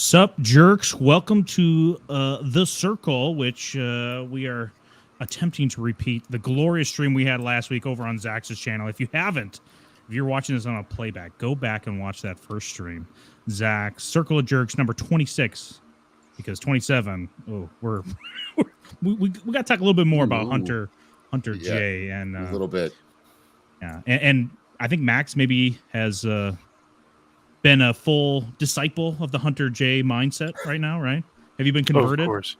Sup, jerks? Welcome to The Circle, which we are attempting to repeat the glorious stream we had last week over on Zach's channel. If you haven't, if you're watching this on a playback, go back and watch that first stream. Zach's Circle of Jerks number 26, because 27, we got to talk a little bit more about Hunter J. And a little bit. Yeah, and I think Max maybe has... been a full disciple of the Hunter J mindset right now, right? Have you been converted? Of course.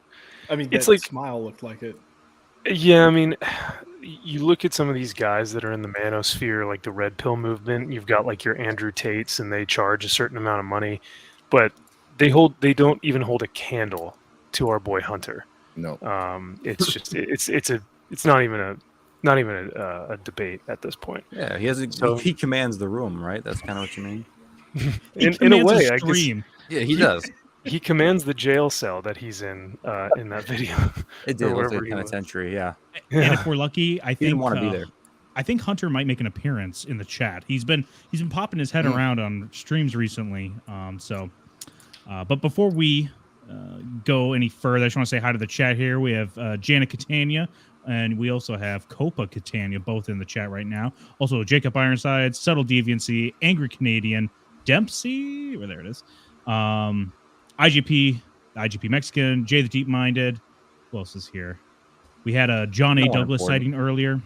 I mean, it's that like smile looked like it. Yeah, I mean, you look at some of these guys that are in the manosphere, like the Red Pill movement. You've got like your Andrew Tates, and they charge a certain amount of money, but they don't even hold a candle to our boy Hunter. No, it's just it's not even a debate at this point. Yeah, he commands the room, right? That's kind of what you mean. in a way, I guess. Yeah, he does. He commands the jail cell that he's in that video. It did look like penitentiary, yeah. And if we're lucky, I think he didn't want to be there. I think Hunter might make an appearance in the chat. He's been popping his head around on streams recently. But before we go any further, I just want to say hi to the chat here. We have Janet Catania, and we also have Copa Catania, both in the chat right now. Also, Jacob Ironside, Subtle Deviancy, Angry Canadian, Dempsey, there it is. IGP Mexican, Jay the Deep Minded. Who else is here? We had a John A. Douglas sighting earlier.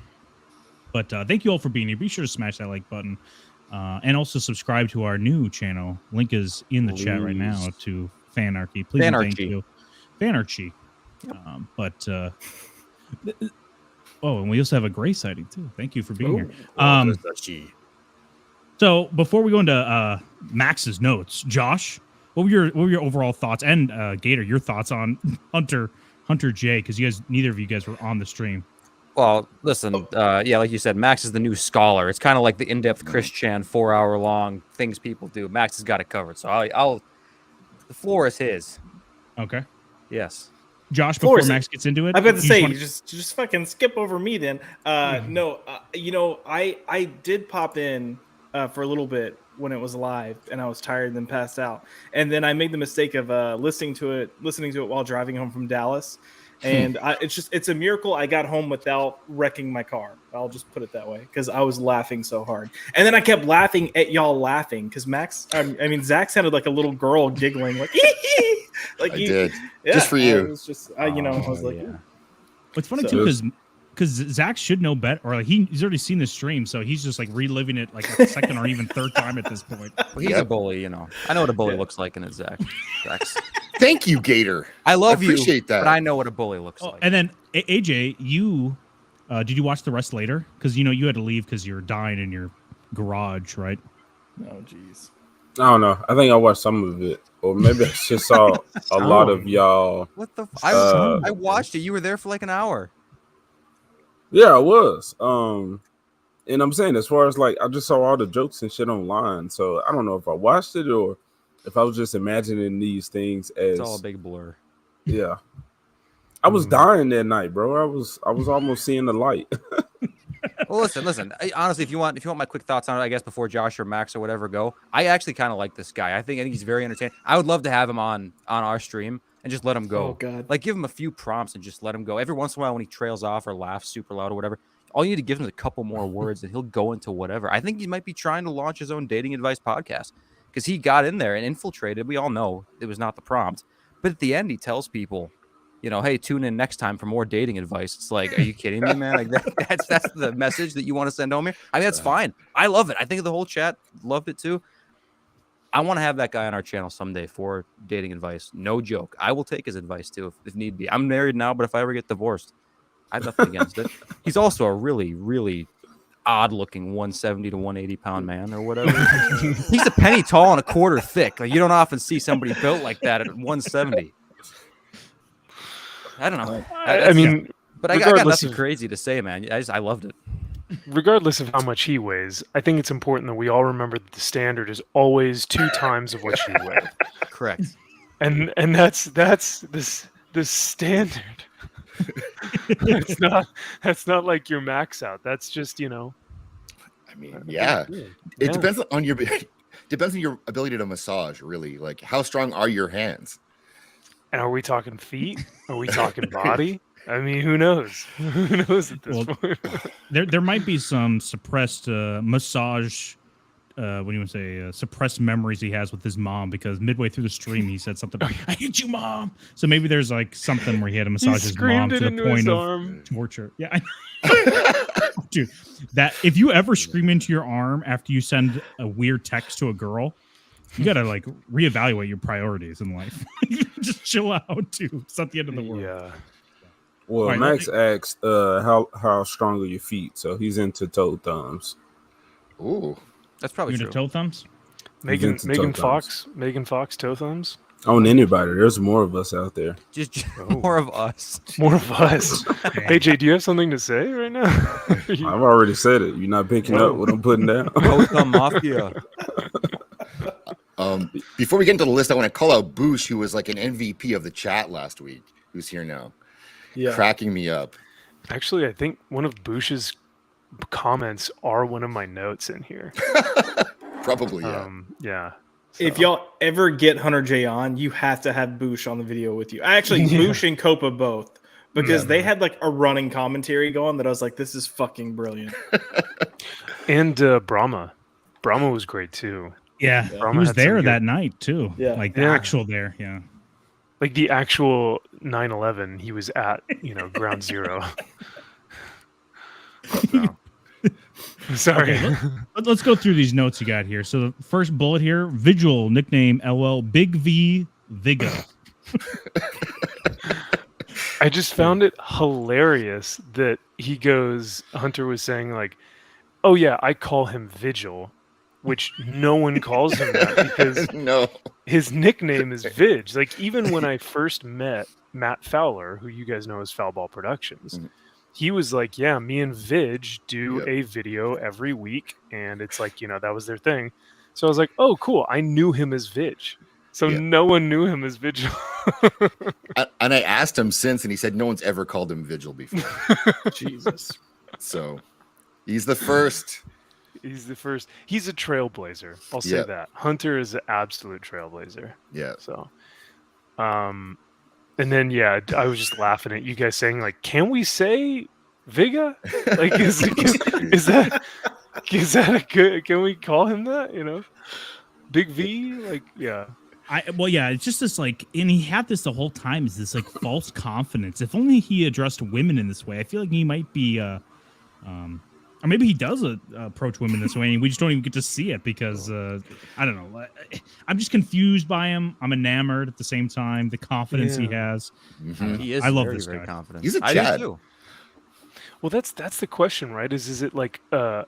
But thank you all for being here. Be sure to smash that like button. And also subscribe to our new channel. Link is in the chat right now to Fanarchy. Please and thank you. Fanarchy. And we also have a Gray sighting too. Thank you for being here. So before we go into Max's notes, Josh, what were your overall thoughts? And Gator, your thoughts on Hunter J? Because neither of you guys were on the stream. Well, listen, like you said, Max is the new scholar. It's kind of like the in-depth Chris Chan 4-hour long things people do. Max has got it covered. So the floor is his. Okay. Yes. Josh, before Max gets into it, I was about to say, just fucking skip over me then. No, I did pop in for a little bit when it was live, and I was tired and then passed out. And then I made the mistake of listening to it while driving home from Dallas. And it's a miracle I got home without wrecking my car. I'll just put it that way, because I was laughing so hard. And then I kept laughing at y'all laughing, because Zach sounded like a little girl giggling, like like I did. Yeah, just for you. It was just, I was like, yeah. It's funny too, because Zach should know better, or like he's already seen the stream, so he's just like reliving it like a second or even third time at this point. Well, he's a bully, I know what a bully looks like, and it's Zach's. Thank you, Gator. I appreciate you, that. But I know what a bully looks like. And then AJ, you did you watch the rest later? Because you had to leave because you're dying in your garage, right? Oh, jeez. I don't know. I think I watched some of it, or maybe I just saw a lot of y'all. What the? I watched it. You were there for like an hour. Yeah, I was. And I'm saying, as far as like, I just saw all the jokes and shit online. So I don't know if I watched it or if I was just imagining these things as it's all a big blur. Yeah. I was dying that night, bro. I was almost seeing the light. Well, listen. Honestly, if you want my quick thoughts on it, I guess before Josh or Max or whatever go, I actually kind of like this guy. I think he's very entertaining. I would love to have him on our stream and just let him go. Oh, God. Like, give him a few prompts and just let him go. Every once in a while when he trails off or laughs super loud or whatever, all you need to give him is a couple more words and he'll go into whatever. I think he might be trying to launch his own dating advice podcast, because he got in there and infiltrated. We all know it was not the prompt. But at the end, he tells people, hey, tune in next time for more dating advice. It's like, are you kidding me, man? Like that's the message that you want to send home here? I mean, that's fine. I love it. I think the whole chat loved it too. I want to have that guy on our channel someday for dating advice. No joke. I will take his advice too if need be. I'm married now, but if I ever get divorced, I have nothing against it. He's also a really, really odd-looking 170 to 180-pound man or whatever. He's a penny tall and a quarter thick. Like, you don't often see somebody built like that at 170. I don't know. But I got nothing crazy to say, man. I loved it. Regardless of how much he weighs, I think it's important that we all remember that the standard is always 2 times of what you weigh. Correct. And that's the standard. That's not like your max out. That's just, I mean, yeah. It depends on your depends on your ability to massage. Really, like how strong are your hands? And are we talking feet? Are we talking body? I mean, who knows? Who knows at this point? There might be some suppressed massage. What do you want to say? Suppressed memories he has with his mom because midway through the stream he said something about "I hate you, mom." So maybe there's like something where he had to massage his mom to the point of torture. Yeah, dude, that if you ever scream into your arm after you send a weird text to a girl, you gotta like reevaluate your priorities in life. Just chill out, too. It's not the end of the world. Yeah. Well, Right, Max asked how strong are your feet, so he's into toe thumbs. Ooh, That's probably You true. into toe thumbs? Megan into toe Fox toe thumbs. On anybody, there's more of us out there. Just Oh. more of us. More of us. AJ, do you have something to say right now? I've already said it. You're not picking up what I'm putting down. Totham Mafia. before we get into the list, I want to call out Boosh, who was like an MVP of the chat last week, who's here now, cracking me up. Actually, I think one of Bush's comments are one of my notes in here. Probably, yeah. Yeah. If So- y'all ever get Hunter J on, you have to have Boosh on the video with you. Actually, Boosh and Copa both, because they had like a running commentary going that I was like, this is fucking brilliant. And Brahma. Brahma was great too. Yeah, Brahma he was had some there good- that night too. Yeah. Like the Yeah. actual there. Yeah. Like the actual 9/11, he was at, ground zero. So. Sorry. Okay, let's go through these notes you got here. So the first bullet here, Vigil, nickname LL, Big V Viga. I just found it hilarious that Hunter was saying like, oh yeah, I call him Vigil, which no one calls him that because No. his nickname is Vidge. Like even when I first met Matt Fowler, who you guys know as Foulball Productions, Mhm. he was like, yeah, me and Vidge do Yep. a video every week. And it's like, that was their thing. So I was like, oh, cool. I knew him as Vidge. So Yeah. no one knew him as Vigil. And I asked him since, and he said no one's ever called him Vigil before. Jesus. So he's the first. He's the first. He's a trailblazer. I'll say Yeah. that. Hunter is an absolute trailblazer. Yeah. So, and then yeah, I was just laughing at you guys saying like, "Can we say Viga? Like, is that a good? Can we call him that? Big V? Like, yeah." It's just this like, and he had this the whole time. Is this like false confidence? If only he addressed women in this way, I feel like he might be, or maybe he does approach women this way, and we just don't even get to see it because I don't know. I'm just confused by him. I'm enamored at the same time. The confidence he has. Mhm. He is I love very, this very guy. confident. He's a I do Chad. too. Well, that's the question, right? Is it like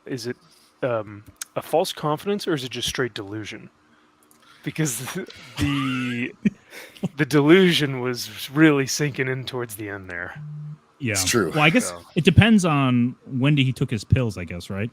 is it a false confidence or is it just straight delusion? Because the delusion was really sinking in towards the end there. Yeah, It's true. Well, I guess So. it depends on when he took his pills. I guess, right?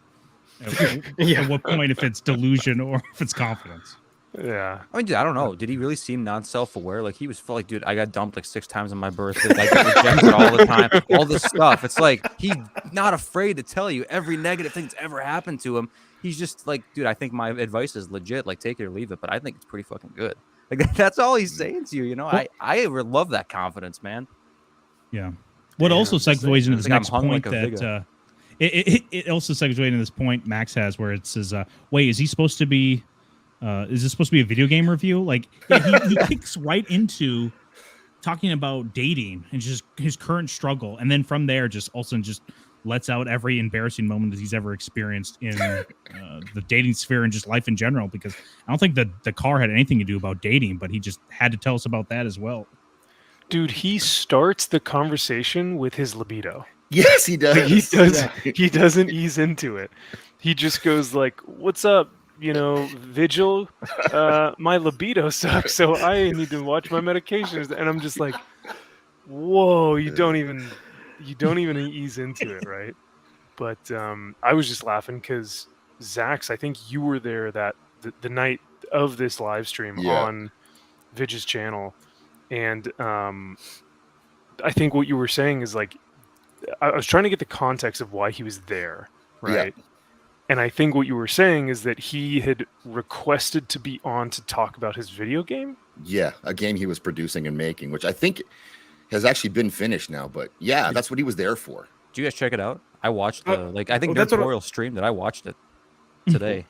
At what point, if it's delusion or if it's confidence. Yeah. I mean, dude, I don't know. Did he really seem non-self-aware? Like he was like, dude, I got dumped like 6 times on my birthday. I get rejected all the time. All this stuff. It's like he's not afraid to tell you every negative thing that's ever happened to him. He's just like, dude, I think my advice is legit. Like, take it or leave it. But I think it's pretty fucking good. Like that's all he's saying to you. I love that confidence, man. Yeah. What Yeah, also I'm just segues into saying, this it's like I'm next hung point like a that it also segues into this point Max has where it says, wait, is he supposed to be? Is this supposed to be a video game review? Like he kicks right into talking about dating and just his current struggle, and then from there, just also just lets out every embarrassing moment that he's ever experienced in the dating sphere and just life in general. Because I don't think the car had anything to do about dating, but he just had to tell us about that as well. Dude, he starts the conversation with his libido. Yes, he does. Like, he does. He doesn't ease into it. He just goes like, "What's up? Vigil. My libido sucks, so I need to watch my medications." And I'm just like, "Whoa! You don't even ease into it, right?" But I was just laughing because Zax, I think you were there the night of this live stream on Vidge's channel, and I think what you were saying is like, I was trying to get the context of why he was there, right? And I think what you were saying is that he had requested to be on to talk about his video game. Yeah, a game he was producing and making, which I think has actually been finished now. But yeah, that's what he was there for. Did you guys check it out? I watched the I think that's what Nerdtorial streamed it. I watched it today.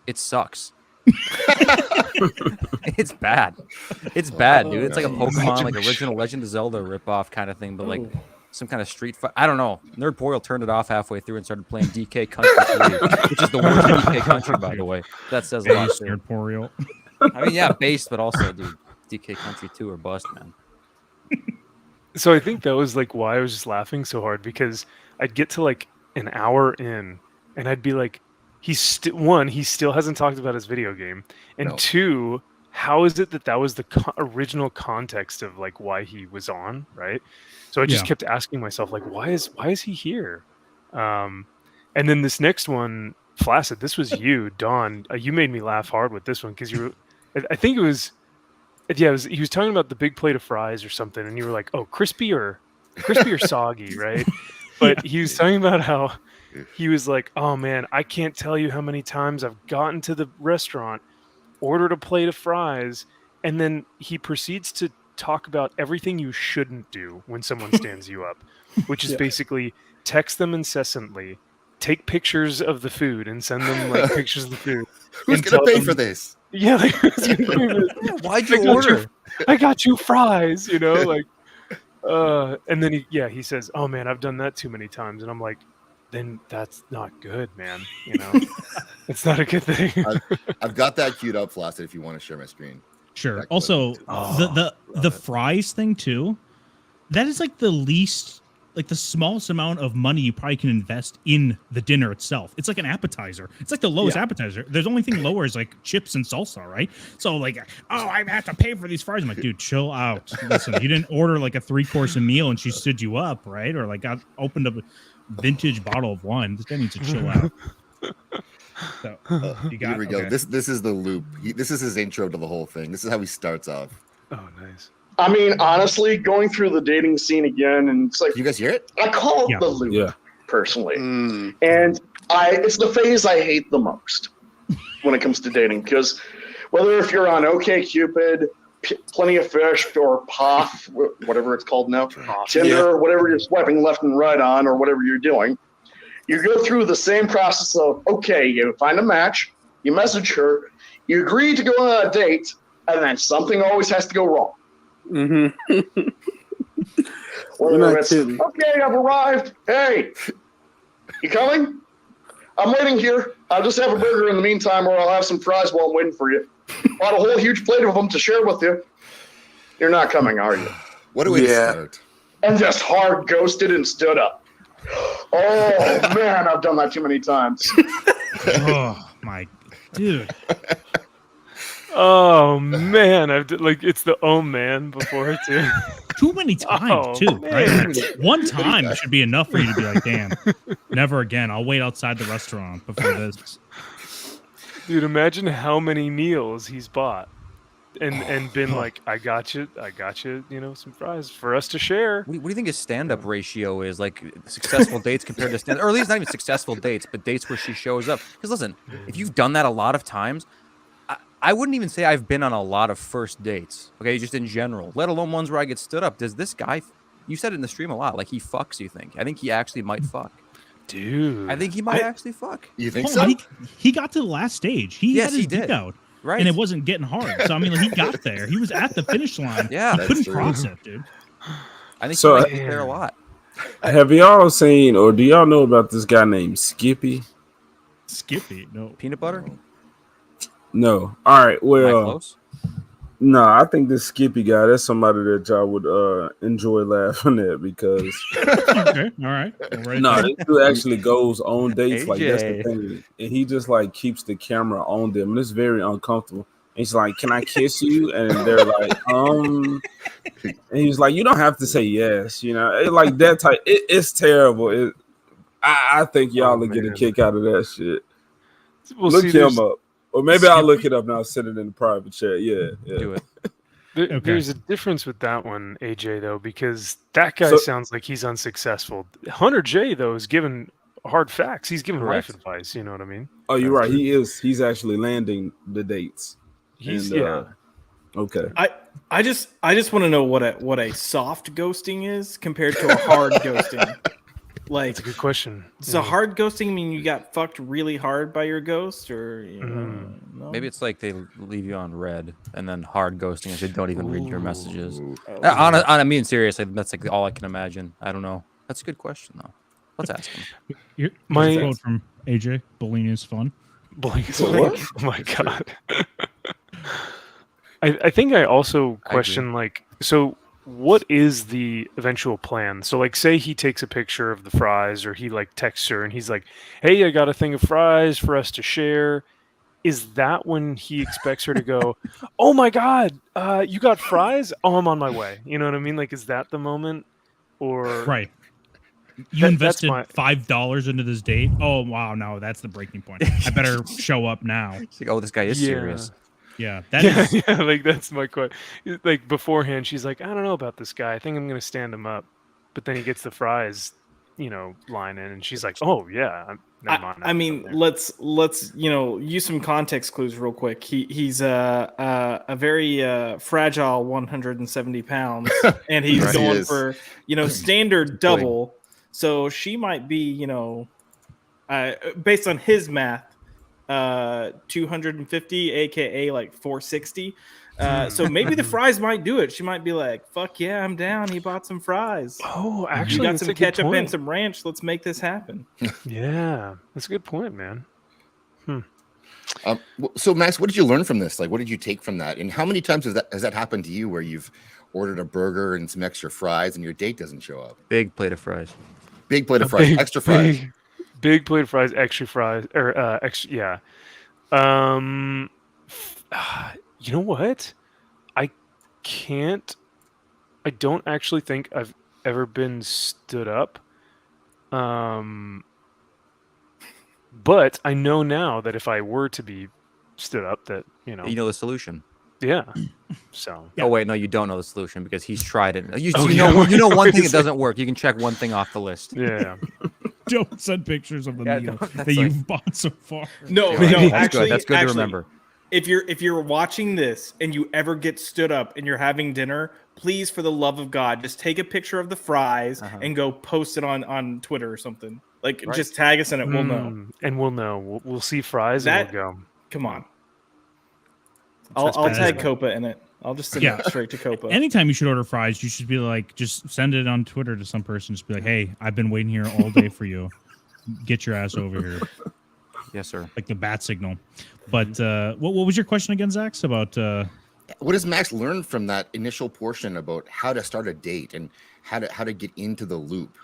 It sucks. It's bad. It's bad, dude. It's like a Pokemon, like original Legend of Zelda ripoff kind of thing, but like some kind of street fight. I don't know. Nerdtorial turned it off halfway through and started playing DK Country 3, which is the worst DK Country, by the way. That says a lot. Base Too. Nerdtorial. I mean, yeah, based, but also, dude, DK Country 2 or bust, man. So I think that was like why I was just laughing so hard, because I'd get to like an hour in and I'd be like, he still hasn't talked about his video game, and No. two, how is it that was the original context of like why he was on, right? So I just Yeah. kept asking myself like, why is he here? And then this next one, Flaccid, this was you, Don. You made me laugh hard with this one because you were, I think it was, yeah, he was talking about the big plate of fries or something, and you were like, oh, crispy or soggy, right? But he was talking about how he was like, oh man, I can't tell you how many times I've gotten to the restaurant, ordered a plate of fries, and then he proceeds to talk about everything you shouldn't do when someone stands you up, which is basically text them incessantly, take pictures of the food and send them like pictures of the food. Who's and gonna tell pay them- for this? Yeah, like, who's gonna pay for this? Why'd I you got order? I got you fries, you know, like, and then he says, oh man, I've done that too many times. And I'm like, then that's not good, man. You know, it's not a good thing. I've got that queued up, Flaccid, if you want to share my screen. Sure. That Also, clip. the fries thing too. That is like the least, like the smallest amount of money you probably can invest in the dinner itself. It's like an appetizer. It's like the lowest appetizer. There's only thing lower is like chips and salsa, right? So like, oh, I have to pay for these fries. I'm like, dude, chill out. Listen, you didn't order like a 3-course meal and she stood you up, right? Or like got opened up a vintage bottle of wine. This guy needs to chill out. So you got Here we go. okay. This is the loop. This is his intro to the whole thing. This is how he starts off. Oh, nice. I mean, honestly, going through the dating scene again, and it's like Can you guys hear it? I call it Yeah. the loop Yeah. personally, Mm. and it's the phase I hate the most when it comes to dating, because whether if you're on OkCupid, Plenty of Fish, or POF, whatever it's called now, Tinder, whatever you're swiping left and right on, or whatever you're doing, you go through the same process of, okay, you find a match, you message her, you agree to go on a date, and then something always has to go wrong. Mm-hmm. Whether not it's, kidding. okay, I've arrived. Hey, you coming? I'm waiting here. I'll just have a burger in the meantime, or I'll have some fries while I'm waiting for you. Bought a whole huge plate of them to share with you. You're not coming, are you? What a way to Yeah. start. And just hard ghosted and stood up. Oh man, I've done that too many times. Oh my dude. Oh man, it's the oh man before it too. Too many times, Oh, too. Right? man. One time should be enough for you to be like, damn, never again. I'll wait outside the restaurant before this. Dude, imagine how many meals he's bought and been like, I got you, you know, some fries for us to share. What do you think his stand-up ratio is? Like successful dates compared to stand, or at least not even successful dates, but dates where she shows up. Because listen, if you've done that a lot of times, I wouldn't even say I've been on a lot of first dates. Okay, just in general, let alone ones where I get stood up. Does this guy? You said it in the stream a lot. Like he fucks. You think? I think he actually might fuck. Dude, I think he might actually fuck. You think Hold so? on, he got to the last stage. He Yes, had his he did. dick out, Right. and it wasn't getting hard. So I mean, like, he got there. He was at the finish line. Yeah. he That's couldn't true. cross it, dude. I think So, he might be there a lot. Have y'all seen or do y'all know about this guy named Skippy? Skippy, no. Peanut butter. No. All right. Am I Well, close? no, I think this Skippy guy, that's somebody that y'all would enjoy laughing at because Okay, all right. Well, right no, there. this dude actually goes on dates. Like that's the AJ. thing. And he just like keeps the camera on them. And it's very uncomfortable. And he's like, "Can I kiss you?" And they're like, And he's like, "You don't have to say yes." You know, like that type. It's terrible. I think y'all will get a man. kick out of that shit. Well, Look see, him up. Or maybe I'll Skippy- look it up now. Send it in the private chat. Yeah. Do it. Okay. There's a difference with that one, AJ, though, because that guy So- sounds like he's unsuccessful. Hunter J, though, is given hard facts. He's giving life Correct. advice. You know what I mean? Oh, you're right. He is. He's actually landing the dates. He's And, Okay. I just want to know what a soft ghosting is compared to a hard ghosting. Like, That's a good question. so hard ghosting mean you got fucked really hard by your ghost, or no? Maybe it's like they leave you on red, and then hard ghosting is they don't even read your messages. Ooh. I'm being serious. That's like all I can imagine. I don't know. That's a good question though. Let's ask him. Here's My- a quote from AJ: "Bullying is fun." Blank. What? Oh my god. I think I also I question like, so what is the eventual plan? So like, say he takes a picture of the fries, or he like texts her and he's like, hey, I got a thing of fries for us to share. Is that when he expects her to go, oh my god, you got fries? Oh, I'm on my way. You know what I mean? Like, is that the moment? Or Right. You That's invested my- $5 into this date. Oh wow, no, that's the breaking point. I better show up now. It's like, oh, this guy is Yeah. serious. Yeah, that yeah, is. yeah, like that's my question. Like beforehand, she's like, I don't know about this guy. I think I'm gonna stand him up. But then he gets the fries, line in, and she's like, oh yeah, never mind. I mean, let's use some context clues real quick. He's a very fragile 170 pounds, and he's Right. He going is. for standard double. So she might be based on his math, 250, aka like 460. So maybe the fries might do it. She might be like, "Fuck yeah, I'm down." He bought some fries. oh, You actually, got that's some a good ketchup and point. some ranch. Let's make this happen. Yeah, that's a good point, man. So Max, what did you learn from this? Like, what did you take from that? And how many times has that happened to you where you've ordered a burger and some extra fries and your date doesn't show up? Big plate of fries. Big plate of fries, extra fries. Big plate of fries, extra fries, or extra. Yeah. You know what? I don't actually think I've ever been stood up. But I know now that if I were to be stood up, that You know the solution. yeah. So Yeah. Oh wait, no, you don't know the solution because he's tried it. You, Oh, you yeah. know, you know one thing that Is it- doesn't work. You can check one thing off the list. yeah. Don't send pictures of the Yeah, meal that's that like- you've bought so far. No, Yeah, Maybe. no, that's actually, good. That's good actually, to remember. If you're watching this and you ever get stood up and you're having dinner, please, for the love of God, just take a picture of the fries and go post it on Twitter or something. Like, Right. just tag us in it. We'll know. And we'll know. We'll see fries That- and we'll go. Come on. That's I'll bad. tag Copa in it. I'll just send Yeah. it straight to Copa. Anytime you should order fries, you should be like, just send it on Twitter to some person. Just be like, hey, I've been waiting here all day for you. Get your ass over here. Yes, sir. Like the bat signal. But what was your question again, Zax? About What does Max learn from that initial portion about how to start a date and how to get into the loop?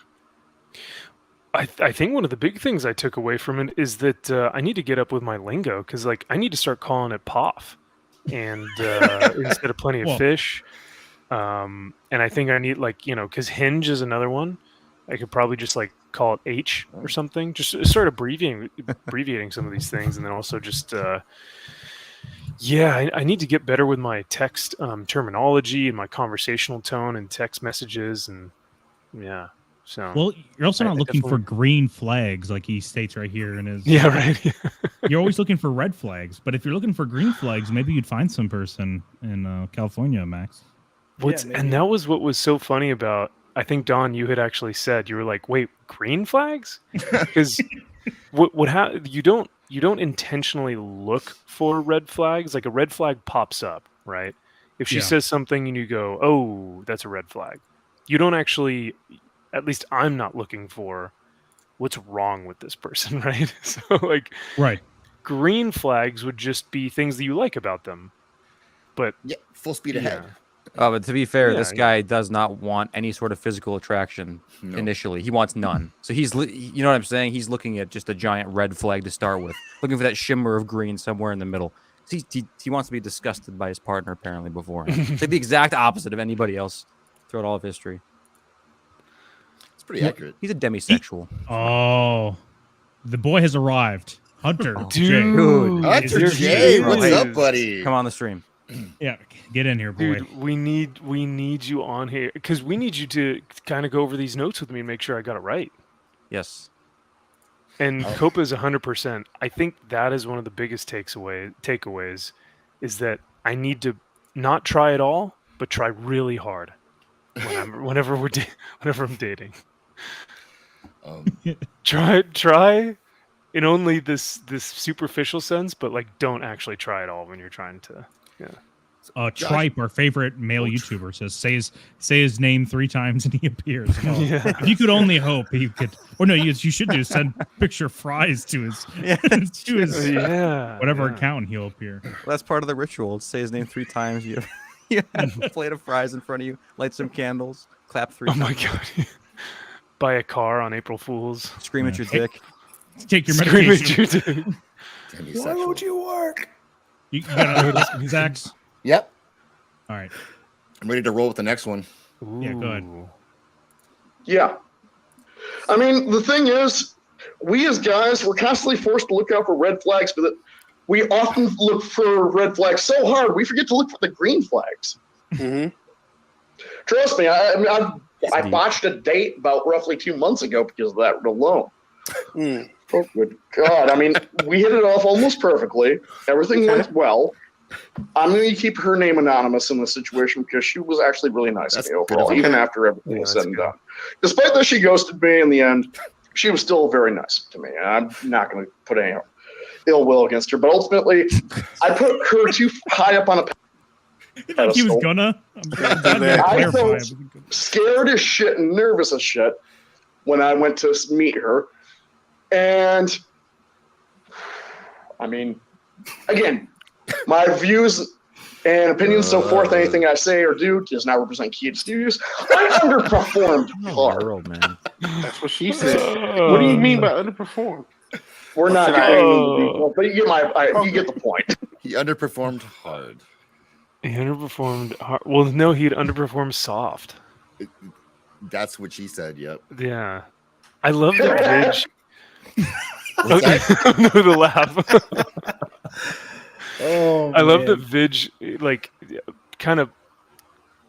I think one of the big things I took away from it is that I need to get up with my lingo because like I need to start calling it POF and instead of plenty of Well- fish. And I think I need because Hinge is another one. I could probably just like call it H or something. Just start abbreviating some of these things, and then also just I need to get better with my text terminology and my conversational tone and text messages and yeah. So well, you're also I not looking for definitely- green flags like he states right here in his. yeah, right. You're always looking for red flags, but if you're looking for green flags, maybe you'd find some person in California, Max. maybe. And that was what was so funny about. I think Don, you had actually said you were like, "Wait, green flags?" Because you don't intentionally look for red flags. Like a red flag pops up, right? If she Yeah. says something and you go, "Oh, that's a red flag," you don't actually. At least I'm not looking for what's wrong with this person, right? So like Right. green flags would just be things that you like about them. But Yeah, full speed ahead. But to be fair, Yeah, this yeah. guy does not want any sort of physical attraction No. initially. He wants none. So you know what I'm saying? He's looking at just a giant red flag to start with, looking for that shimmer of green somewhere in the middle. He wants to be disgusted by his partner apparently beforehand. It's like the exact opposite of anybody else throughout all of history. It's pretty accurate. He's a demisexual. Oh, the boy has arrived. Hunter. Oh, Jay. dude, Hunter You're Jay, here. what's Hey, up, buddy? Come on the stream. Yeah, get in here, boy. dude, we need you on here because we need you to kind of go over these notes with me and make sure I got it right. Yes. And Oh. Copa is 100%. I think that is one of the biggest takeaways is that I need to not try at all, but try really hard whenever whenever I'm dating. Um, Try in only this superficial sense, but like don't actually try at all when you're trying to. Tripe, our favorite male YouTuber, says say his name 3 times and he appears. Oh, Yeah. If you could only hope he could, or no, you should do send picture fries to his to his Yeah. whatever yeah. account, and he'll appear. Well, that's part of the ritual. Say his name 3 times. You have a plate of fries in front of you. Light some candles. Clap 3 Oh my times. god. Buy a car on April Fools. Scream at your dick. Take your Scream at medication. your dick. demisexual. you work? You got a Zach's. Yep. All right. I'm ready to roll with the next one. Yeah, go ahead. Ooh. Yeah. I mean, the thing is, we as guys, we're constantly forced to look out for red flags, but we often look for red flags so hard, we forget to look for the green flags. Mm-hmm. Trust me, I botched a date about roughly 2 months ago because of that alone. Mm. Oh, good God. I mean, we hit it off almost perfectly. Everything went well. I'm going to keep her name anonymous in this situation because she was actually really nice to That's me overall, good. even after everything Yeah, was that's said and good. done. Despite that she ghosted me in the end, she was still very nice to me. And I'm not going to put any ill will against her. But ultimately, I put her too high up on a Like he was pedestal. gonna. I'm glad to I clarify felt it. scared as shit and nervous as shit when I went to meet her. And I mean, again, my views and opinions, so forth, anything I say or do does not represent Key Studios. I underperformed hard. World, man. That's what she said. What do you mean by underperform? We're not Should I- going into detail, but you get the point. He underperformed hard. He underperformed hard. Well, no, he'd underperformed soft. That's what she said. Yep. Yeah. I love that Vidge. What's that? No, the laugh. Oh, I love man. that Vidge like kind of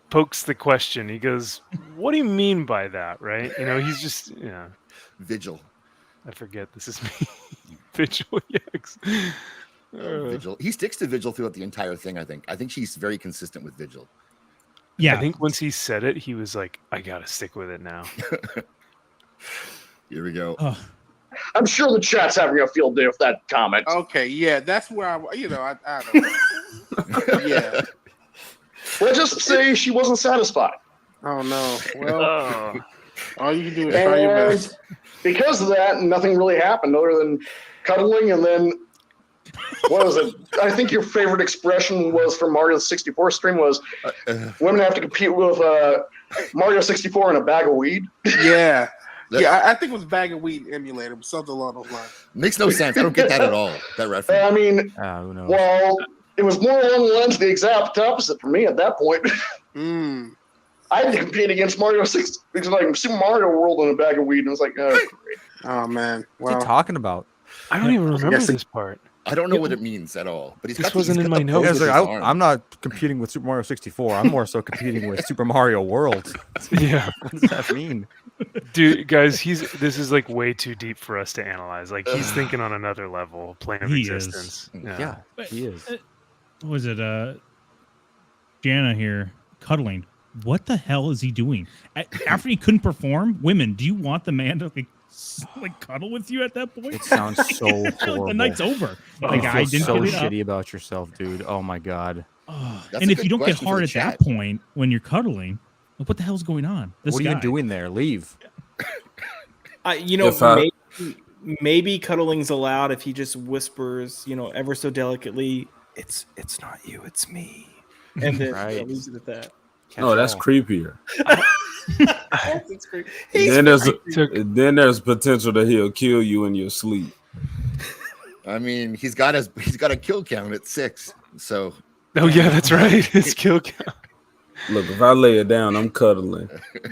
pokes the question. He goes, "What do you mean by that?" Right? You know, he's just Vigil. I forget this is me. Vigil, yes. Vigil. He sticks to Vigil throughout the entire thing. I think she's very consistent with Vigil. Yeah. I think once he said it, he was like, "I gotta stick with it now." Here we go. I'm sure the chat's having a field day with that comment. Okay, yeah, that's where I don't know. Yeah. Let's just say she wasn't satisfied. Oh no. Well, Oh. all you can do is try your And best. because of that, nothing really happened other than cuddling. And then, what was it? I think your favorite expression was from Mario 64 stream was women have to compete with Mario 64 and a bag of weed. Yeah. That- Yeah, I think it was Bag of Weed emulator, but something along those lines. Makes no sense. I don't get that at all. That reference. I mean, Who knows? well, it was more along the lines of the exact opposite for me at that point. Mm. I had to compete against Mario 6, because like Super Mario World and a bag of weed, and I was like, oh, great. Oh man. What's Well, he talking about? I don't even remember Yes, this part. I don't know what it means at all. But he's This got the- wasn't he's in got my the notes. pose Yeah, with it's his like, arm. I'm not competing with Super Mario 64. I'm more so competing with Super Mario World. Yeah. What does that mean? Dude, guys, this is like way too deep for us to analyze. Like he's thinking on another level, plane of He is. existence. Yeah, he is. What was it? Jana here cuddling. What the hell is he doing? After he couldn't perform, women, do you want the man to like cuddle with you at that point? It sounds so Like horrible. the night's over. You Like feel I didn't so get it up. shitty about yourself, dude. Oh my god. Oh, That's and a if good you don't get question for hard the at chat. that point when you're cuddling, like, what the hell's going on? This What are you guy. doing there? Leave. If I- maybe cuddling's allowed if he just whispers, ever so delicately, it's not you, it's me. And then Right. leaves it at that. no, that's Catch all. creepier. That's great. And then there's potential that he'll kill you in your sleep. I mean, he's got a kill count at 6. So Oh yeah, that's right. His kill count. Look, if I lay it down, I'm cuddling.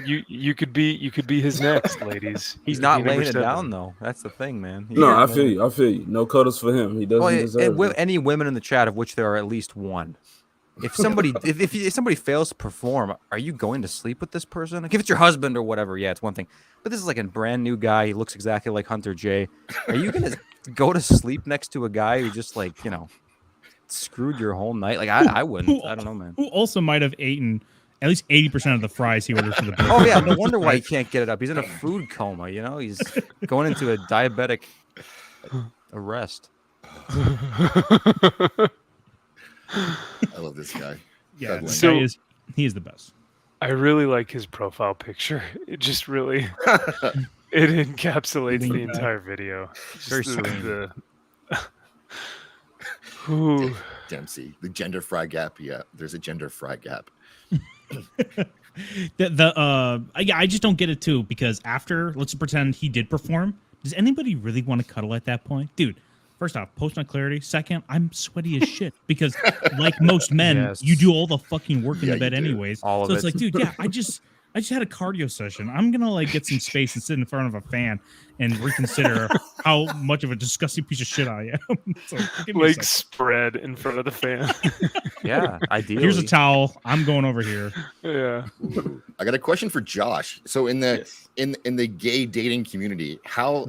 You could be his next, ladies. He's You could not be number laying it 7. down though. That's the thing, man. He's No, not I laying feel you. No cuddles for him. He doesn't deserve it. Any women in the chat, of which there are at least one. if somebody fails to perform, are you going to sleep with this person? Like if it's your husband or whatever, yeah, it's one thing. But this is like a brand new guy. He looks exactly like Hunter J. Are you gonna go to sleep next to a guy who just like, you know, screwed your whole night? Like I wouldn't. I don't know, man. Who also might have eaten at least 80% of the fries he ordered for the burger. Oh yeah, no wonder why he can't get it up. He's in a food coma. You know, he's going into a diabetic arrest. I love this guy. Yeah, Doug this Lane. guy he is the best. I really like his profile picture. It just really it encapsulates the entire video. Very Just serene. Ooh. Dempsey, the gender fry gap. Yeah, there's a gender fry gap. Yeah, I just don't get it too, because after, let's pretend he did perform, does anybody really want to cuddle at that point? Dude, first off, post on clarity. Second, I'm sweaty as shit because like most men, Yes. you do all the fucking work in Yeah, the bed you do. anyways. All of so it's it. like, dude, yeah, I just had a cardio session. I'm gonna like get some space and sit in front of a fan and reconsider how much of a disgusting piece of shit I am. So give me a Like second. spread in front of the fan. Yeah, ideally. Here's a towel. I'm going over here. Yeah. I got a question for Josh. So in the in the gay dating community, how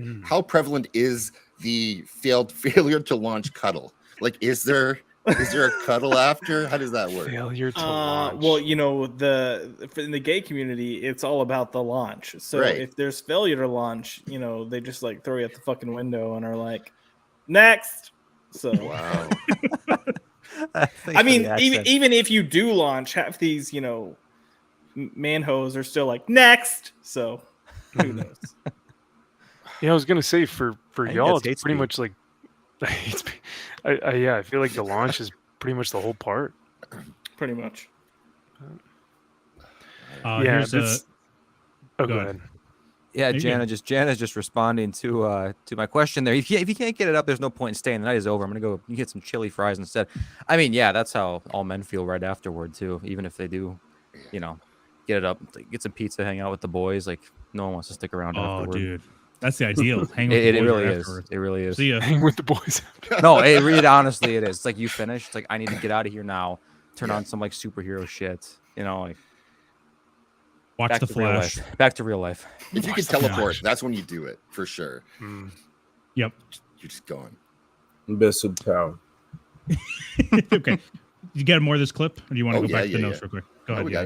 prevalent is the failure to launch cuddle? Like, is there a cuddle after? How does that work? Failure to launch. Well, you know, in the gay community, it's all about the launch. So Right. if there's failure to launch, you know, they just like throw you out the fucking window and are like, next. So Wow. I mean, even if you do launch, half these, you know, manhos are still like next. So who knows? Yeah, I was gonna say for think y'all, that's hate it's pretty speech. much like, yeah, I feel like the launch is pretty much the whole part. Pretty much. Yeah, Here's that's- Oh, go go ahead. ahead. Yeah, There you go. Jana's just responding to my question there. If you can't get it up, there's no point in staying. The night is over. I'm gonna go. You get some chili fries instead. I mean, yeah, that's how all men feel right afterward too. Even if they do, you know, get it up, get some pizza, hang out with the boys. Like no one wants to stick around oh, afterward. dude, that's the ideal. Hang with It the boys really right is. afterwards. It really is. See ya. Hang with the boys. No, it really honestly it is. It's like you finish. It's like I need to get out of here now. Turn Yeah. on some like superhero shit. You know, like Watch back the to real Flash. life. Back to real life. If you can teleport, that's when you do it for sure. Mm. Yep. You're just going. Best superpower. Okay. You get more of this clip, or do you want to Oh, go yeah, back to the yeah, notes yeah. real quick? Go Oh, ahead. we Yeah.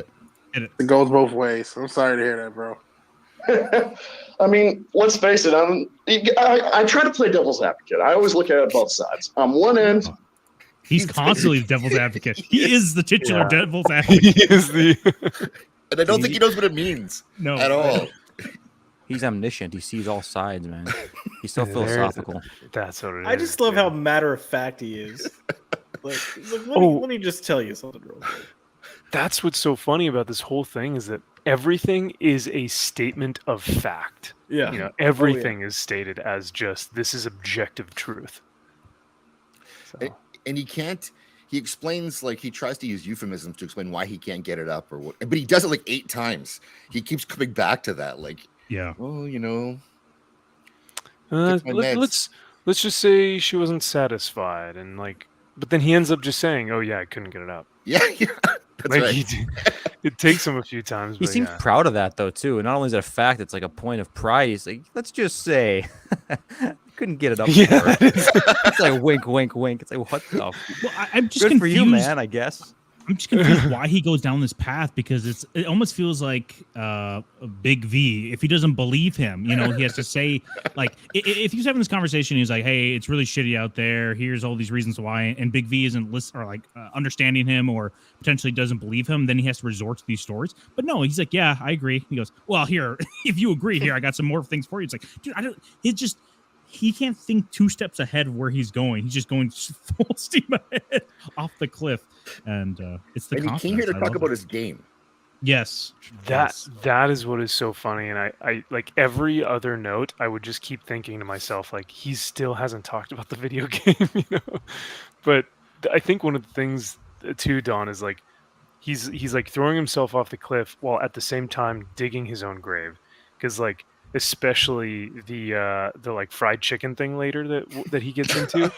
got it. It goes both ways. I'm sorry to hear that, bro. I mean, let's face it. I try to play devil's advocate. I always look at it both sides. On one end, He's constantly the devil's advocate. He is the titular Yeah. devil's advocate. He is the. And I don't think he knows what it means No. at all. He's omniscient. He sees all sides, man. He's so Yeah, there it is. philosophical. That's what it is. I just love dude. how matter of fact he is. Like, he's like let me just tell you something real quick. That's what's so funny about this whole thing is that everything is a statement of fact. Yeah. You know, everything is stated as just this is objective truth. So, And he explains, like, he tries to use euphemisms to explain why he can't get it up or what, but he does it like 8 times. He keeps coming back to that, like, Yeah. oh, you know, uh, my meds. let's just say she wasn't satisfied, and like, but then he ends up just saying, "Oh yeah, I couldn't get it up." yeah, that's Like right. it takes him a few times. He but seems yeah. proud of that though too. And not only is it a fact, it's like a point of pride. He's like, let's just say, couldn't get it up. Yeah, for her." it is. It's like wink, wink, wink. It's like what the? Well, I'm just Good confused. for you, man. I guess. I'm just confused why he goes down this path, because it almost feels like a Big V. If he doesn't believe him, you know, he has to say, like, if he's having this conversation, he's like, "Hey, it's really shitty out there. Here's all these reasons why," and Big V isn't understanding him or potentially doesn't believe him, then he has to resort to these stories. But no, he's like, "Yeah, I agree." He goes, "Well, here, if you agree, here, I got some more things for you." It's like, dude, I don't. It just. He can't think 2 steps ahead of where he's going. He's just going full steam ahead off the cliff, and it's the. And he came here to confidence. I talk love about it. his game. Yes, That is what is so funny, and I like every other note. I would just keep thinking to myself, like, he still hasn't talked about the video game, you know. But I think one of the things too, Don, is like he's like throwing himself off the cliff while at the same time digging his own grave, because like especially the like fried chicken thing later that he gets into.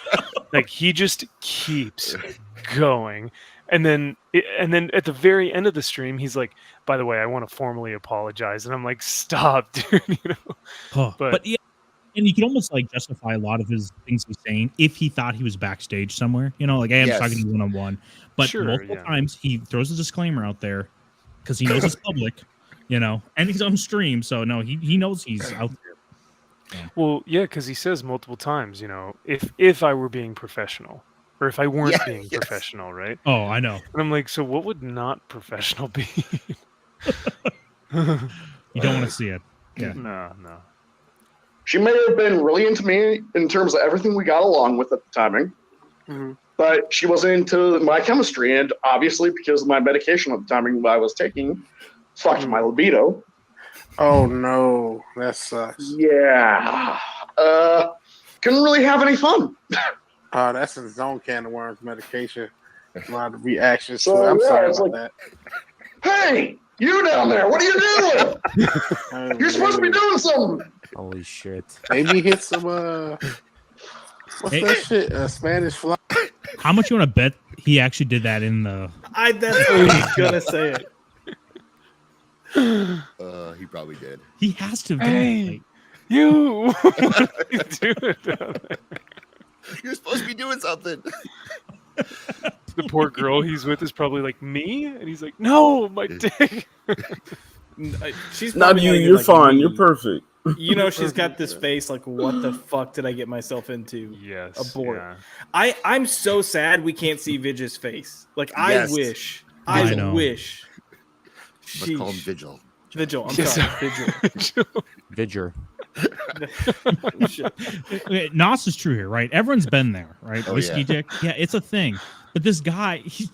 Like he just keeps going. And then at the very end of the stream, he's like, by the way, I want to formally apologize. And I'm like, stop, dude. You know? But yeah, and you can almost like justify a lot of his things he's saying if he thought he was backstage somewhere, you know, like hey, I'm Yes. talking to you one-on-one. But Sure, multiple yeah. times he throws a disclaimer out there because he knows it's public, you know, and he's on stream. So no, he knows he's out there. Well, yeah, because he says multiple times, you know, if I were being professional, or if I weren't Yeah, being yes. professional, right? Oh, I know. And I'm like, so what would not professional be? You don't want to see it. Yeah. No. She may have been really into me in terms of everything we got along with at the timing, but she wasn't into my chemistry. And obviously, because of my medication at the timing I was taking, fucked my libido. Oh no, that sucks. Yeah. Couldn't really have any fun. Oh, that's his own can of worms medication. A lot of reactions So, to it. I'm yeah, sorry it's about like- Hey, you down there, what are you doing? that. You're supposed to be doing something. Holy shit. Maybe hit some what's Hey. that shit? Spanish fly. How much you want to bet he actually did that in the? That's what I was gonna say it. He probably did. He has to. Have Hey. done it, You, what are you doing down there? You're supposed to be doing something. The poor girl he's with is probably like, me? And he's like, no, my dick. She's Not probably you. not even You're like fine. me. You're perfect. You know, she's got this face like, what the fuck did I get myself into? Yes. Abort. Yeah. I'm so sad we can't see Vidge's face. Like Yes. I wish. I I know. wish. Let's call him Sheesh. Vigil. Vigil. I'm Yes. sorry. Vigil. Vidger. Shit. Okay, Nos is true here, right? Everyone's been there, right? Oh, Whiskey yeah. dick. Yeah, it's a thing. But this guy, he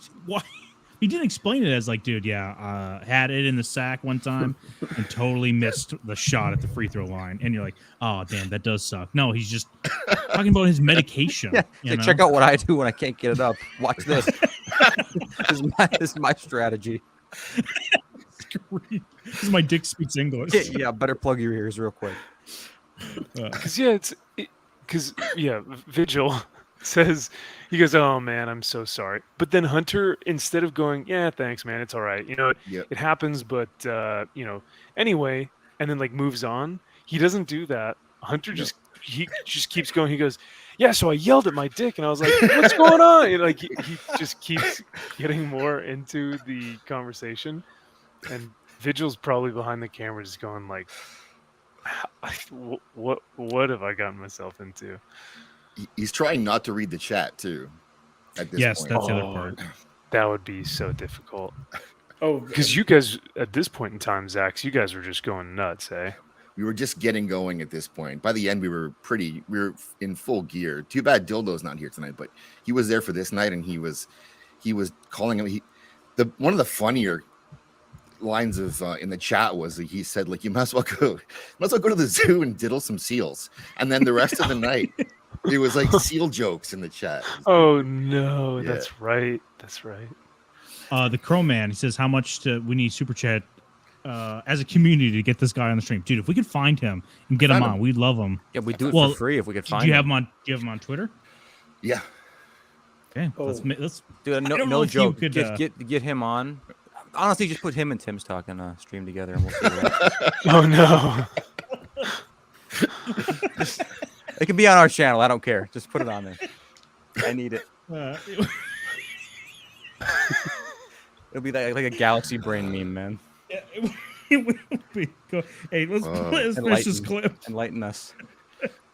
didn't explain it as like, dude, yeah, had it in the sack one time and totally missed the shot at the free throw line. And you're like, oh, damn, that does suck. No, he's just talking about his medication. Yeah. you Like, know? check out what I do when I can't get it up. Watch this. This is my strategy. This is my dick speaks English. Yeah, better plug your ears real quick. Because Vigil says, he goes, oh man, I'm so sorry. But then Hunter, instead of going, yeah, thanks, man, it's all right. You know, Yep. it happens, but you know, anyway, and then like moves on. He doesn't do that. Hunter just keeps going. He goes, yeah, so I yelled at my dick, and I was like, what's going on? And, like he just keeps getting more into the conversation, and Vigil's probably behind the camera, just going like, what have I gotten myself into? He's trying not to read the chat too. At this Yes, point. that's the other part. That would be so difficult. Oh, Because you guys, at this point in time, Zax, you guys were just going nuts, eh? We were just getting going at this point. By the end, we were in full gear. Too bad Dildo's not here tonight, but he was there for this night, and he was calling him. One of the funnier lines of in the chat was that he said, like, you might as well go to the zoo and diddle some seals. And then the rest of the night, it was like seal jokes in the chat. Oh no, Yeah. that's right. That's right. The Crow Man, he says, how much we need super chat as a community to get this guy on the stream, dude? If we could find him and get him Find on, him. we'd love him. Yeah, we do it Well, for free if we could find Do you him. have him on? Do you have him on Twitter? Yeah. Okay, Oh. let's. Dude, I no, don't know no if you joke. could, Get him on. Honestly, just put him and Tim's talk on a stream together, and we'll see what happens. Oh no. It can be on our channel. I don't care. Just put it on there. I need it. It'll be like a galaxy brain meme, man. it will be. Hey, let's finish this clip. Enlighten us.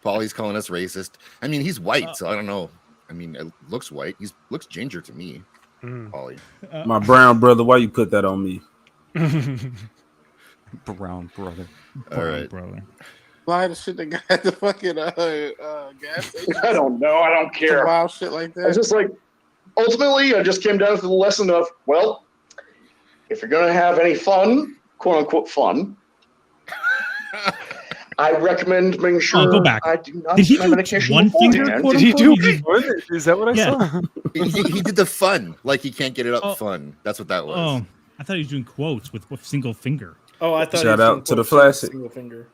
Paulie's calling us racist. I mean, he's white, so I don't know. I mean, it looks white. He looks ginger to me. Paulie. My brown brother, why you put that on me? Brown brother. All right. brother. Fly the shit that got at the fucking gas station. I don't know. I don't Some care. wild shit like I was that. just like, ultimately, I just came down to the lesson of, well, if you're going to have any fun, quote unquote fun, I recommend making sure go back. I do not Did he take my do medication one finger, beforehand. quote Did he do unquote? one? Is that what I Yeah. saw? he did the fun, like he can't get it up. Oh. Fun. That's what that was. Oh, I thought he was doing quotes with single finger. Oh, I thought. Shout he was out doing to the quotes with a Flaccid. single finger.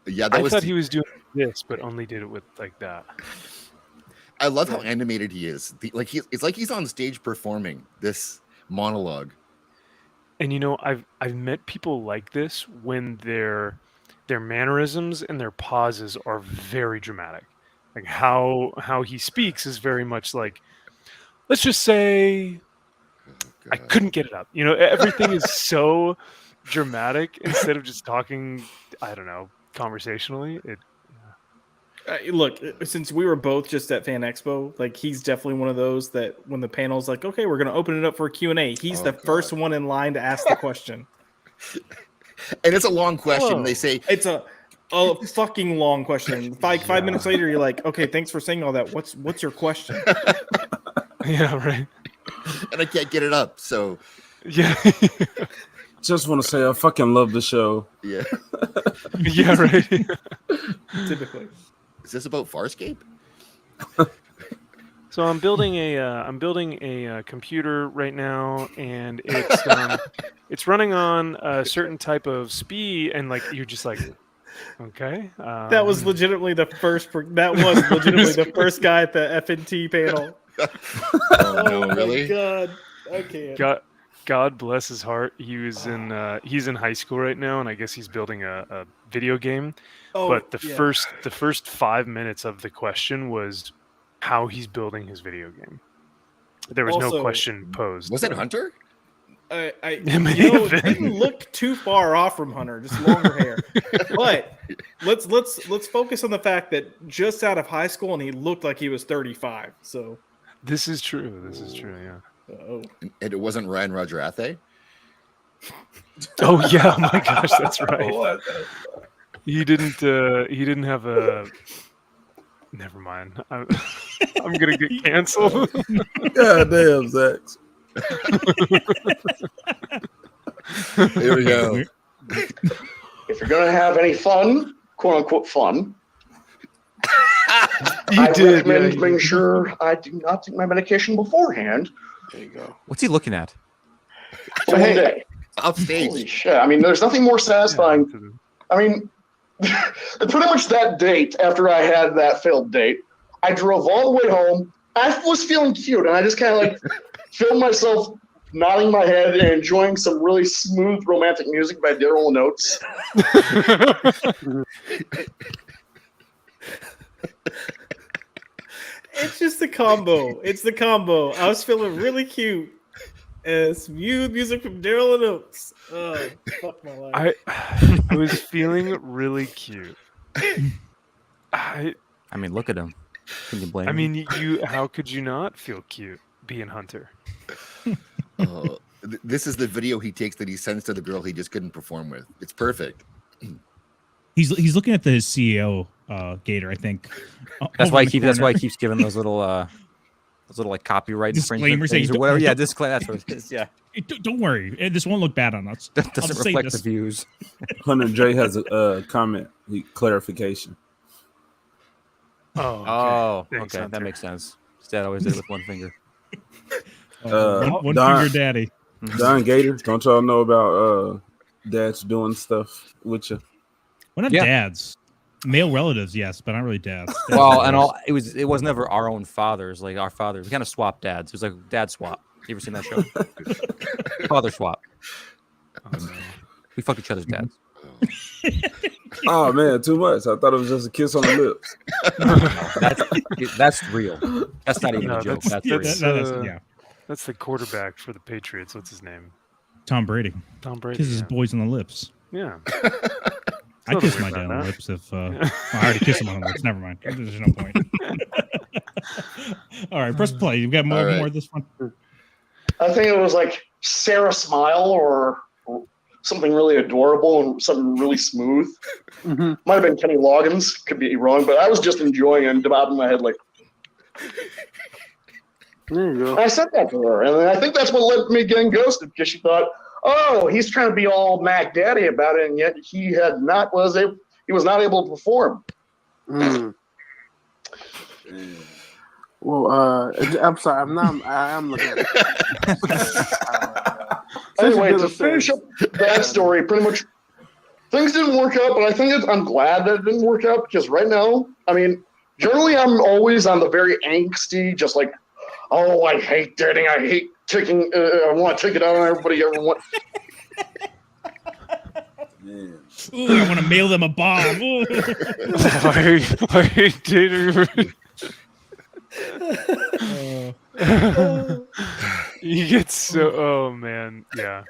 Yeah, that I was. thought he was doing this, but only did it with like that. I love how animated he is. It's like he's on stage performing this monologue. And I've met people like this when their mannerisms and their pauses are very dramatic. Like how he speaks is very much like, let's just say I couldn't get it up. Everything is so dramatic instead of just talking, I don't know, conversationally. Look, since we were both just at Fan Expo, like he's definitely one of those that when the panel's like, okay, we're going to open it up for a Q&A, he's the first one in line to ask the question. And it's a long question. Whoa. They say it's a fucking long question. Five minutes later, you're like, okay, thanks for saying all that. What's your question? Yeah, right. And I can't get it up. So yeah. Just want to say I fucking love the show. Yeah. Yeah, right. Typically. Is this about Farscape? So I'm building a computer right now, and it's running on a certain type of speed, and like you're just like, okay. That was legitimately the first. That was legitimately the first guy at the FNT panel. Oh no, really? My God, I can't. God bless his heart. He's in high school right now, and I guess he's building a video game. Oh, but the first 5 minutes of the question was how he's building his video game. There was no question posed. Was it Hunter? Didn't look too far off from Hunter, just longer hair. But let's focus on the fact that just out of high school, and he looked like he was 35. So this is true. Yeah. Oh. And it wasn't Ryan Roger Athe? Oh yeah, my gosh, that's right. He didn't have a. Never mind. I'm gonna get canceled. God damn, Zach. Here we go. If you're gonna have any fun, quote unquote fun, I recommend making sure I do not take my medication beforehand. There you go. What's he looking at? For one day. Upstage. Holy shit. I mean, there's nothing more satisfying. I mean, pretty much that date, after I had that failed date, I drove all the way home. I was feeling cute, and I just kind of like filmed myself nodding my head and enjoying some really smooth romantic music by Daryl Notes. It's just the combo. It's the combo. I was feeling really cute. And smooth music from Daryl and Oates. Oh, fuck my life. I was feeling really cute. I mean, look at him. Can you blame him? I mean, how could you not feel cute being Hunter? This is the video he takes that he sends to the girl he just couldn't perform with. It's perfect. He's looking at the CEO Gator, I think. That's why he keeps giving those little like copyright infringement things or whatever. Yeah, disclaimer. That's what it is. Yeah. Don't worry. This won't look bad on us. That doesn't reflect the views. Hunter J has a comment, clarification. Oh, okay. That makes sense. His dad always did it with one finger. One finger daddy. Don Gator, don't y'all know about dads doing stuff with you? We're not dads. Male relatives, yes, but not really dads. Well, and it was never our own fathers. Like our fathers, we kind of swapped dads. It was like dad swap. You ever seen that show? Father swap. We fucked each other's dads. Oh man, too much. I thought it was just a kiss on the lips. That's real. That's not even a joke. That's real. Yeah. That's the quarterback for the Patriots. What's his name? Tom Brady. Kisses boys on the lips. Yeah. I kiss my dad on the lips if I already kissed him on the lips. Never mind. There's no point. All right, press play. You've got more of this one. I think it was like Sarah Smile or something really adorable and something really smooth. Mm-hmm. Might have been Kenny Loggins. Could be wrong, but I was just enjoying it and bobbing my head like. There you go. I said that to her, and I think that's what led to me getting ghosted because she thought, "Oh, he's trying to be all Mac Daddy about it," and yet he was not able to perform. Mm. Well, I'm sorry. I am looking at it. Anyway, to finish up that story, pretty much things didn't work out, but I think I'm glad that it didn't work out because right now, I mean, Generally, I'm always on the very angsty, just like, oh, I hate dating. I hate taking. I want to take it out on everybody. Everyone. Man. Ooh, I want to mail them a bomb. Ooh. Why are you dating? He gets so. Oh man, yeah.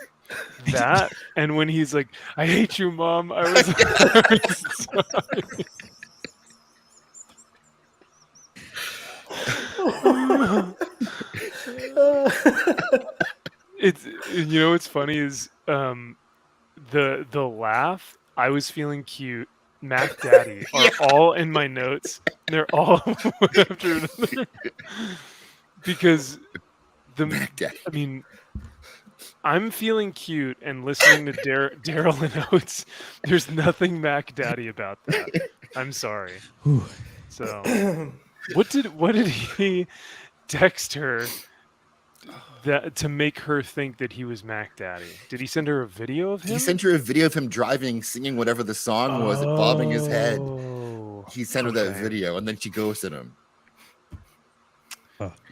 That and when he's like, "I hate you, Mom," I was sorry. It's what's funny is the laugh. I was feeling cute. Mac Daddy are all in my notes. They're all one after another because Mac Daddy. I mean, I'm feeling cute and listening to Daryl and Oates. There's nothing Mac Daddy about that. I'm sorry. So, what did he text her that to make her think that he was Mac Daddy? Did he send her a video of him? He sent her a video of him driving, singing whatever the song was, and bobbing his head. Oh, He sent her that okay. video, and then she ghosted him.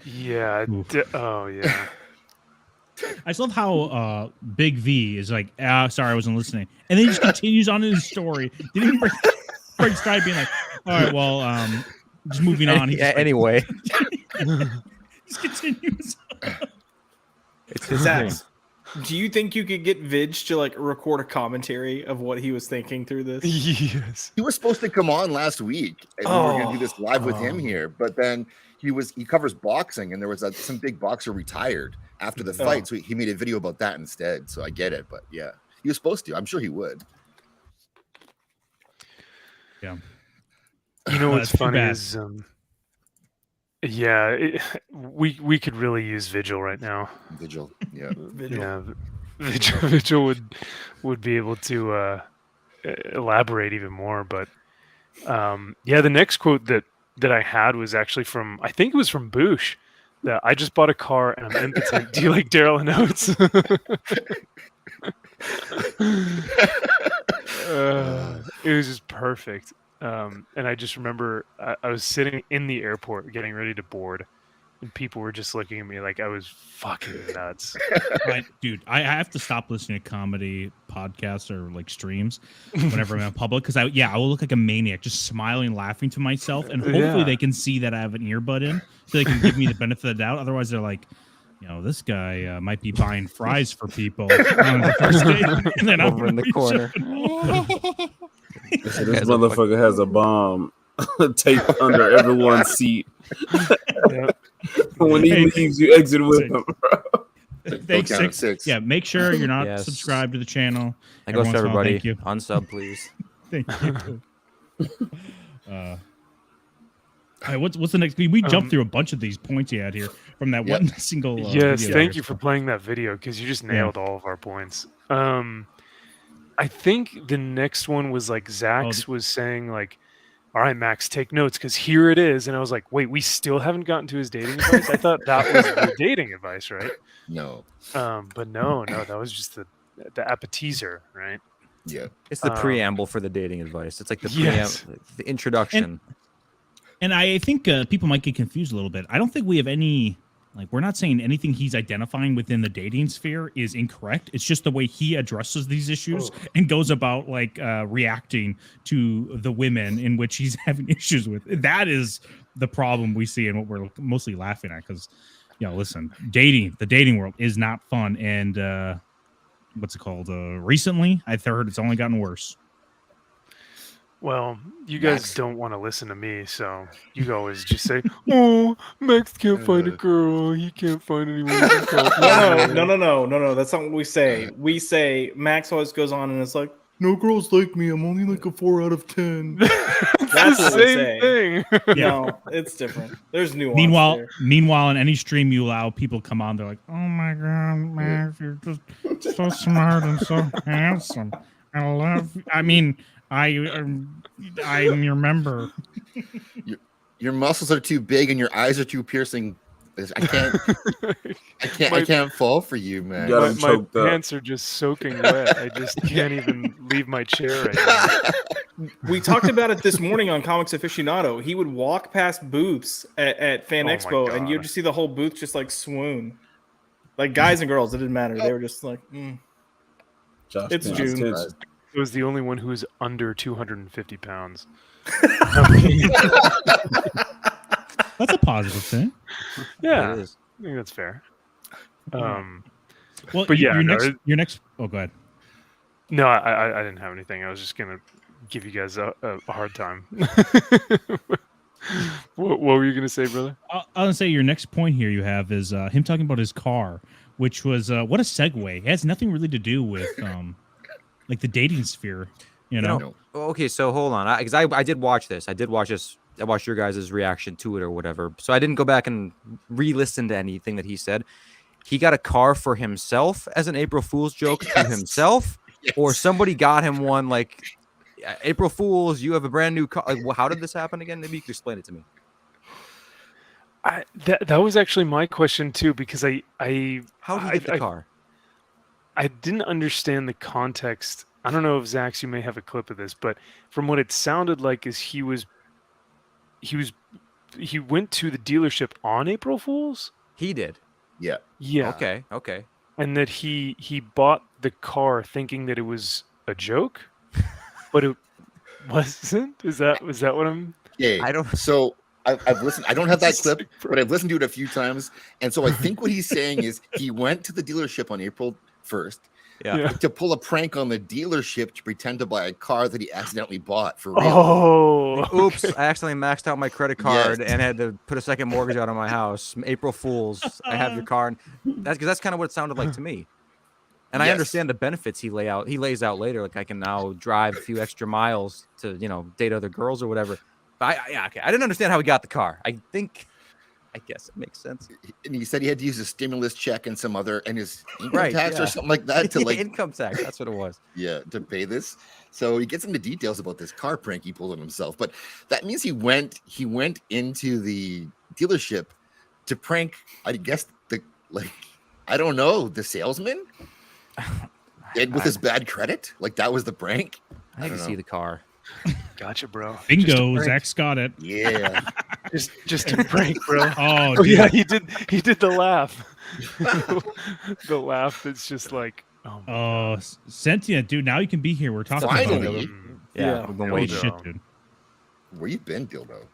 Yeah. Oh yeah. I just love how Big V is like, sorry, I wasn't listening. And then he just continues on in his story. Didn't even break stride being like, all right, well, just moving on. He just, Anyway, just continues. it's Zach, do you think you could get Vidge to like record a commentary of what he was thinking through this? Yes. He was supposed to come on last week, and we were going to do this live with him here. But then he covers boxing, and there was some big boxer retired after the fight, so he made a video about that instead. So I get it, but yeah, he was supposed to. I'm sure he would. Yeah. You know what's Too funny bad. is, we could really use Vigil right now. Vigil, yeah. Yeah, Vigil would be able to elaborate even more. But yeah, the next quote that I had was actually from, I think it was from Boosh. That I just bought a car and I'm impotent. Do you like Daryl and Oates? It was just perfect. And I just remember I was sitting in the airport getting ready to board, and people were just looking at me like I was fucking nuts. Dude, I have to stop listening to comedy podcasts or like streams whenever I'm in public because I will look like a maniac just smiling, laughing to myself, and hopefully they can see that I have an earbud in so they can give me the benefit of the doubt. Otherwise, they're like, this guy might be buying fries for people on the first date, and then over in the corner. This motherfucker has a bomb taped under everyone's seat. When he leaves, you exit with him, bro. Thanks, Count of 6. six. Yeah, make sure you're not Yes. subscribed to the channel. That goes to Every once in a while, everybody. thank you. Unsub, please. Thank you. All right, what's the next? We jumped through a bunch of these points you had here from that one single. Yes, video. thank you for playing that video because you just nailed all of our points. I think the next one was like Zach's was saying like, all right, Max, take notes because here it is. And I was like, wait, we still haven't gotten to his dating advice? I thought that was the dating advice, right? No. But no, that was just the appetizer, right? Yeah. It's the preamble for the dating advice. It's like the Yes. the introduction. And I think people might get confused a little bit. I don't think we have any, we're not saying anything he's identifying within the dating sphere is incorrect. It's just the way he addresses these issues and goes about reacting to the women in which he's having issues with. That is the problem we see and what we're mostly laughing at. Because, listen, the dating world is not fun. And what's it called? Recently, I've heard it's only gotten worse. Well, you guys don't want to listen to me, so you always just say, "Oh, Max can't find a girl. He can't find anyone." No. That's not what we say. We say Max always goes on and it's like, "No girls like me. I'm only like a 4 out of 10." That's the what we same say. thing. No, it's different. There's nuance. Meanwhile, in any stream you allow, people come on. They're like, "Oh my god, Max, you're just so smart and so handsome. I love. I mean, I'm your member." Your muscles are too big and your eyes are too piercing. I can't fall for you, man. got him My choked up. pants are just soaking wet. I just can't even leave my chair right now. We talked about it this morning on Comics Aficionado. He would walk past booths at Fan Oh my Expo, and God. you'd just see the whole booth just like swoon. Like guys and girls, it didn't matter. They were just like, Josh It's Penn's June. tits. It was the only one who was under 250 pounds. That's a positive thing. Yeah, It is. I think that's fair. Well, But yeah, your no, your next. Oh, go ahead. No, I didn't have anything. I was just gonna give you guys a hard time. What were you gonna say, brother? I was gonna say your next point here you have is him talking about his car, which was what a segue. It has nothing really to do with like the dating sphere. You know, No. Okay, so hold on, because I did watch this. I did watch this. I watched your guys' reaction to it or whatever. So I didn't go back and re-listen to anything that he said. He got a car for himself as an April Fool's joke to himself, or somebody got him one like April Fool's. You have a brand new car. Like, how did this happen again? Maybe you could explain it to me. That was actually my question too, because How did he get the I- car? I didn't understand the context. I don't know if Zax, you may have a clip of this, but from what it sounded like is he went to the dealership on April Fool's. He did. Yeah. Yeah. Okay. And that he bought the car thinking that it was a joke, but it wasn't. Was that what I'm? Yeah. I don't. So I've listened. I don't have that clip, Sick, bro. but I've listened to it a few times. And so I think what he's saying is he went to the dealership on April 1st Yeah. to pull a prank on the dealership to pretend to buy a car that he accidentally bought for real. Oh, Oops! I accidentally maxed out my credit card and had to put a second mortgage out on my house. April Fools! I have your car, and that's kind of what it sounded like to me. And I Yes. understand the benefits he lays out later. Like I can now drive a few extra miles to date other girls or whatever. But okay. I didn't understand how he got the car. I guess it makes sense. And he said he had to use a stimulus check and some other and his income Right, tax yeah. or something like that to like income tax. That's what it was. to pay this. So he gets into details about this car prank he pulled on himself. But that means he went into the dealership to prank, I guess I don't know, the salesman? And with his bad credit? Like that was the prank? I need to don't see know. the car. gotcha, bro. bingo. prank. Zach's got it. Yeah. Just a prank, bro. Oh, Oh dude. yeah, he did the laugh. The laugh that's just like, oh my Oh, Sentient, dude. Now you can be here. We're talking about Finally. it. Yeah, Yeah. we've been Dildo. Holy waiting. shit, dude. Where you been, Dildo?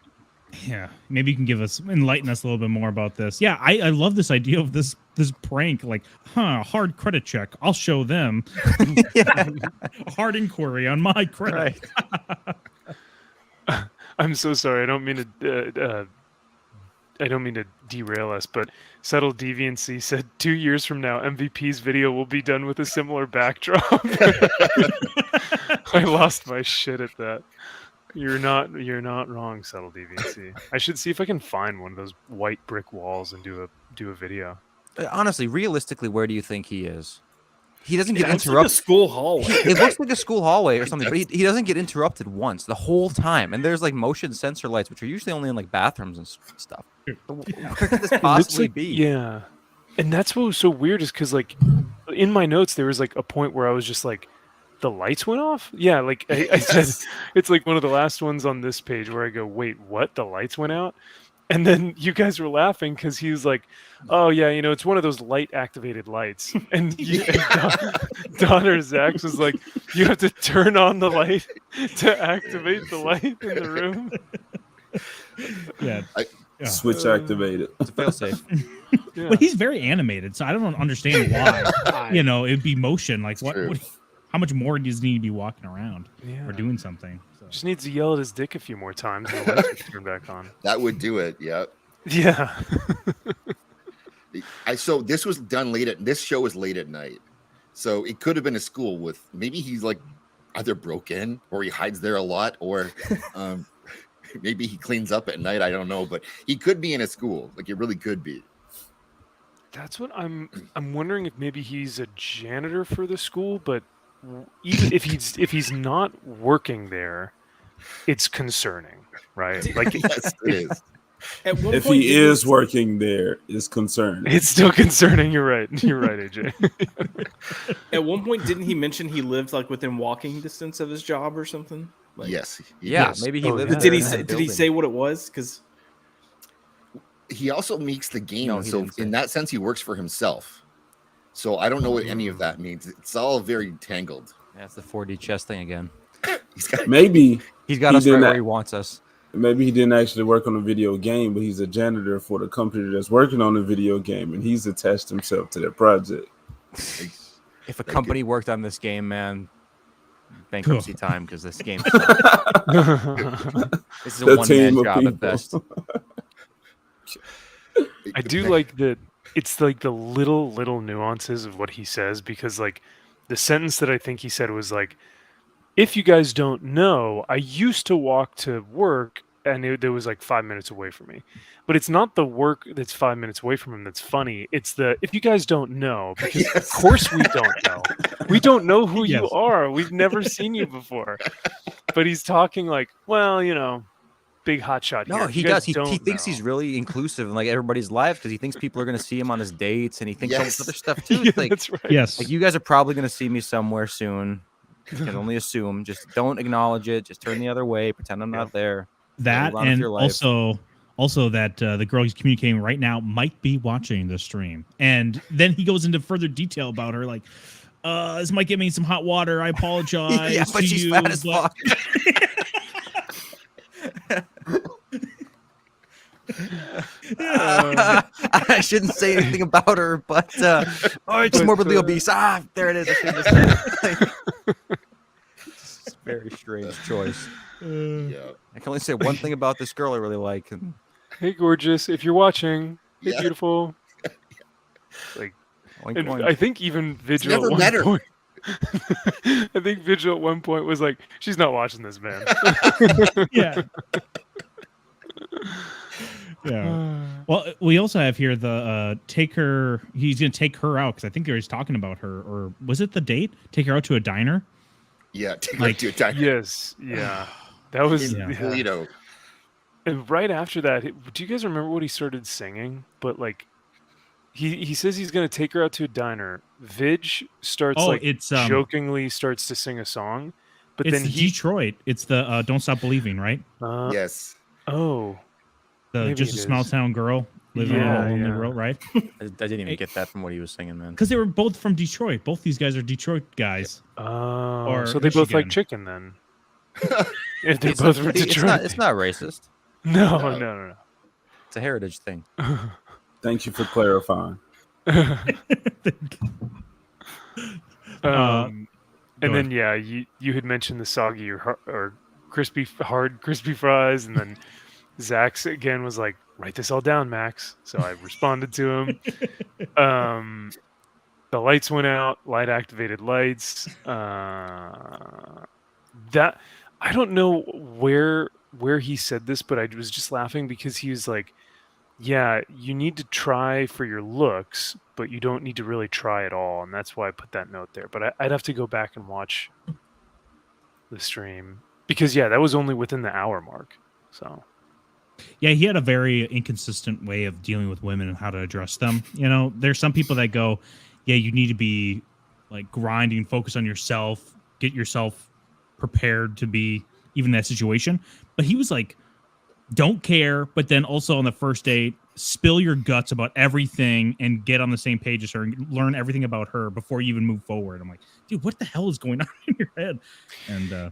Yeah, maybe you can enlighten us a little bit more about this. Yeah, I love this idea of this prank. Like, hard credit check. I'll show them. Hard inquiry on my credit. Right. I'm so sorry. I don't mean to derail us, but Subtle Deviancy said 2 years from now, MVP's video will be done with a similar backdrop. I lost my shit at that. You're not wrong, Subtle Deviancy. I should see if I can find one of those white brick walls and do a video. Honestly, realistically, where do you think he is? He doesn't get It looks like a interrupted. school hallway. It looks like a school hallway or something, but he doesn't get interrupted once the whole time. And there's like motion sensor lights, which are usually only in like bathrooms and stuff. Where could this It looks possibly like- be? Yeah. And that's what was so weird is because like in my notes there was like a point where I was just like, the lights went off? Yeah, like I said, it's like one of the last ones on this page where I go, wait, what? The lights went out? And then you guys were laughing because he was like, oh yeah, it's one of those light activated lights. And, Don or Zach was like, you have to turn on the light to activate the light in the room. Yeah. Yeah. Switch activated. It's a failsafe. Yeah. But he's very animated, so I don't understand why. It'd be motion. Like, true. what? How much more does he need to be walking around Yeah. or doing something? So. Just needs to yell at his dick a few more times and the lights will turn back on. That would do it. Yeah. Yeah. So this was done this show was late at night. So it could have been a school with maybe he's like either broke in or he hides there a lot or maybe he cleans up at night. I don't know, but he could be in a school. Like it really could be. That's what I'm wondering if maybe he's a janitor for the school, but even if he's not working there, it's concerning, right? Like Yes, it is. At one If point, he didn't is working there, it's concerning. It's still concerning. You're right. You're right, AJ. At one point, didn't he mention he lived like within walking distance of his job or something? Like, Yes. Yeah, Yes. maybe he Oh, lives. yeah. there Did he in that say? Did he building. say what it was? Because He also makes the game, No, he so didn't say. in that sense, he works for himself. So I don't know what any of that means. It's all very tangled. That's the 4D chess thing again. He's got Maybe He's got He us did right not- where he wants us. maybe he didn't actually work on a video game, but he's a janitor for the company that's working on the video game, and he's attached himself to that project. If a company worked on this game, man, bankruptcy time because this game. This is a The one team man of job people. at best. I do like that. It's like the little nuances of what he says, because like the sentence that I think he said was like, "If you guys don't know, I used to walk to work and it was like 5 minutes away from me." But it's not the work that's 5 minutes away from him that's funny. It's the if you guys don't know, because Yes. of course we don't know. We don't know who you Yes. are. We've never seen you before. But he's talking like, well, you know, big hotshot. No, here. he You guys does. He don't thinks know. he's really inclusive in like everybody's life because he thinks people are going to see him on his dates, and he thinks all Yes. this other stuff too. Yeah, It's like, that's right. Yes. like you guys are probably going to see me somewhere soon. You can only assume. Just don't acknowledge it. Just turn the other way. Pretend I'm not there. That Move on with and your life. also that the girl he's communicating right now might be watching the stream, and then he goes into further detail about her, like, this might get me some hot water. I apologize. Yeah, but to she's you, fat as but-" fuck. I shouldn't say anything about her, but she's morbidly obese. There it is. I shouldn't have said it. It's a very strange choice. yeah. I can only say one thing about this girl I really like. And Hey, gorgeous, if you're watching, hey, Yeah. beautiful. Like, oink, and oink. I think even Vigil never at one met her. point. I think Vigil at one point was like, "She's not watching this, man." Yeah. Yeah. Well, we also have here the take her. He's gonna take her out because I think he was talking about her, or was it the date? Take her out to a diner. Yeah. Take Like, her to a time. Yes, yeah, that was. In Yeah. Toledo. And right after that, do you guys remember what he started singing? But like, he says he's gonna take her out to a diner. Vig starts Oh, like it's jokingly starts to sing a song, but it's then the he Detroit. It's the Don't Stop Believing, right? Yes. Oh, The maybe Just a it Small is. Town Girl living Yeah, in a lonely yeah. world, right? I didn't even get that from what he was singing, man. Because they were both from Detroit. Both these guys are Detroit guys. oh, Or so they both like Michigan. chicken then. If they're It's, both from it's Detroit. not, it's not racist. No. It's a heritage thing. Thank you for clarifying. And Go then you had mentioned the soggy or crispy fries, and then Zach's again was like, "Write this all down, Max." So I responded to him. The lights went out, light activated lights. That I don't know where he said this, but I was just laughing because he was like, "Yeah, you need to try for your looks, but you don't need to really try at all," and that's why I put that note there. But I'd have to go back and watch the stream because that was only within the hour mark. So Yeah, he had a very inconsistent way of dealing with women and how to address them. You know, there's some people that go, yeah, you need to be like grinding, focus on yourself, get yourself prepared to be even in that situation. But he was like, don't care, but then also on the first date, spill your guts about everything and get on the same page as her and learn everything about her before you even move forward. I'm like, dude, what the hell is going on in your head? And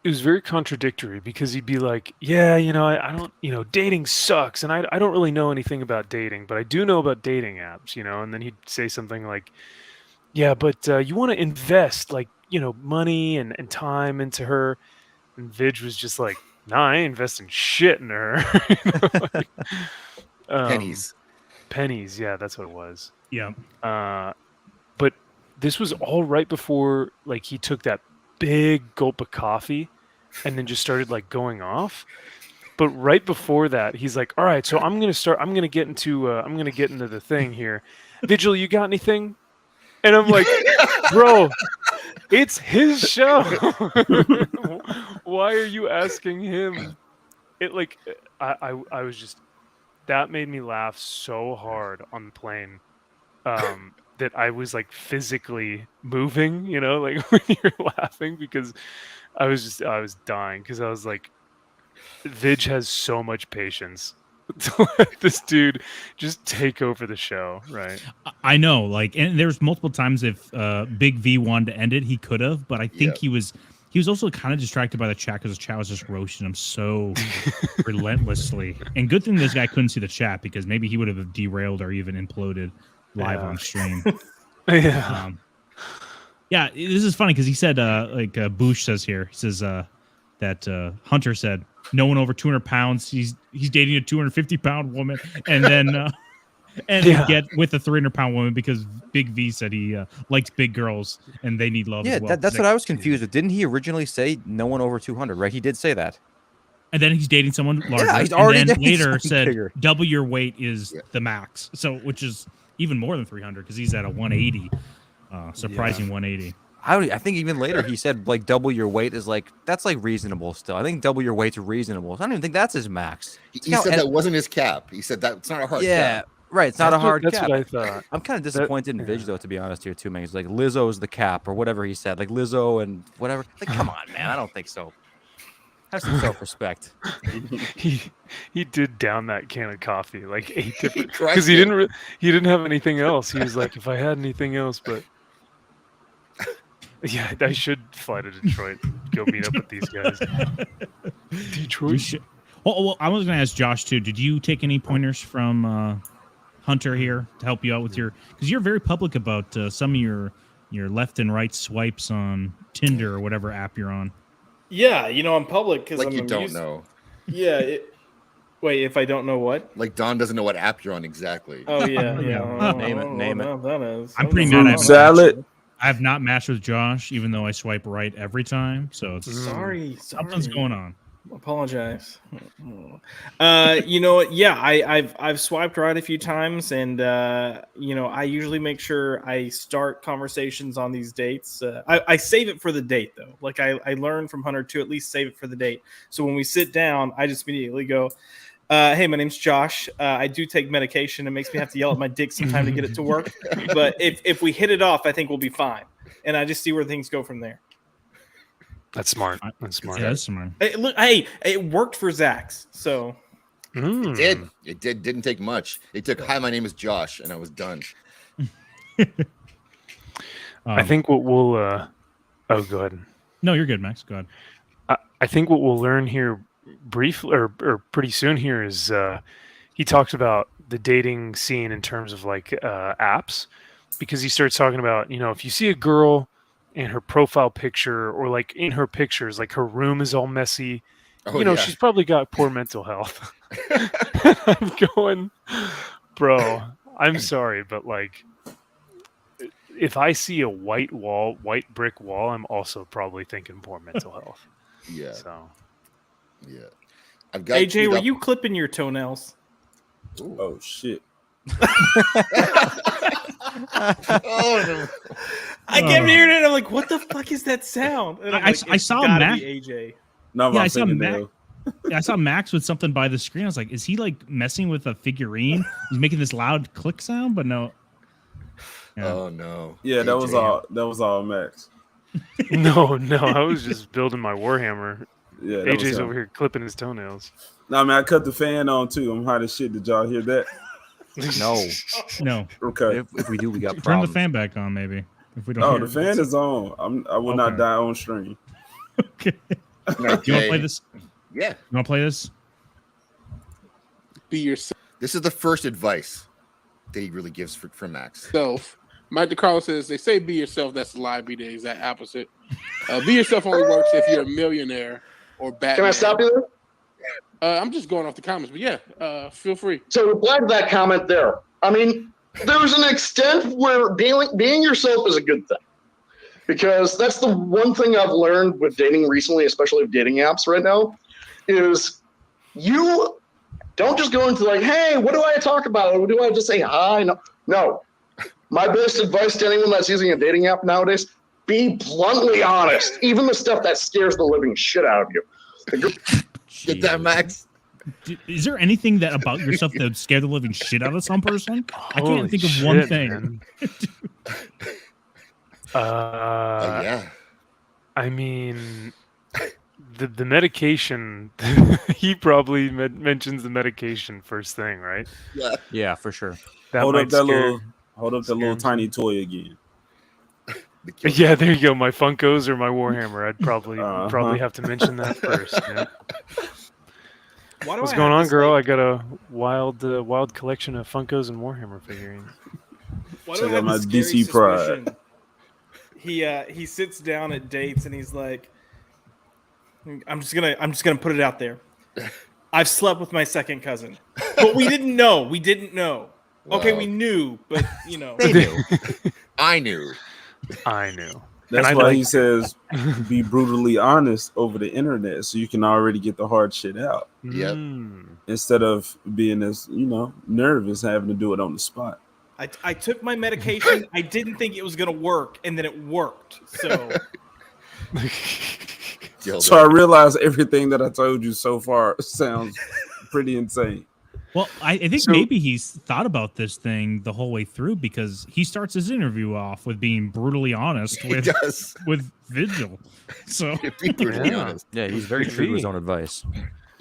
it was very contradictory because he'd be like, "Yeah, I don't, dating sucks, and I don't really know anything about dating, but I do know about dating apps, and then he'd say something like, "Yeah, but you want to invest like money and time into her," and Vig was just like, "Nah, I ain't investing shit in her." Pennies. Pennies, yeah, that's what it was. yeah, But this was all right before like he took that big gulp of coffee and then just started like going off. But right before that, he's like, "All right, so I'm gonna get into the thing here. Vigil, you got anything?" And I'm like, "Bro, it's his show. Why are you asking him?" I was just, that made me laugh so hard on the plane that I was like physically moving, you know, like when you're laughing, because I was dying, because I was like, Vidge has so much patience to let this dude just take over the show, right? I know, like, and there's multiple times if Big V wanted to end it, he could have, but I think he was also kind of distracted by the chat because the chat was just roasting him so relentlessly. And good thing this guy couldn't see the chat, because maybe he would have derailed or even imploded live on stream. Yeah. Yeah, this is funny because he said, like Boosh says here, he says that Hunter said, no one over 200 pounds. He's dating a 250-pound woman, and then get with a 300-pound woman because Big V said he likes big girls and they need love. Yeah, as well. that's what I was confused with. Didn't he originally say no one over 200? Right, he did say that. And then he's dating someone larger. Yeah, he's already and then dating later someone said bigger. double your weight is the max. So which is even more than 300 because he's at a 180, surprising 180. I think even later he said like double your weight is like, that's like reasonable still. I think double your weight's reasonable. So I don't even think that's his max. He said that wasn't his cap. He said that's not a hard cap. Right. It's not a hard That's cap. what I thought. I'm kind of disappointed in Vidge though, to be honest here too, man. He's like Lizzo's the cap or whatever he said, like Lizzo and whatever. Like, come on, man. I don't think so. Have some self-respect. He did down that can of coffee like 8 different, crushed because he it. didn't have anything else. He was like, if I had anything else, but yeah, I should fly to Detroit, go meet up with these guys. Detroit. Well, I was going to ask Josh too. Did you take any pointers from Hunter here to help you out with your? Because you're very public about some of your left and right swipes on Tinder or whatever app you're on. Yeah, I'm public because Like I'm you don't know. Yeah. Wait, if I don't know what? Like Don doesn't know what app you're on exactly. Oh yeah. Name it. That is. I'm pretty mad at Salad. I have not matched with Josh, even though I swipe right every time. So it's Sorry. something's going on. Apologize. Yeah, I've swiped right a few times, and I usually make sure I start conversations on these dates. I save it for the date though. Like I learned from Hunter to at least save it for the date. So when we sit down, I just immediately go, hey, my name's Josh. I do take medication. It makes me have to yell at my dick sometime to get it to work. But if we hit it off, I think we'll be fine. And I just see where things go from there. That's smart. That's smart. Yeah, that's smart. Hey, look, it worked for Zach's. So It did. It didn't take much. It took, hi, my name is Josh, and I was done. I think what we'll oh, go ahead. No, you're good, Max. Go ahead. I think what we'll learn here briefly or pretty soon here is he talks about the dating scene in terms of like apps, because he starts talking about, if you see a girl in her profile picture or like in her pictures, like her room is all messy, she's probably got poor mental health. I'm going, bro, I'm sorry, but like if I see a white brick wall, I'm also probably thinking poor mental health. Yeah. So Yeah. I've got AJ, were you clipping your toenails? Oh shit. Oh, no. I kept hearing it. I'm like, what the fuck is that sound? And I'm I like, it's saw gotta Matt. be AJ. No, Yeah, my I saw fingernail. I saw Max with something by the screen. I was like, is he like messing with a figurine? He's making this loud click sound, but no. Yeah. Oh no. Yeah, that was AJ. all. That was all Max. no, I was just building my Warhammer. Yeah, that was AJ's him. over here clipping his toenails. No, man, I cut the fan on too. I'm hot as shit. Did y'all hear that? No. No. Okay. If we do, we got Turn problems. the fan back on, maybe. If we don't. Oh, hear the it. fan is on. I will not Okay. die on stream. Okay. Okay. Do you want to play this? Yeah. You want to play this? Be yourself. This is the first advice that he really gives for Max. Mike DeCarlo says they say be yourself. That's a lie. Be the exact opposite. Be yourself only works if you're a millionaire or Batman. Can I stop you there? I'm just going off the comments, but yeah, feel free. So reply to that comment there. I mean, there's an extent where being yourself is a good thing, because that's the one thing I've learned with dating recently, especially with dating apps right now, is you don't just go into like, hey, what do I talk about? Or do I just say hi? No. My best advice to anyone that's using a dating app nowadays, be bluntly honest, even the stuff that scares the living shit out of you. Get that, Max? Is there anything that about yourself that would scare the living shit out of some person? I Holy can't think of one shit, thing. man. Yeah. I mean, the medication. He probably mentions the medication first thing, right? Yeah. Yeah, for sure. That hold might up that scare- little, hold up that scare little him tiny toy again. The kill- Yeah, there you go. My Funkos or my Warhammer. I'd probably Uh-huh. have to mention that first. Yeah. Why do What's I going have on, this, girl? like- I got a wild collection of Funkos and Warhammer figurines. Why Check do I have out my this scary DC pride. suspicion? He sits down at dates and he's like, I'm just gonna put it out there. I've slept with my second cousin, but we didn't know. We didn't know. Okay, Wow. we knew, but you know. They knew. I knew. I knew. That's I why like- he says be brutally honest over the internet, so you can already get the hard shit out Yep. instead of being as nervous having to do it on the spot. I took my medication. I didn't think it was gonna work, and then it worked. So Dildo. So I realized everything that I told you so far sounds pretty insane. Well, I think So- maybe he's thought about this thing the whole way through because he starts his interview off with being brutally honest He with does. with Vigil. So Be brutally Yeah. honest. Yeah, he's very true to his own advice.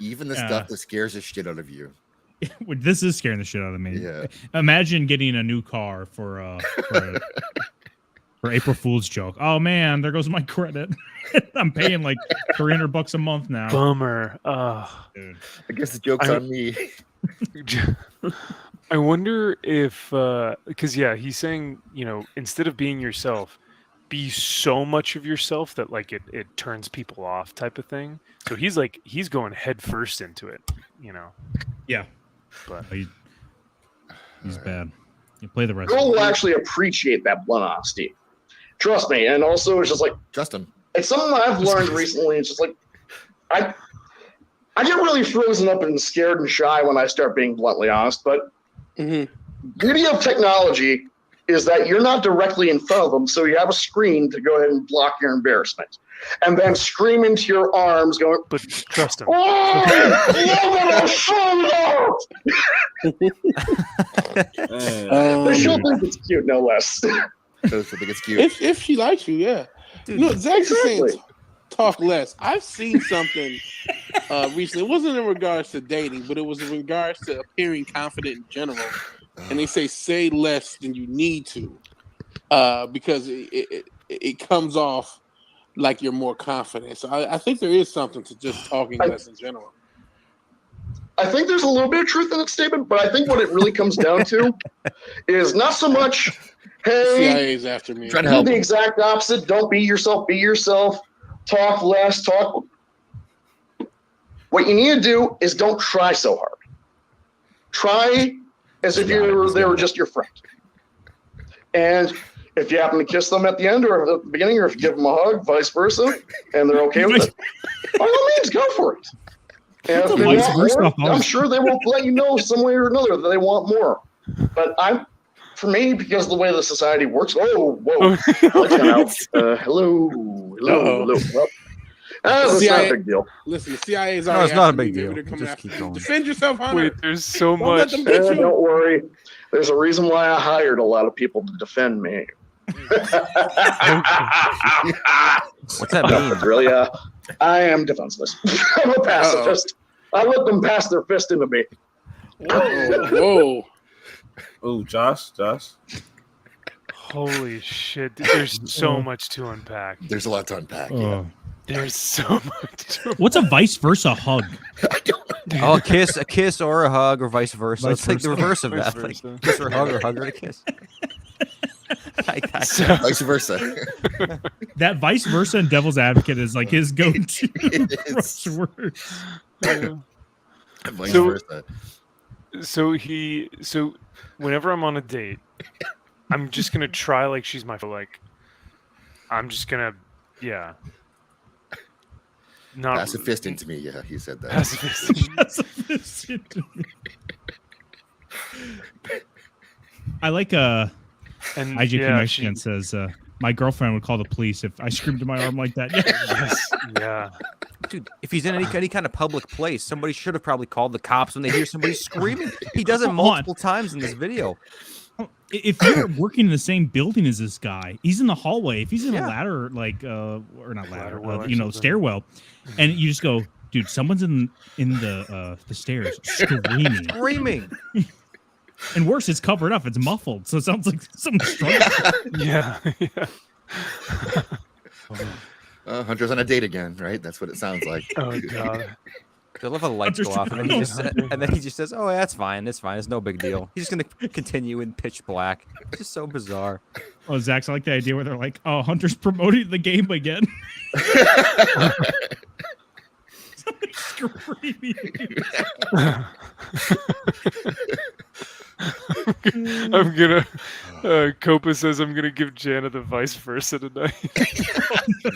Even the Yeah. stuff that scares the shit out of you. this is scaring the shit out of me. Yeah. Imagine getting a new car for April Fool's joke. Oh man, there goes my credit. I'm paying like $300 a month now. Bummer. Dude. I guess the joke's I- on me. I wonder if because he's saying, instead of being yourself, be so much of yourself that like it turns people off type of thing. So he's going head first into it, Yeah, but he's bad. You play the rest. Girl of will it. actually appreciate that blunt honesty. Trust me. And also, it's just like Trust him. it's something that I've learned recently. It's just like I get really frozen up and scared and shy when I start being bluntly honest. But Mhm. beauty of technology is that you're not directly in front of them, so you have a screen to go ahead and block your embarrassment, and then scream into your arms, going, trust him. "Oh, look at us, show Man. But she'll think it's cute, no less." Those I think it's cute. If she likes you, yeah. Look, Zach's just saying Exactly. talk less. I've seen something recently. It wasn't in regards to dating, but it was in regards to appearing confident in general. And they say less than you need to, because it comes off like you're more confident. So I think there is something to just talking less in general. I think there's a little bit of truth in that statement, but I think what it really comes down to is not so much, hey, CIA's after me. Trying to do help the him. exact opposite. Don't be yourself, talk less, talk. What you need to do is don't try so hard. Try as if they were just your friend. And if you happen to kiss them at the end or at the beginning, or if you give them a hug, vice versa, and they're okay with it, by all means, go for it. And if a they vice want versa more, hug. I'm sure they will let you know some way or another that they want more. But for me, because of the way the society works, whoa, that's kind of hello. Uh-oh. Well, that's not CIA a big deal. Listen, the CIA's No, already it's not a after big me. Maybe deal. they're coming Just after keep you. going. Defend yourself, Hunter. Wait, there's so Don't let much. them get you. Don't worry. There's a reason why I hired a lot of people to defend me. What's that mean? Really, I am defenseless. I'm a pacifist. I let them pass their fist into me. Whoa. Oh, Josh. Holy shit! There's so much to unpack. There's a lot to unpack. Yeah. Oh. There's so much. What's a vice versa hug? Oh, a kiss or a hug or vice versa. Vice It's like the versa. reverse of Vice that. Like versa. kiss or hug or a kiss. Vice versa. That vice versa and devil's advocate is like his go-to It's- words. Vice So- versa. So whenever I'm on a date, I'm just gonna try like she's my like. I'm just gonna, not Pass a fist into me. Yeah, he said that. pacifist. I like And IJP yeah, Mexican says my girlfriend would call the police if I screamed in my arm like that. Yes. Yeah. Dude, if he's in any kind of public place, somebody should have probably called the cops when they hear somebody screaming. He does it Come on. multiple times in this video. If you're working in the same building as this guy, he's in the hallway. If he's in Yeah. a ladder, like or not ladder, Ladder well or you know, something. stairwell, and you just go, dude, someone's in the stairs screaming. Screaming. And worse, it's covered up. It's muffled, so it sounds like someone's struggling. Yeah. Yeah. Hunter's on a date again, right? That's what it sounds like. Oh god. I love how the lights go off, and then he just says, "Oh, yeah, that's fine. It's fine. It's no big deal." He's just gonna continue in pitch black. It's just so bizarre. Oh, Zach, I like the idea where they're like, "Oh, Hunter's promoting the game again." Somebody's screaming. I'm gonna. Copa says I'm gonna give Jana the vice versa tonight.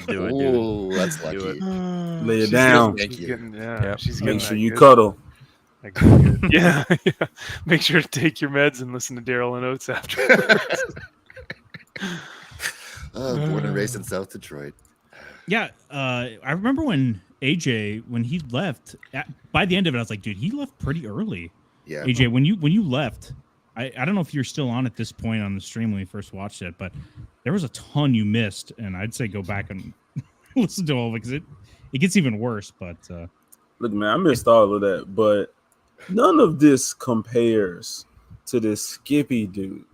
Do it, Ooh, that's Do lucky. it. Lay it She's down. Thank She's you. getting, yeah, Yep. she's getting Make sure that you good- cuddle. that good. Yeah, yeah. Make sure to take your meds and listen to Daryl and Oates afterwards. Born and raised in South Detroit. Yeah, I remember when AJ when he left. By the end of it, I was like, dude, he left pretty early. Yeah. AJ, when you left, I don't know if you're still on at this point on the stream when you first watched it, but there was a ton you missed, and I'd say go back and listen to all of it because it gets even worse. But Look, man, I missed all of that, but none of this compares to this Skippy dude.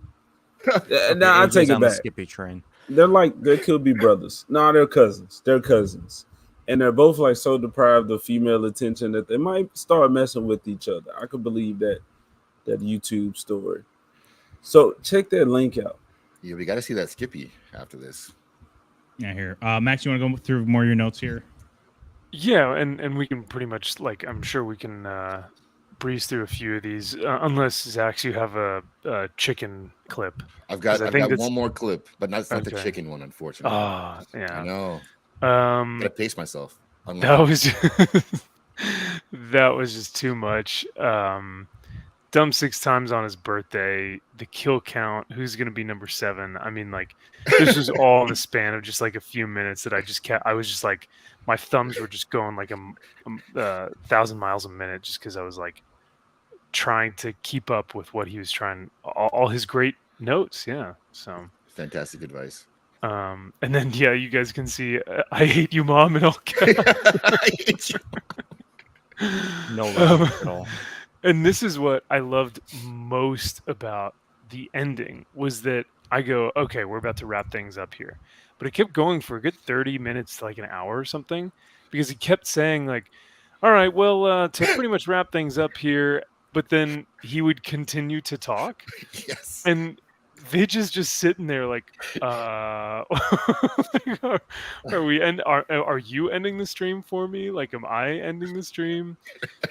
Now I AJ's take it on the back. Skippy train. They could be brothers. No, they're cousins. They're cousins. And they're both like so deprived of female attention that they might start messing with each other. I could believe that YouTube story. So check that link out. Yeah, we got to see that Skippy after this. yeah, here, Max, you want to go through more of your notes here? Yeah, and we can pretty much I'm sure we can breeze through a few of these, unless Zach, you have a chicken clip. I've got I think that's- one more clip, but not the Okay. chicken one, unfortunately. Ah, I yeah. know. Gotta pace myself. That was that was just too much. Dumb 6 times on his birthday. The kill count. Who's gonna be number 7? I mean, like this was all in the span of just like a few minutes that I just kept. I was just like my thumbs were just going like a 1,000 miles a minute just because I was like trying to keep up with what he was trying. All his great notes. Yeah. So. Fantastic advice. And then yeah, you guys can see I hate you, mom, and all caps. No relevance at all. And this is what I loved most about the ending was that I go, okay, we're about to wrap things up here. But it kept going for a good 30 minutes to like an hour or something because he kept saying like, all right, well, to pretty much wrap things up here. But then he would continue to talk. Yes. And Vidge is just sitting there like, are you ending the stream for me? Like, am I ending the stream?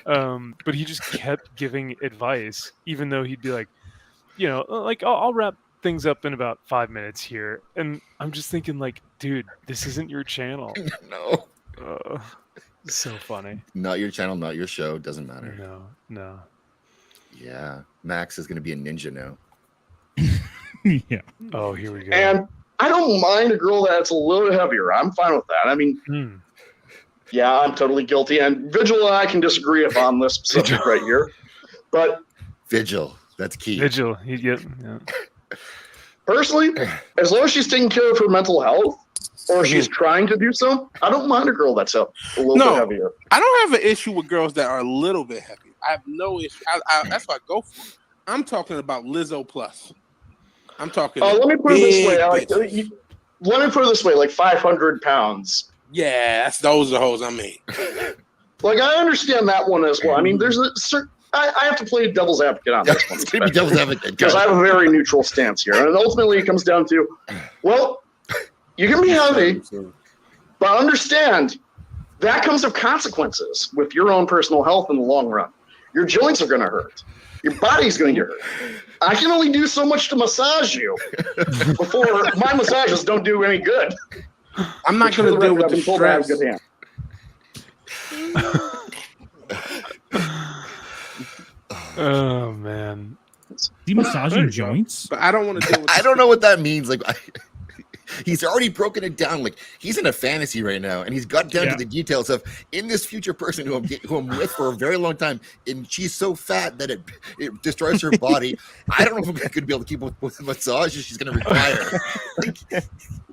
But he just kept giving advice, even though he'd be like, you know, like I'll wrap things up in about 5 minutes here. And I'm just thinking like, dude, this isn't your channel. No. So funny. Not your channel, not your show. Doesn't matter. No. Yeah. Max is going to be a ninja now. Yeah. Oh, here we go. And I don't mind a girl that's a little heavier. I'm fine with that. I mean, yeah, I'm totally guilty. And Vigil and I can disagree on this subject right here. But Vigil. That's key. Vigil. Yeah. personally, as long as she's taking care of her mental health or she's trying to do so, I don't mind a girl that's a little bit heavier. I don't have an issue with girls that are a little bit heavy. I have no issue. That's what I go for. I'm talking about Lizzo plus. I'm talking. Let me put it this way. bitches. Let me put it this way: like 500 pounds. Yeah, those are the hoes I mean. Like I understand that one as well. I mean, there's a certain. I have to play devil's advocate on this one. Maybe devil's advocate. Because I have a very neutral stance here. And ultimately it comes down to, well, you can be heavy, but understand that comes with consequences with your own personal health in the long run. Your joints are going to hurt. Your body's going to get hurt. I can only do so much to massage you before my massages don't do any good. I'm not going to deal with the stress. Good hand. Oh man. Is he massaging joints? But I don't want to deal with I don't know what that means. Like, He's already broken it down. Like he's in a fantasy right now, and he's got down to the details of in this future person who I'm with for a very long time, and she's so fat that it destroys her body. I don't know if I'm going to be able to keep with a massage. She's going to retire. Like,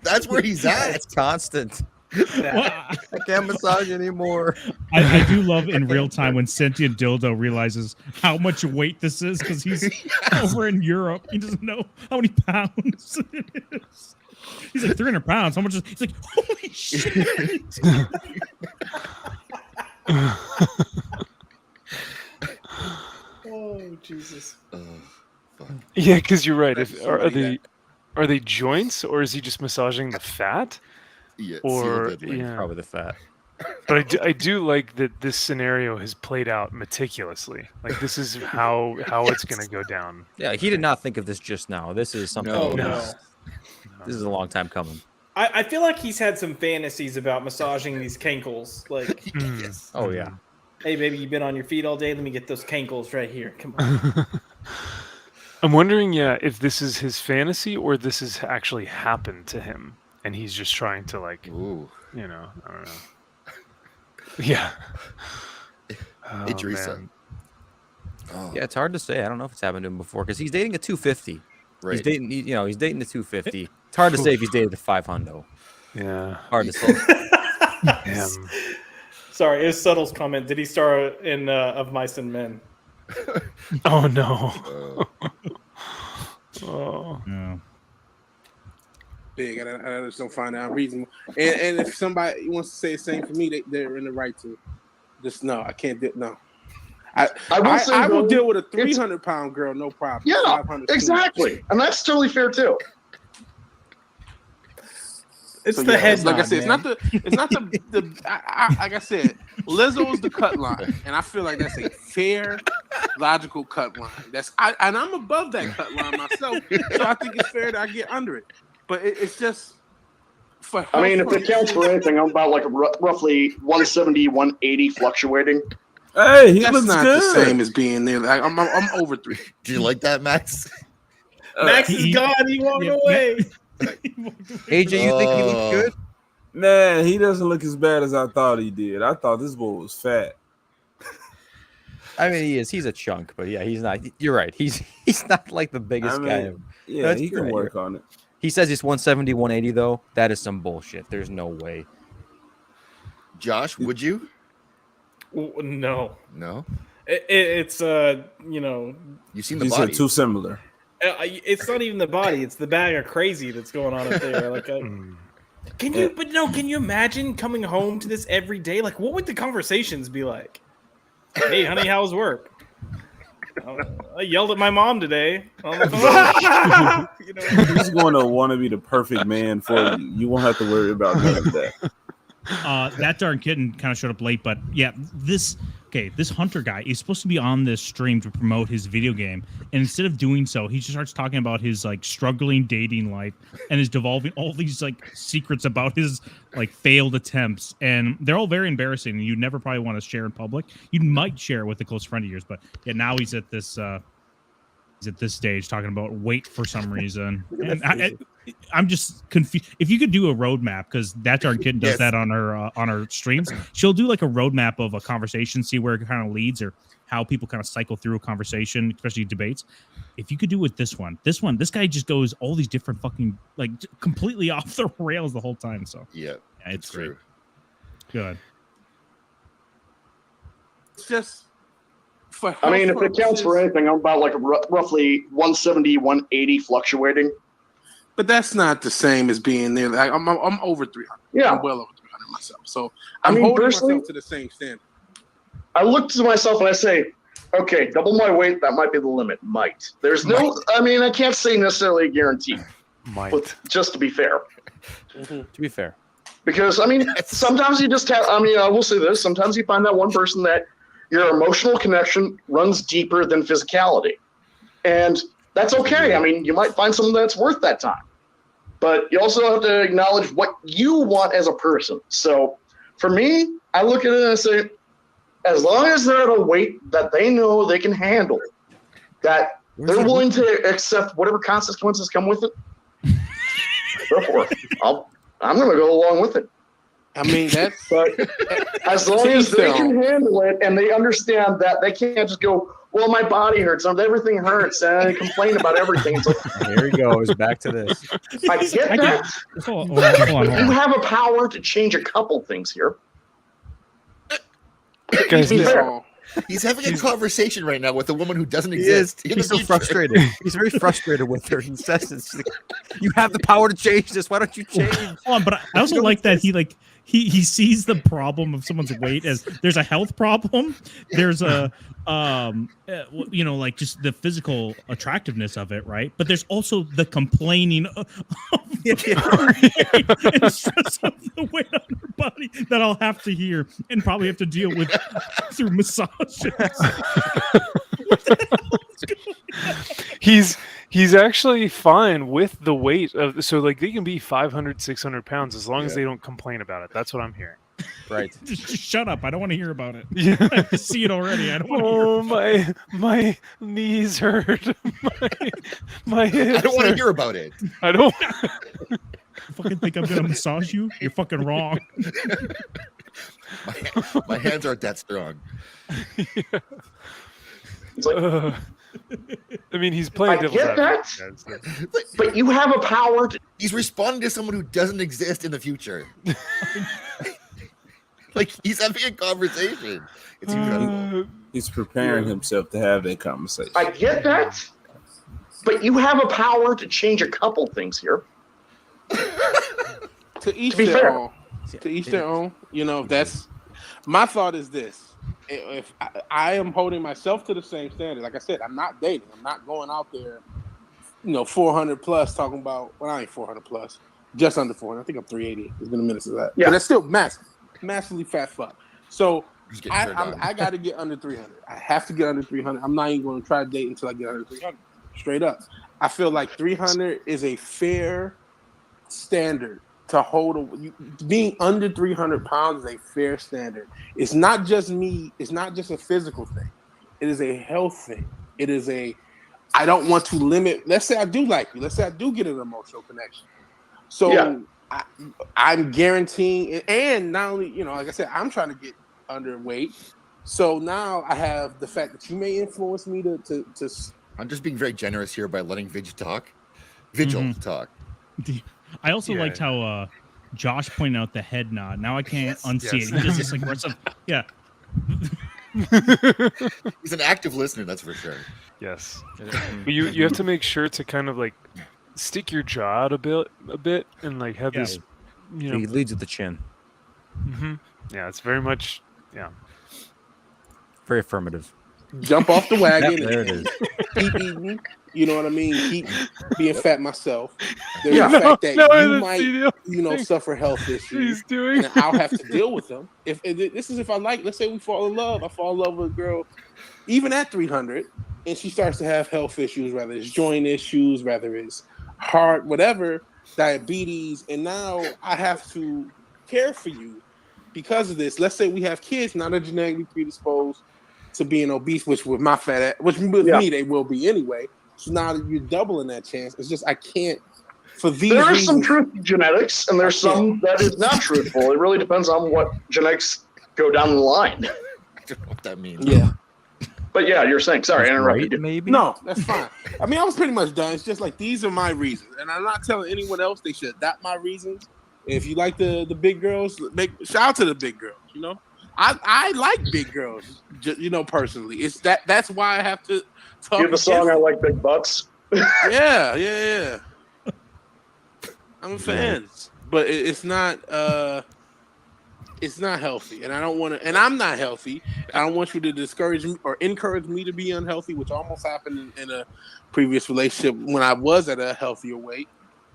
that's where he's at. It's constant. Well, I can't massage anymore. I do love in real time when Sentient Dildo realizes how much weight this is because he's over in Europe. He doesn't know how many pounds it is. He's like 300 pounds. How much is? He's like, holy shit. Oh Jesus. Yeah, because you're right. Are they joints, or is he just massaging the fat? Yeah, Or yeah. Probably the fat. But I do like that this scenario has played out meticulously. Like this is how it's going to go down. Yeah, he did not think of this just now. This is something. No. This is a long time coming. I feel like he's had some fantasies about massaging these cankles. Like, Yes. Oh yeah. hey, baby, you've been on your feet all day. Let me get those cankles right here. Come on. I'm wondering, if this is his fantasy or this has actually happened to him, and he's just trying to Ooh. I don't know. Yeah. Oh, Idrissa. man. Oh, Yeah, it's hard to say. I don't know if it's happened to him before because he's dating a 250. right. He's dating. He's dating the 250. It's hard to say if he's dated the 500. Yeah. Hard to say. Damn. Sorry, it was Subtle's comment. Did he star in Of Mice and Men? Oh no. Oh. No. Big. I just don't find that reasonable. And if somebody wants to say the same for me, they're in the right to. Just no, I can't do no. I will deal with a 300-pound girl, no problem. Yeah, 500 exactly, and that's totally fair too. It's So, the yeah, head. like I nod, said, man. it's not the like I said, Lizzo's the cut line, and I feel like that's a fair, logical cut line. And I'm above that cut line myself, so I think it's fair that I get under it. But it's just for. I mean, if it counts for anything, I'm about like roughly 170, 180 fluctuating. Hey, he that's looks not good. the same as being there. Like, I'm over 3. Do you like that, Max? Max is gone. He walked away. AJ, you think he looks good? Man, he doesn't look as bad as I thought he did. I thought this boy was fat. I mean, he is. He's a chunk, but yeah, he's not. You're right. He's not like the biggest guy ever. Yeah, That's he can right. work on it. He says he's 170, 180 though. That is some bullshit. There's no way. Josh, would you? No, No. it's You've seen the These body. are too similar. it's not even the body; it's the bag of crazy that's going on up there. Like, can you imagine coming home to this every day? Like, what would the conversations be like? Hey, honey, how's work? I yelled at my mom today. On the phone. He's going to want to be the perfect man for you. You won't have to worry about none of that. That darn kitten kind of showed up late, but yeah, this Hunter guy is supposed to be on this stream to promote his video game, and instead of doing so, he just starts talking about his like struggling dating life and is devolving all these like secrets about his like failed attempts, and they're all very embarrassing, and you'd never probably want to share in public. You might share it with a close friend of yours, but yeah, now he's at this stage talking about weight for some reason, and I'm just confused. If you could do a roadmap, because that darn kitten does that on her streams, she'll do like a roadmap of a conversation, see where it kind of leads or how people kind of cycle through a conversation, especially debates. If you could do it with this guy just goes all these different fucking like completely off the rails the whole time. So Yeah, it's great. true. Good. It's just. I mean, if it counts for anything, I'm about like roughly 170, 180 fluctuating. But that's not the same as being there. Like, I'm over 300. Yeah. I'm well over 300 myself. So I I'm mean, holding personally, myself to the same standard. I look to myself and I say, okay, double my weight, that might be the limit. Might. There's no, I mean, I can't say necessarily a guarantee. Might. But just to be fair. To be fair. Because, I mean, sometimes you just have, I mean, I will say this, sometimes you find that one person that your emotional connection runs deeper than physicality. And that's okay. I mean, you might find someone that's worth that time. But you also have to acknowledge what you want as a person. So for me, I look at it and I say, as long as they're at a weight that they know they can handle, that they're willing to accept whatever consequences come with it, Therefore, I'm going to go along with it. I mean, that's But as long as they can handle it and they understand that they can't just go, well, my body hurts, everything hurts, and I complain about everything. It's like, Here he goes back to this. I get that. Hold on, You have a power to change a couple things here. Guys, To be fair. all. He's having a conversation right now with a woman who doesn't He is. exist. in He's the so future. frustrated. He's very frustrated with her. He says, it's like, "You have the power to change this. Why don't you change?" Hold on, but I also like that he sees the problem of someone's weight as there's a health problem, there's a like just the physical attractiveness of it, right? But there's also the complaining of and stress of the weight on her body that I'll have to hear and probably have to deal with through massages. He's actually fine with the weight of, so like they can be 500, 600 pounds as long as they don't complain about it. That's what I'm hearing. Right. Just shut up. I don't want to hear about it. Yeah. I see it already. I don't want to hear. Oh, my knees hurt. my hips I don't want to hurt. hear about it. I don't. You fucking think I'm gonna massage you? You're fucking wrong. My hands aren't that strong. It's like, I mean, he's playing I devil's get advocate. that. guys. But you have a power to. He's responding to someone who doesn't exist in the future. Like he's having a conversation. It's incredible. He's preparing himself to have that conversation. I get that. But you have a power to change a couple things here. To each To be their fair. own. To each their own. You know, that's my thought is this. If I am holding myself to the same standard, like I said, I'm not dating. I'm not going out there, 400 plus talking about, well, I ain't 400 plus, just under 400. I think I'm 380. It's been a minute since that. Yeah. But that's still massively fat fuck. So He's getting turned on. I got to get under 300. I have to get under 300. I'm not even going to try to date until I get under 300. Straight up. I feel like 300 is a fair standard to hold. Being under 300 pounds is a fair standard. It's not just me. It's not just a physical thing. It is a health thing. It is I don't want to limit. Let's say I do like you. Let's say I do get an emotional connection. So Yeah. I'm guaranteeing, and not only, like I said, I'm trying to get underweight. So now I have the fact that you may influence me to I'm just being very generous here by letting Vigil talk. Vigil talk. I also liked how Josh pointed out the head nod. Now I can't unsee it. He does this aggressive. Yeah. He's an active listener, that's for sure. Yes. But you have to make sure to kind of like stick your jaw out a bit and like have this, He leads with the chin. Yeah, it's very much, Very affirmative. jump off the wagon. There it is. Keep eating. You know what I mean? Keep being fat myself. There's Yeah. the fact that No, you that's might, the thing suffer health issues. he's doing. And I'll have to deal with them. If this is if I like, let's say we fall in love. I fall in love with a girl, even at 300, and she starts to have health issues, whether it's joint issues, whether it's heart, whatever, diabetes, and now I have to care for you because of this. Let's say we have kids not are genetically predisposed to being obese, which with my fat, which with me they will be anyway. So now you're doubling that chance. It's just I can't. For these There is reasons, some truth to genetics, and there's some that is not truthful. It really depends on what genetics go down the line. I don't know what that means. Yeah. But yeah, you're saying, sorry, I interrupted you. Maybe. No, that's fine. I mean, I was pretty much done. It's just like these are my reasons, and I'm not telling anyone else they should adopt my reasons. If you like the big girls, shout out to the big girls. I like big girls. Personally, it's that's why I have to talk. Hear the song against I like big butts. Yeah. I'm a fan, but it's not healthy, and I don't want to. And I'm not healthy. I don't want you to discourage me or encourage me to be unhealthy, which almost happened in a previous relationship when I was at a healthier weight.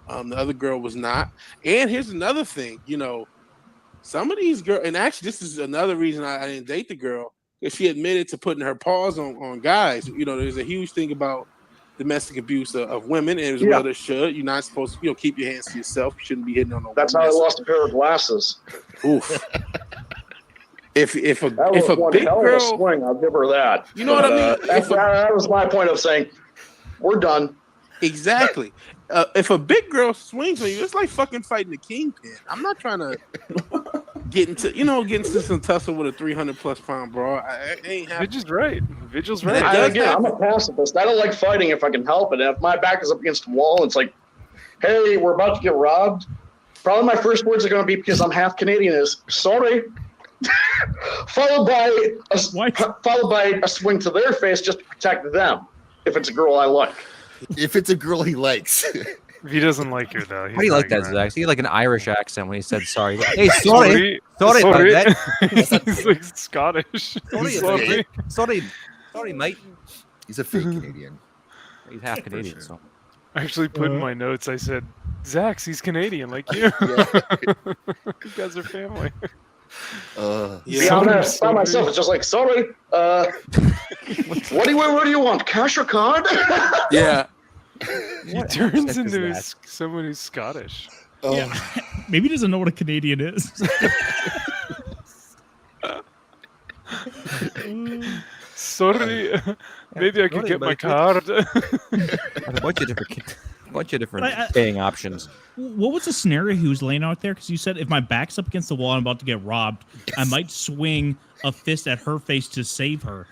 The other girl was not. And here's another thing, some of these girls, and actually this is another reason I didn't date the girl, because she admitted to putting her paws on guys. There's a huge thing about domestic abuse of women, and as well there should. You're not supposed to, keep your hands to yourself. You shouldn't be hitting on no That's how I lost a pair of glasses. Oof. If a That was one big hell of a girl, swing. I'll give her that. You know what I mean? That was my point of saying, we're done. Exactly. if a big girl swings on you, it's like fucking fighting the kingpin. I'm not trying to get into some tussle with a 300+ pound bro. I ain't happening. Vigil's right. Vigil's right. I'm a pacifist. I don't like fighting if I can help it. And if my back is up against a wall, it's like, hey, we're about to get robbed. Probably my first words are going to be, because I'm half Canadian, is sorry. followed by a swing to their face just to protect them. If it's a girl I like. If it's a girl he likes. If he doesn't like her, though. How do you like that, Zach? He had like an Irish accent when he said sorry. Like, hey, sorry about that. He's like Scottish. Sorry, mate. He's a fake Canadian. He's half Canadian, so. I actually put in my notes, I said, Zach's, he's Canadian, like you. You guys are family. Be honest, by myself, it's just like, sorry, what do you want, cash or card? Yeah. He turns into someone who's Scottish. Yeah. Maybe he doesn't know what a Canadian is. Sorry, maybe I could get my card. A bunch of different paying options. What was the scenario he was laying out there? Because you said if my back's up against the wall and I'm about to get robbed, I might swing a fist at her face to save her.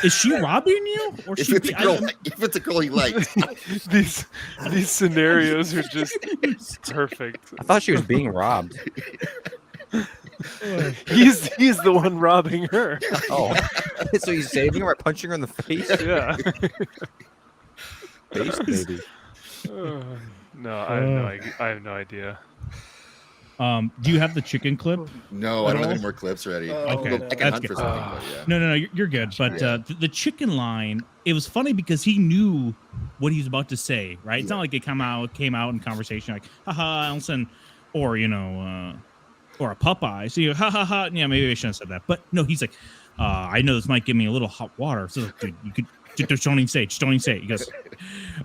Is she robbing you? Or if it's a girl he likes. These scenarios are just perfect. I thought she was being robbed. He's the one robbing her. Oh, so he's saving her by punching her in the face? Yeah. Face, baby. No, I have no idea. Do you have the chicken clip? No, I don't have any more clips ready. Okay, I can that's hunt for good. something, but yeah. No, you're good. But the chicken line, it was funny because he knew what he was about to say, right? It's not like it came out in conversation like, haha, Elson, or or a Popeye. So you ha ha ha. Yeah, maybe I shouldn't have said that. But no, he's like, I know this might give me a little hot water. So like, dude, you could just don't even say it. Just don't even say it. He goes,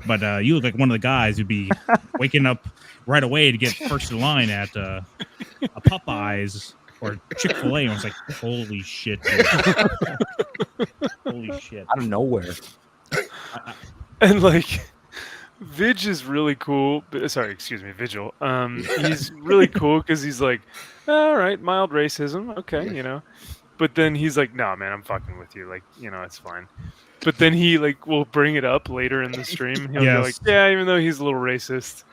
but you look like one of the guys who'd be waking up right away to get first in line at a Popeyes or Chick-fil-A. And I was like, holy shit, dude. Holy shit. Out of nowhere. And like, Vig is really cool. Sorry, excuse me, Vigil. He's really cool because he's like, all right, mild racism, okay, But then he's like, no, man, I'm fucking with you. Like, it's fine. But then he like will bring it up later in the stream. He'll go like, yeah, even though he's a little racist.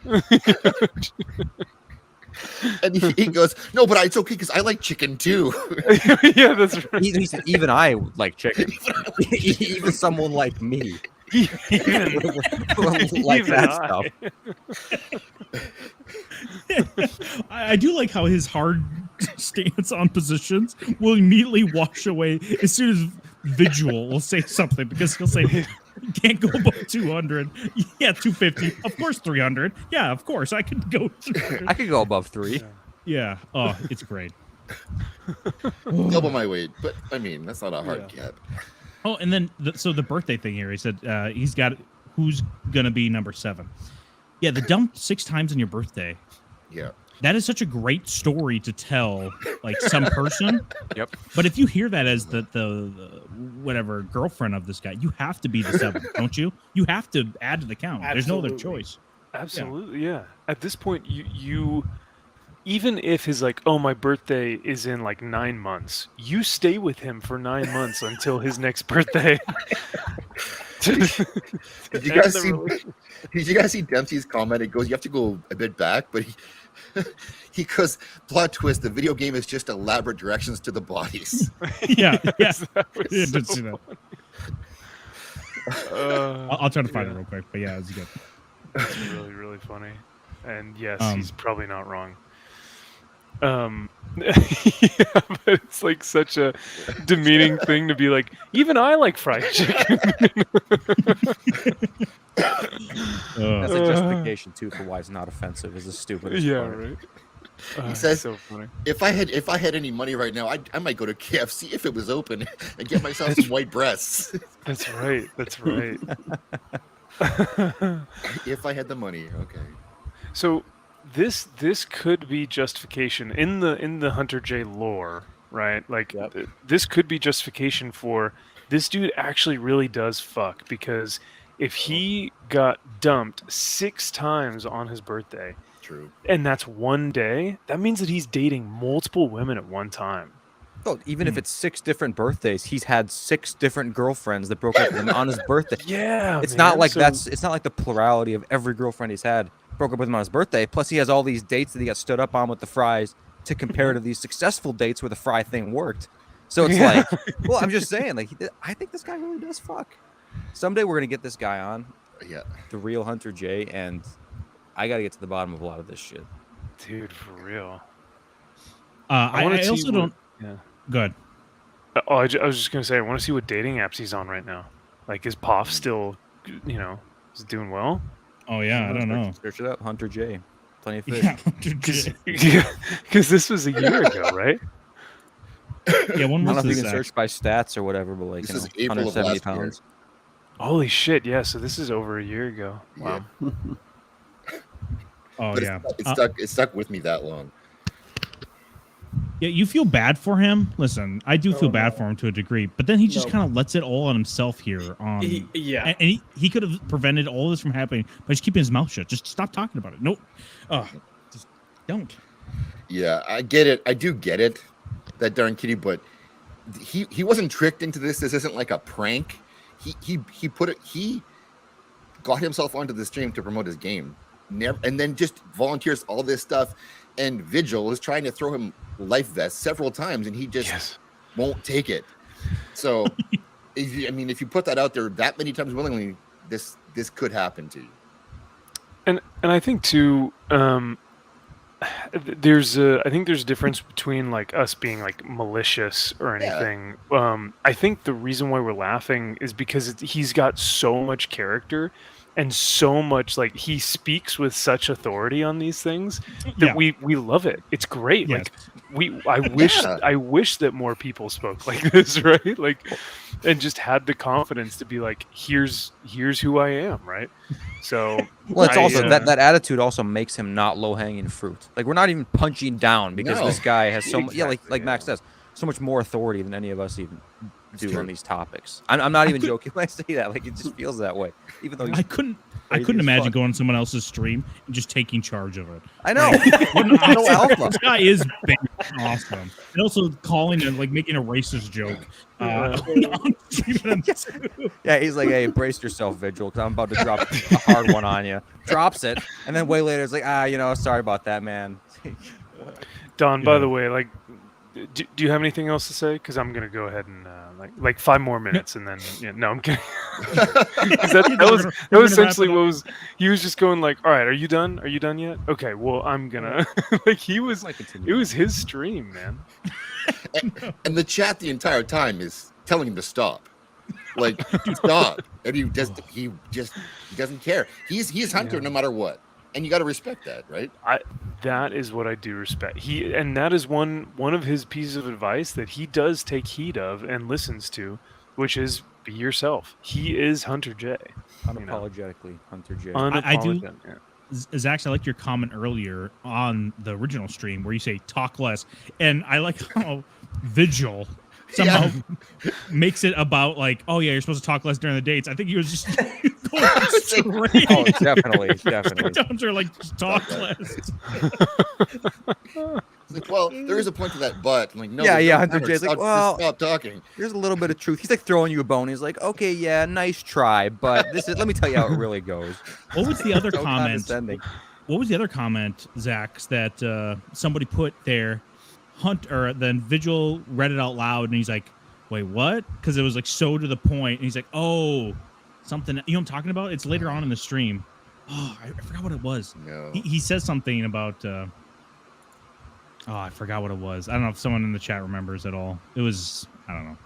And he goes, no, but it's okay because I like chicken too. Yeah, that's right. He said, even I like chicken. Even someone like me. Even like that I. stuff. I do like how his hard stance on positions will immediately wash away as soon as Vigil will say something, because he'll say, you can't go above 200. Yeah, 250. Of course, 300. Yeah, of course, I could go 300. I could go above 3. Yeah. Oh, it's great. Double my weight, but I mean that's not a hard cap. Oh, and then so the birthday thing here. He said he's got who's gonna be number 7. Yeah, the dump 6 times on your birthday. Yeah. That is such a great story to tell, like some person. Yep. But if you hear that as the whatever girlfriend of this guy, you have to be the 7th, don't you? You have to add to the count. Absolutely. There's no other choice. Absolutely, yeah. At this point, you even if his like, oh, my birthday is in like 9 months, you stay with him for 9 months until his next birthday. Did you guys see Dempsey's comment? It goes, you have to go a bit back, but he goes, plot twist, the video game is just elaborate directions to the bodies. Yeah. Yeah, Did see that. I'll try to find it real quick, but yeah, it's good. It's really, really funny. And yes, he's probably not wrong. Yeah, but it's like such a demeaning thing to be like, even I like fried chicken. That's a justification too for why it's not offensive. Is as stupid as Yeah, part. right. He says, so funny. if I had any money right now, I might go to KFC if it was open and get myself some white breasts. That's right. That's right. If I had the money, okay. So this could be justification in the Hunter J lore, right? Like this could be justification for this dude actually really does fuck, because If he got dumped 6 times on his birthday, True. and that's one day, that means that he's dating multiple women at one time. Well, even if it's 6 different birthdays, he's had 6 different girlfriends that broke up with him on his birthday. Yeah, It's not man, like so- it's not like the plurality of every girlfriend he's had broke up with him on his birthday. Plus, he has all these dates that he got stood up on with the fries to compare to these successful dates where the fry thing worked. So it's Yeah. like, well, I'm just saying, like, I think this guy really does fuck. Someday we're gonna get this guy on, Yeah. the real Hunter J, and I gotta get to the bottom of a lot of this shit. Dude, for real. I wanna see also what- don't. Yeah. Good. Oh, I was just gonna say, I want to see what dating apps he's on right now. Like, is Poff still, is it doing well? Oh yeah, I don't know. Search it up, Hunter J. Plenty of fish. Yeah, Hunter J. Because this was a year ago, right? Yeah, when I don't know was if you this? can search by stats or whatever, but like, This you is know, April of 170 last year. pounds. Holy shit! Yeah, so this is over a year ago. Wow. Oh But yeah. it stuck with me that long. Yeah, you feel bad for him. Listen, I do feel Oh, bad no. for him to a degree, but then he just No. kind of lets it all on himself here. Yeah. And he could have prevented all this from happening by just keeping his mouth shut. Just stop talking about it. Nope. Just don't. Yeah, I get it. I do get it, that darn kitty. But he wasn't tricked into this. This isn't like a prank. He got himself onto the stream to promote his game. Never, and then just volunteers all this stuff. And Vigil is trying to throw him life vests several times, and he just Yes. won't take it. So, if you put that out there that many times willingly, this could happen to you. And I think too, there's a difference between like us being like malicious or Yeah. anything. I think the reason why we're laughing is because he's got so much character and so much, like, he speaks with such authority on these things that Yeah. we love it. It's great. Yes. Like I wish that more people spoke like this, right? Like, and just had the confidence to be like, here's who I am, right? So Well, it's I, also uh, that attitude also makes him not low hanging fruit. Like, we're not even punching down because No. this guy has so much. Yeah, Exactly, like Max yeah. says, so much more authority than any of us even do true. on these topics. I'm not even joking when I say that. Like, it just feels that way, even though I couldn't crazy as imagine fuck. going on someone else's stream and just taking charge of it. I know. What an No alpha. This guy is big and awesome. And also calling and like making a racist joke. On stream. Yeah, he's like, "Hey, brace yourself, Vigil, because I'm about to drop a hard one on you." Drops it, and then way later, it's like, sorry about that, man. Don, by Yeah. the way, like, do you have anything else to say? Because I'm gonna go ahead and like 5 more minutes, and then no, I'm kidding. 'Cause that was We're gonna essentially wrap it what was. He was just going like, "All right, are you done? Are you done yet? Okay, well, I'm gonna." Like, he was. Might continue It was his stream, man. And the chat the entire time is telling him to stop. Like, stop. And he doesn't care. He's Hunter Yeah. no matter what. And you got to respect that, right? That is what I do respect. And that is one of his pieces of advice that he does take heed of and listens to, which is be yourself. He is Hunter J. Unapologetically, Hunter J. I do- Unapologetic, yeah. Zach, I like your comment earlier on the original stream where you say talk less, and I like how Vigil somehow makes it about like, oh yeah, you're supposed to talk less during the dates. I think he was just going straight. Oh, definitely. Down to like just talk less. It's like, well, there is a point to that, but I'm like, no. Yeah, there's yeah, no Hunter matter. J's like, Stop- well- just stop talking. There's a little bit of truth. He's like throwing you a bone. He's like, okay, yeah, nice try, but let me tell you how it really goes. What was the other So comment? condescending. What was the other comment, Zach, that somebody put there? Then Vigil read it out loud, and he's like, "Wait, what?" Because it was like so to the point, and he's like, "Oh, something." You know what I'm talking about? It's later on in the stream. Oh, I forgot what it was. No. He says something about. I forgot what it was. I don't know if someone in the chat remembers at all. It was I don't know,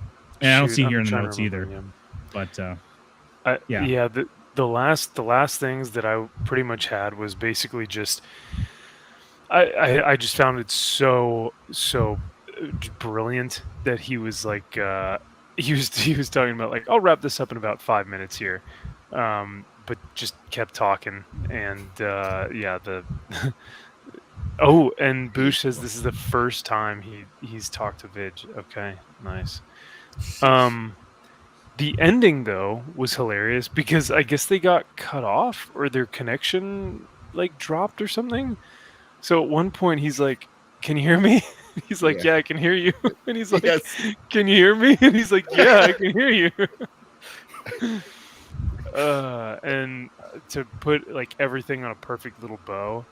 and I don't Shoot, see I'm here in the trying to notes either. remember, yeah. But yeah. Yeah. The last things that I pretty much had was basically just I just found it so brilliant that he was like he was talking about like, I'll wrap this up in about 5 minutes here, but just kept talking. And oh, and Boosh says this is the first time he's talked to Vidge. Okay, nice. The ending though was hilarious because I guess they got cut off or their connection like dropped or something. So at one point he's like, "Can you hear me?" He's like, Yeah. "Yeah, I can hear you." And he's like, Yes. "Can you hear me?" And he's like, "Yeah, I can hear you." And to put like everything on a perfect little bow,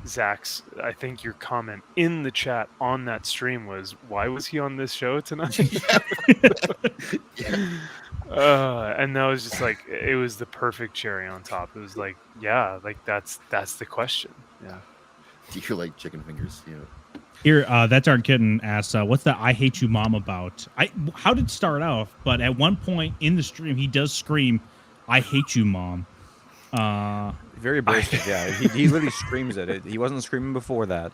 Zach's, I think your comment in the chat on that stream was, "Why was he on this show tonight?" And that was just like, it was the perfect cherry on top. It was like, yeah, like that's the question. Yeah. Do you like chicken fingers? Yeah. Here, that's our kitten asks, "What's the I hate you mom about?" How did it start off? But at one point in the stream, he does scream, "I hate you, mom." Very abrasive, yeah. He literally screams it. He wasn't screaming before that.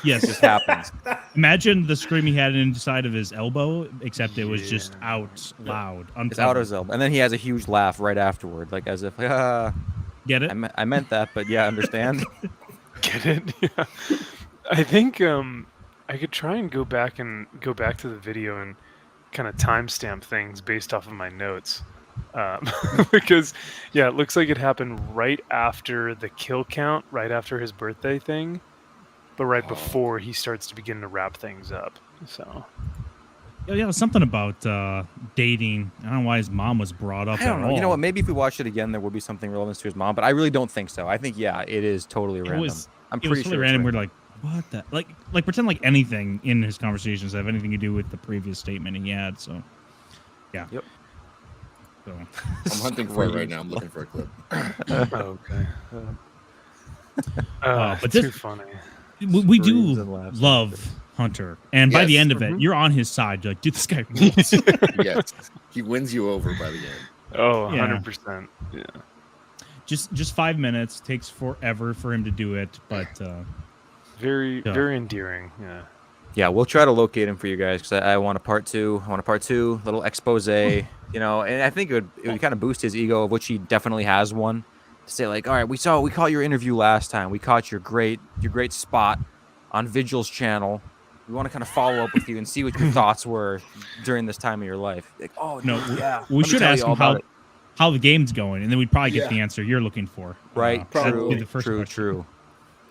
Yes, It just happens. Imagine the scream he had inside of his elbow, except it was just Yeah. out loud. It's out of his elbow. And then he has a huge laugh right afterward, like as if, Get it? I meant that, but yeah, understand. Get it? Yeah. I think I could try and go back to the video and kind of timestamp things based off of my notes. Because yeah, it looks like it happened right after the kill count, right after his birthday thing, but right before he starts to begin to wrap things up. So Yeah, something about dating. I don't know why his mom was brought up. I don't at know. all. You know what? Maybe if we watched it again, there would be something relevant to his mom, but I really don't think so. I think, yeah, it is totally It random. was. I'm It was pretty totally sure. random. We're like, what the like pretend like anything in his conversations have anything to do with the previous statement he had. So, yeah. Yep. So, I'm hunting for it right now. I'm looking for a clip. okay. but It's this- too funny. we do Screams and laughs. love Hunter, and by the Yes. end of it, Mhm. you're on his side. You're like, dude, this guy rules. Yes, he wins you over by the end. Oh, Yeah. 100%. Yeah. just 5 minutes takes forever for him to do it, but Very, Yeah. very endearing. Yeah. Yeah, we'll try to locate him for you guys because I want a part two. I want a part two, little expose, you know, and I think it would kind of boost his ego, of which he definitely has one. To say like, all right, we caught your interview last time. We caught your great spot on Vigil's channel. We want to kind of follow up with you and see what your thoughts were during this time of your life. Like, oh no, yeah, we let me should tell you ask all him how about it. how the game's going, and then we'd probably get Yeah. the answer you're looking for. Right, That'd true, be the first true, question. true.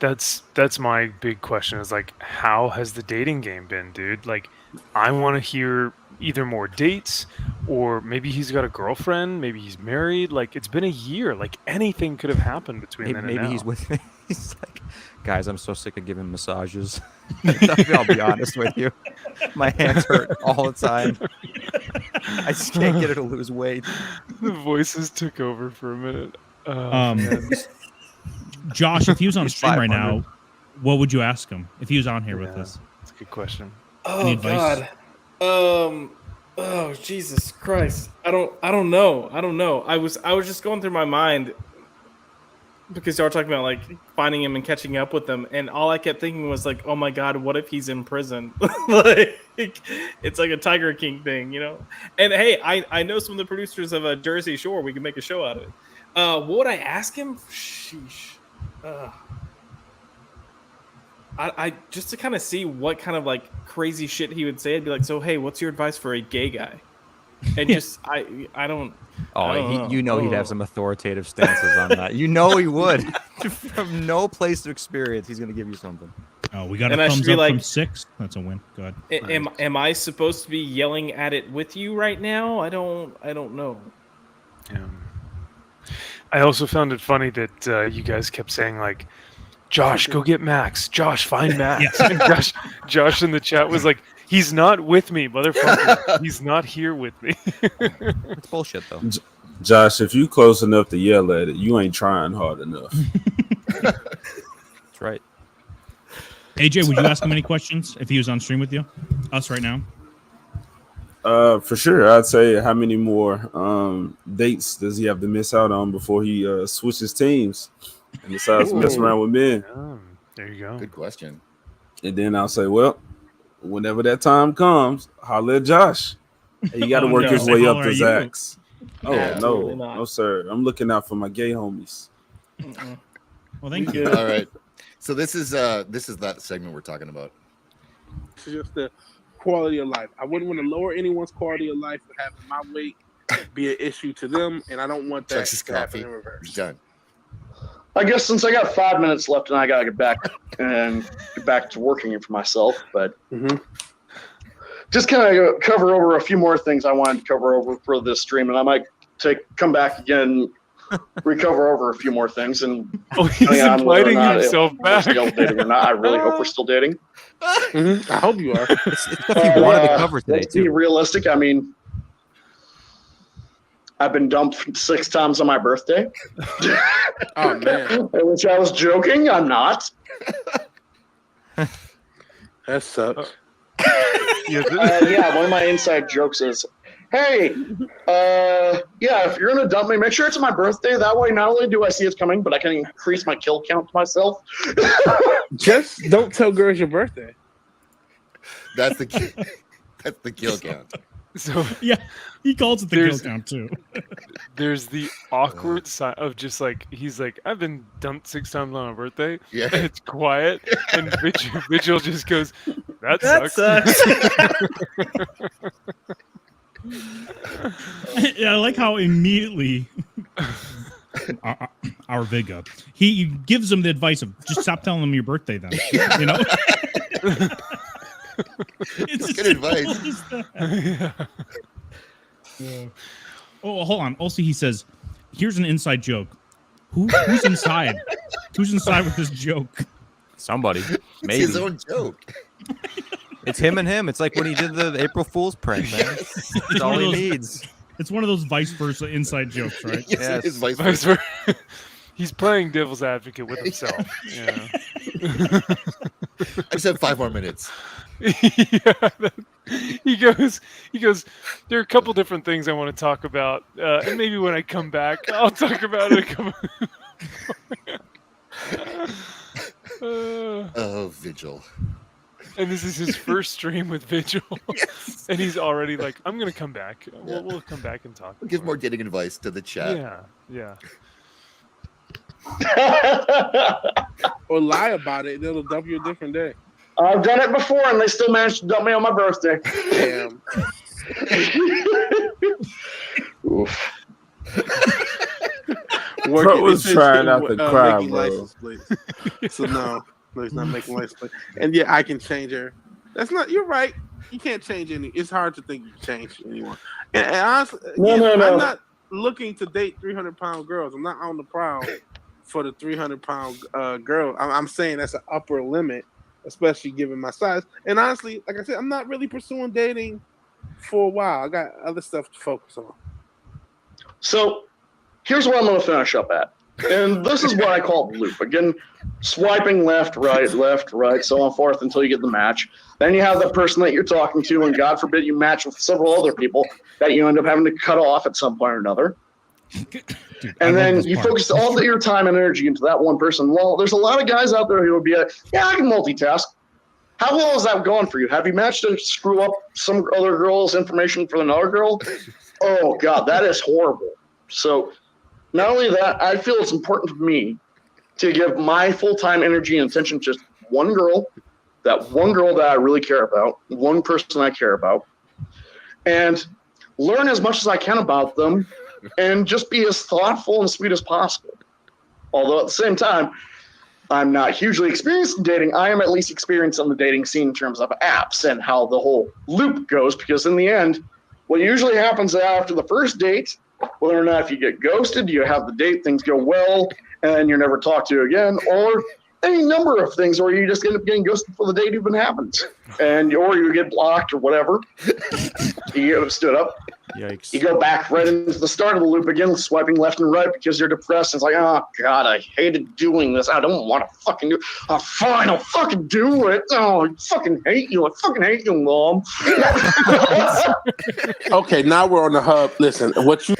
That's my big question is like, how has the dating game been, dude? Like, I want to hear either more dates or maybe he's got a girlfriend, maybe he's married. Like, it's been a year. Like, anything could have happened between Maybe, then and maybe now. he's with me. He's like, guys, I'm so sick of giving massages. I'll be honest with you. My hands hurt all the time. I just can't get her to lose weight. The voices took over for a minute. Um, Josh, if he was on He's stream right 500. now, what would you ask him if he was on here with Yeah. us? That's a good question. Any Oh advice? God. Oh Jesus Christ. I don't know. I was just going through my mind because y'all were talking about like finding him and catching up with him, and all I kept thinking was like, oh my God, what if he's in prison? Like, it's like a Tiger King thing, you know? And hey, I know some of the producers of Jersey Shore. We can make a show out of it. What would I ask him? Sheesh. I just to kind of see what kind of like crazy shit he would say. I'd be like, so hey, what's your advice for a gay guy? And just I don't. I don't know. You know he'd Oh. have some authoritative stances on that. You know he would. From no place of experience, he's going to give you something. Oh, we got a And I should thumbs be up from like- 6. That's a win. Go ahead. Am I supposed to be yelling at it with you right now? I don't know. I also found it funny that you guys kept saying like, Josh, go get Max. Josh, find Max. And Josh in the chat was like, he's not with me, motherfucker. He's not here with me. It's bullshit, though. Josh, if you close enough to yell at it, you ain't trying hard enough. That's right. AJ, would you ask him any questions if he was on stream with you? Us right now? For sure. I'd say how many more dates does he have to miss out on before he switches teams and decides to mess Ooh. around with men? There you go. Good question. And then I'll say, well, whenever that time comes, holler at Josh. You got to Oh, work no. his Say way up holler to at you. Zach's. Oh, Absolutely no. not. No, sir. I'm looking out for my gay homies. Well, thank you. Good. All right. So this is that segment we're talking about. It's just the quality of life. I wouldn't want to lower anyone's quality of life for having my weight be an issue to them, and I don't want that Texas to happen coffee. in reverse. Done. I guess since I got 5 minutes left and I gotta get back to working for myself, but just kind of cover over a few more things I wanted to cover over for this stream, and I might come back again, recover over a few more things, and He's inviting himself we're back. still dating or not. I really hope we're still dating. I hope you are. It's stuff you wanted to cover today Let's be too. realistic. I mean, I've been dumped 6 times on my birthday. Oh man, Which I was joking. I'm not. that sucks. Yeah, one of my inside jokes is, hey, if you're gonna dump me, make sure it's my birthday. That way, not only do I see it's coming, but I can increase my kill count to myself. Just don't tell girls your birthday. That's the kill count. So Yeah, he calls it the kill There's- count too. there's the awkward side of just like he's like, I've been dumped 6 times on my birthday. Yeah. And it's quiet, and Vigil just goes, that That sucks. Yeah, I like how immediately our Viga, he gives him the advice of just stop telling them your birthday then. You know? It's Good as advice. simple as that. Oh, hold on. Also, he says, here's an inside joke. Who's inside? Who's inside with this joke? Somebody, It's maybe his own joke. it's him and him. It's like when he did the April Fool's prank, man. That's all he needs. It's one of those vice versa inside jokes, right? Yes, Yes. his vice Vice versa. versa. He's playing devil's advocate with himself. Yeah. I just have 5 more minutes. Yeah, he goes, there are a couple different things I want to talk about, and maybe when I come back, I'll talk about it. Oh, Vigil. And this is his first stream with Vigil, and he's already like, I'm gonna come back. We'll come back and talk. Give more dating advice to the chat. Yeah. Or lie about it. They'll dump you a different day. I've done it before, and they still managed to dump me on my birthday. Damn. Oof. Bro was trying not to cry, making bro. license plates. So no, he's not making license plates. And yeah, I can change her. That's not. You're right. You can't change any. It's hard to think you can change anyone. And honestly, No, again, no. I'm not looking to date 300-pound girls. I'm not on the prowl for the 300-pound girl. I'm saying that's an upper limit, especially given my size. And honestly, like I said, I'm not really pursuing dating for a while. I got other stuff to focus on. So here's where I'm going to finish up at. And this is what I call the loop. Again, swiping left, right, so on forth until you get the match. Then you have the person that you're talking to, and God forbid you match with several other people that you end up having to cut off at some point or another. Dude, I And love then this you part. focus all of your time and energy into that one person. Well, there's a lot of guys out there who would be like, yeah, I can multitask. How well has that gone for you? Have you managed to screw up some other girl's information for another girl? Oh, God, that is horrible. So not only that, I feel it's important for me to give my full-time energy and attention to just one girl that I really care about, one person I care about, and learn as much as I can about them and just be as thoughtful and sweet as possible. Although at the same time, I'm not hugely experienced in dating. I am at least experienced on the dating scene in terms of apps and how the whole loop goes, because in the end, what usually happens after the first date, whether or not if you get ghosted, you have the date, things go well, and you're never talked to again, or any number of things where you just end up getting ghosted before the date even happens, or you get blocked or whatever. You get stood up. Yikes. You go back right into the start of the loop again, swiping left and right because you're depressed. It's like, oh, God, I hated doing this. I don't want to fucking do it. Oh, fine, I'll fucking do it. Oh, I fucking hate you. I fucking hate you, Mom. Okay, now we're on the hub. Listen, what you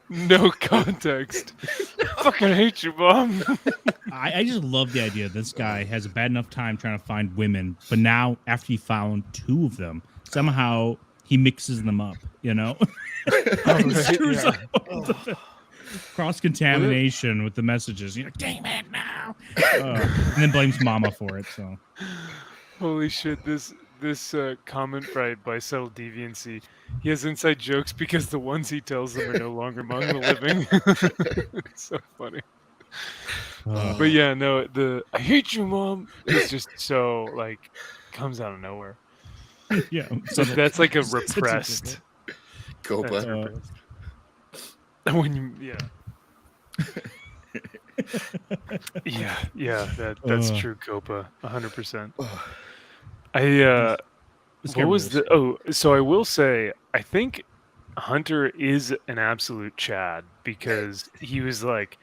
No context. I fucking hate you, Mom. I just love the idea this guy has a bad enough time trying to find women, but now after he found 2 of them, somehow he mixes them up, you know? And screws up cross-contamination with the messages. You're like, damn it, now. And then blames mama for it, so. Holy shit! this comment by Subtle Deviancy. He has inside jokes because the ones he tells them are no longer among the living. It's so funny. But yeah, no, the "I hate you, mom" is just so like comes out of nowhere. Yeah. So that's like a It's a good repressed. Copa. That's repressed. When you, that's true, Copa, 100%. What was the? Oh, so I will say, I think Hunter is an absolute Chad because he was like,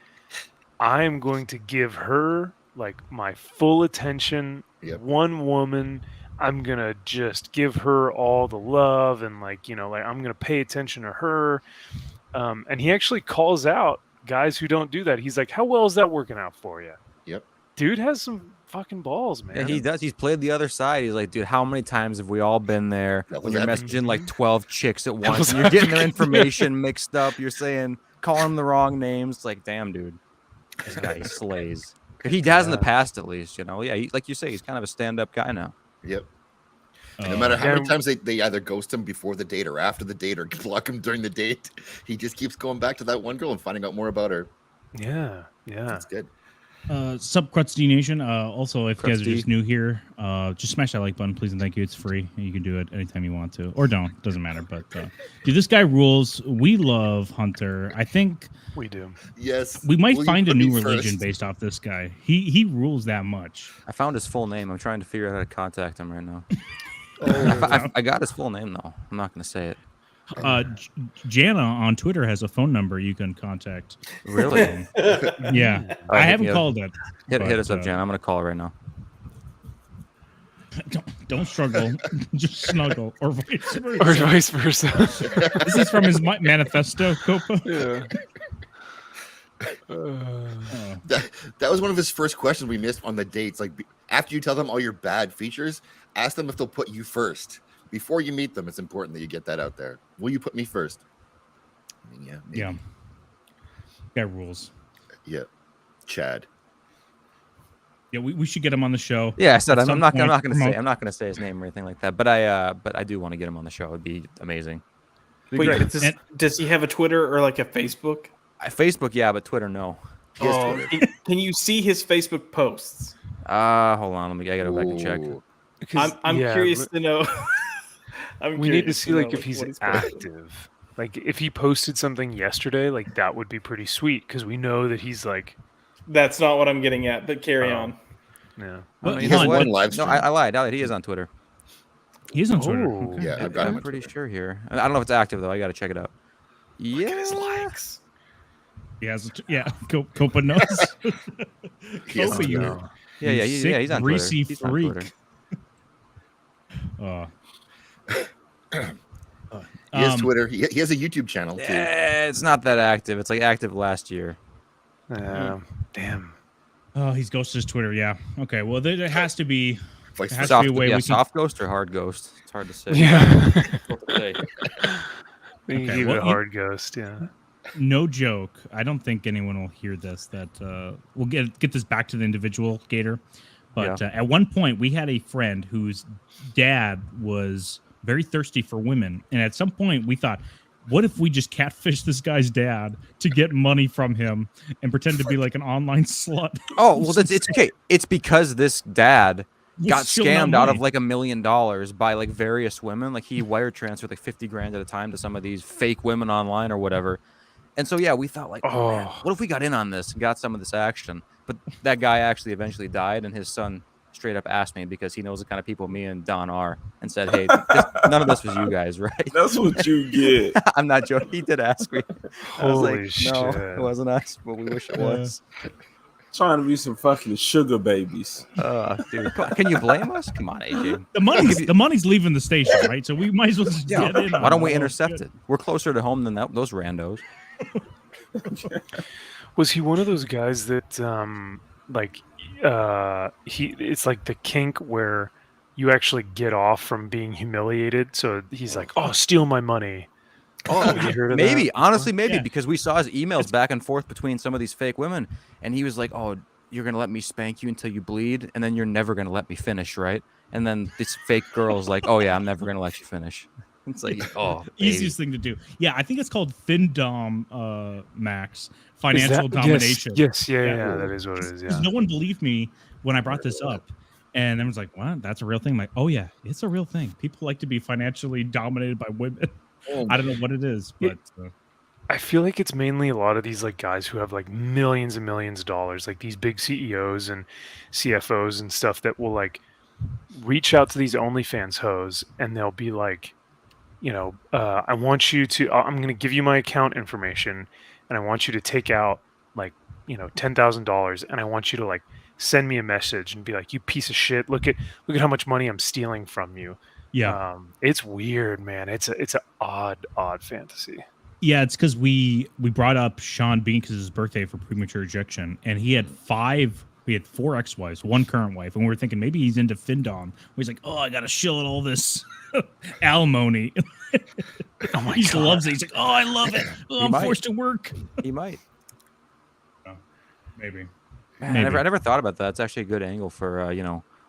I am going to give her like my full attention. Yep. One woman. I'm gonna just give her all the love and like I'm gonna pay attention to her. And he actually calls out guys who don't do that. He's like, "How well is that working out for you?" Yep. Dude has some fucking balls, man. Yeah, he does. He's played the other side. He's like, dude, how many times have we all been there That when was you're epic. messaging like 12 chicks at once was and you're getting their epic. information mixed up? You're saying, calling them the wrong names. It's like, damn, dude. This guy, he slays. He has in the past, at least, Yeah, like you say, he's kind of a stand-up guy now. Yep. No matter how Yeah. many times they either ghost him before the date or after the date or block him during the date, he just keeps going back to that one girl and finding out more about her. Yeah. That's good. Sub Crusty Nation. Also, if you guys are Crusty. just new here, just smash that like button, please and thank you. It's free. You can do it anytime you want to, or don't. Doesn't matter. But dude, this guy rules. We love Hunter. I think We do. Yes. we might Will you find a put new me religion first? based off this guy. He rules that much. I found his full name. I'm trying to figure out how to contact him right now. Oh, I got his full name, though. I'm not going to say it. Jana on Twitter has a phone number you can contact. Really? Yeah, I I hit haven't me up. called it. Hit but, us up, Jan. I'm going to call her right now. Don't struggle, just snuggle, or vice versa. Or vice versa. This is from his manifesto, Copa. Yeah. that was one of his first questions we missed on the dates. Like, after you tell them all your bad features, ask them if they'll put you first. Before you meet them, it's important that you get that out there. Will you put me first? I mean, yeah. Maybe. Yeah, guy rules. Yeah. Chad. Yeah, we should get him on the show. Yeah, I said At I'm some not point, going to promote- say his name or anything like that. But I do want to get him on the show. It'd be amazing. It'd be Wait, great. does he have a Twitter or like a Facebook? Facebook, yeah, but Twitter, no. He has Oh, Twitter. can you see his Facebook posts? Hold on. I got to go back and check. Ooh. I'm Yeah, curious to know. We need to see like know, if he's what posting. active. Like if he posted something yesterday, like that would be pretty sweet because we know that he's like, That's not what I'm getting at, but carry Oh. on. yeah. Well, He hold has on. one live No, stream. I lied. He is on Twitter. He's on Twitter. Oh. Okay. Yeah, I've got him I'm on pretty Twitter. sure here. I don't know if it's active though. I got to check it out. Yeah. His likes. He has. Copa knows. He has Copa, to you know. Yeah, sick, he's on greasy Twitter. He's on freak. Twitter. He has Um, Twitter. He has a YouTube channel, too. Yeah, it's not that active. It's like active last year. Damn. Oh, he's ghosted his Twitter. Yeah. Okay. Well, there has to be. Like, It has to be a way we can. soft ghost or hard ghost. It's hard to say. Yeah. Difficult to say. We can Okay, keep well, it a hard ghost. Yeah. No joke. I don't think anyone will hear this. That we'll get this back to the individual Gator. But at one point, we had a friend whose dad was very thirsty for women, and at some point, we thought, what if we just catfish this guy's dad to get money from him and pretend to be like an online slut? Oh well, it's okay. It's because this dad got Still not scammed out of money. like $1 million by like various women. Like he wire transferred like 50 grand at a time to some of these fake women online or whatever. And so yeah, we thought like, oh, man, what if we got in on this and got some of this action? But that guy actually eventually died, and his son straight up asked me because he knows the kind of people me and Don are, and said, "Hey, none of this was you guys, right?" That's what you get. I'm not joking. He did ask me. I was Holy like, shit. no, it wasn't us, but we wish it was. Trying to be some fucking sugar babies. Dude, come on, can you blame us? Come on, AJ. The money's leaving the station, right? So we might as well just get in. Why don't we intercept it? We're closer to home than those randos. Was he one of those guys that it's like the kink where you actually get off from being humiliated? So he's like, "Oh, steal my money." Oh, You heard of maybe. that? Honestly, maybe Yeah. because we saw his emails back and forth between some of these fake women, and he was like, "Oh, you're gonna let me spank you until you bleed, and then you're never gonna let me finish, right?" and then this fake girl is like, "Oh yeah, I'm never gonna let you finish." It's like, oh, baby. Easiest thing to do. Yeah, I think it's called FinDom, Max, financial Is that- domination. Yes, yeah, Yeah. yeah, that is what it is. Because Yeah. no one believed me when I brought this up. And everyone's like, what? That's a real thing? I'm like, oh, yeah, it's a real thing. People like to be financially dominated by women. I don't know what it is, but I feel like it's mainly a lot of these like guys who have like millions and millions of dollars, like these big CEOs and CFOs and stuff that will like reach out to these OnlyFans hoes and they'll be like, I want you to, I'm going to give you my account information and I want you to take out like, $10,000 and I want you to like send me a message and be like, you piece of shit, look at how much money I'm stealing from you. yeah. It's weird, man. It's an odd fantasy. Yeah, it's because we brought up Sean Bean because his birthday for premature ejection, and he had four ex-wives, one current wife, and we were thinking maybe he's into FinDom. He's like, oh, I got to shill it all this alimony. Oh my He God. loves it. He's like, oh, I love it. Oh, He I'm might. forced to work. He might. Maybe. Man, I never thought about that. It's actually a good angle for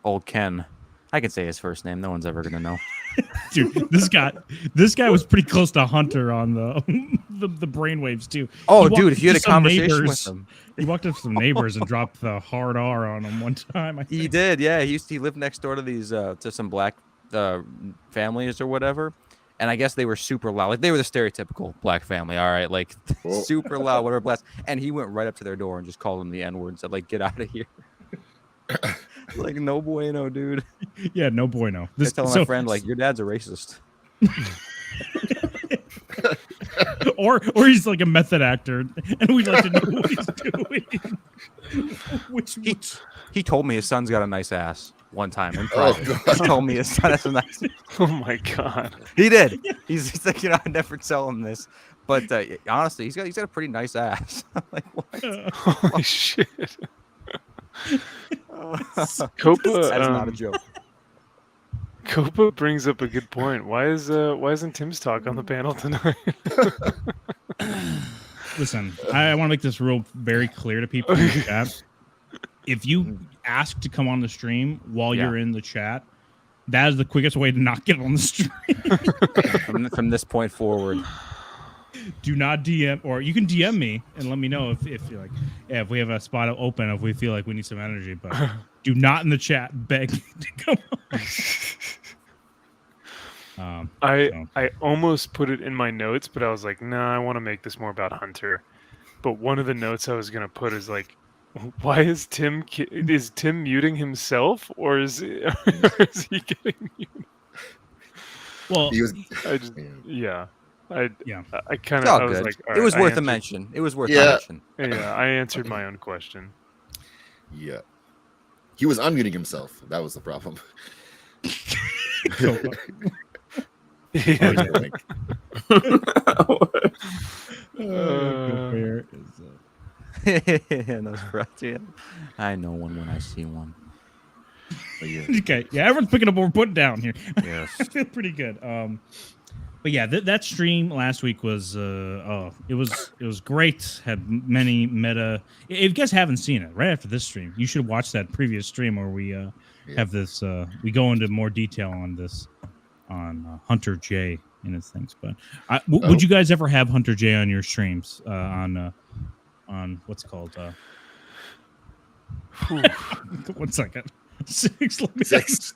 old Ken. I can say his first name. No one's ever gonna know. Dude, this guy was pretty close to Hunter on the the brainwaves too. Oh, He walked dude, if you had up a to some conversation neighbors- with him, He walked up to some neighbors and dropped the hard R on them one time. I he think. did. Yeah, he lived next door to these to some black families or whatever, and I guess they were super loud. Like they were the stereotypical black family. All right, like Whoa. super loud, whatever. Blast. And he went right up to their door and just called them the N word and said, like, get out of here. Like, no bueno, dude. Yeah, no bueno. Just telling my friend, like, your dad's a racist. or he's like a method actor, and we'd like to know what he's doing. Which He told me his son's got a nice ass one time in Oh, private. God. He told me his son has a nice. Oh my God. He did. He's like, I'd never tell him this, but honestly, he's got a pretty nice ass. I'm like, what? Holy shit. Copa, That's not a joke. Copa brings up a good point. Why isn't Tim's talk on the panel tonight? Listen, I want to make this rule very clear to people in the chat. If you ask to come on the stream while Yeah. you're in the chat, that is the quickest way to not get on the stream. From this point forward. Do not DM, or you can DM me and let me know if you're like, yeah, if we have a spot open, if we feel like we need some energy, but do not in the chat beg to come on. I almost put it in my notes, but I was like, nah, I want to make this more about Hunter. But one of the notes I was gonna put is like, why is Tim muting himself, or is he getting muted? Well, He was, I just yeah. I kind It's all of I was good. like, all It was right, I worth a answered- mention. It was worth Yeah. a mention. Yeah, I answered my own question. Yeah. He was unmuting himself. That was the problem. Yeah. Like, And those frauds, yeah. I know one when I see one. but yeah. okay, yeah, everyone's picking up what we're putting down here. Yes. I feel pretty good. But yeah, that stream last week was it was great. Had many meta. If you guys haven't seen it, right after this stream, you should watch that previous stream where we have this. We go into more detail on this on Hunter J and his things. But would you guys ever have Hunter J on your streams on what's called? 1 second. Six. Let me Six.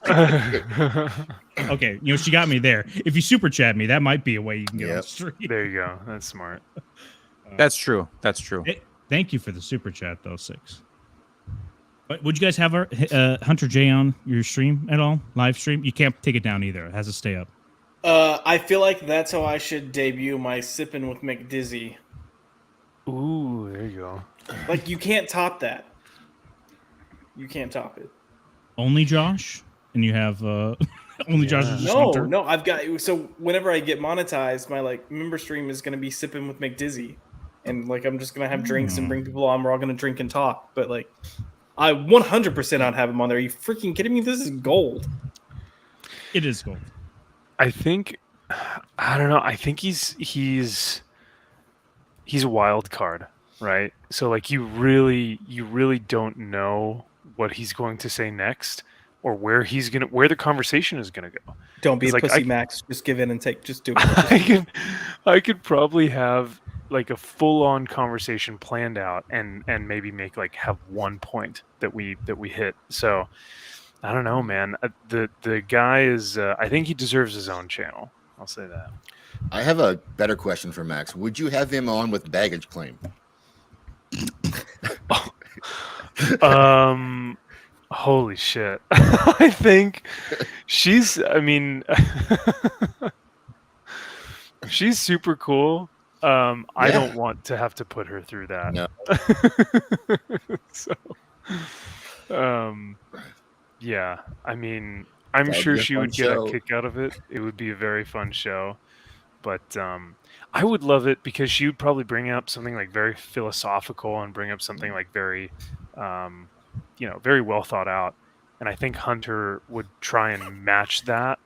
Okay, she got me there. If you super chat me, that might be a way you can get on the Yep. stream. There you go. That's smart. That's true. That's true. Thank you for the super chat, though, Six. But would you guys have Hunter J on your stream at all? Live stream? You can't take it down either. It has to stay up. I feel like that's how I should debut my Sippin' with McDizzy. Ooh, there you go. Like, you can't top that. You can't top it. Only Josh? And you have only Josh is just Hunter? No, I've got so whenever I get monetized, my member stream is gonna be Sipping with McDizzy, and I'm just gonna have drinks and bring people on. We're all gonna drink and talk. But I 100% not have him on there. Are you freaking kidding me? This is gold. It is gold. I think I don't know. I think he's a wild card, right? So you really don't know what he's going to say next. or where the conversation is gonna go. Don't be It's a like, pussy, Max. Just give in and take. Just do it. I could probably have like a full-on conversation planned out and maybe make like have one point that we hit. So I don't know, man. The guy is I think he deserves his own channel. I'll say that. I have a better question for Max. Would you have him on with baggage claim? Holy shit. I think she's she's super cool. I don't want to have to put her through that. No. So yeah, I mean, I'm That'd sure be a she fun would get show. a kick out of it. It would be a very fun show. But I would love it because she would probably bring up something like very philosophical and bring up something like very very well thought out. And I think Hunter would try and match that,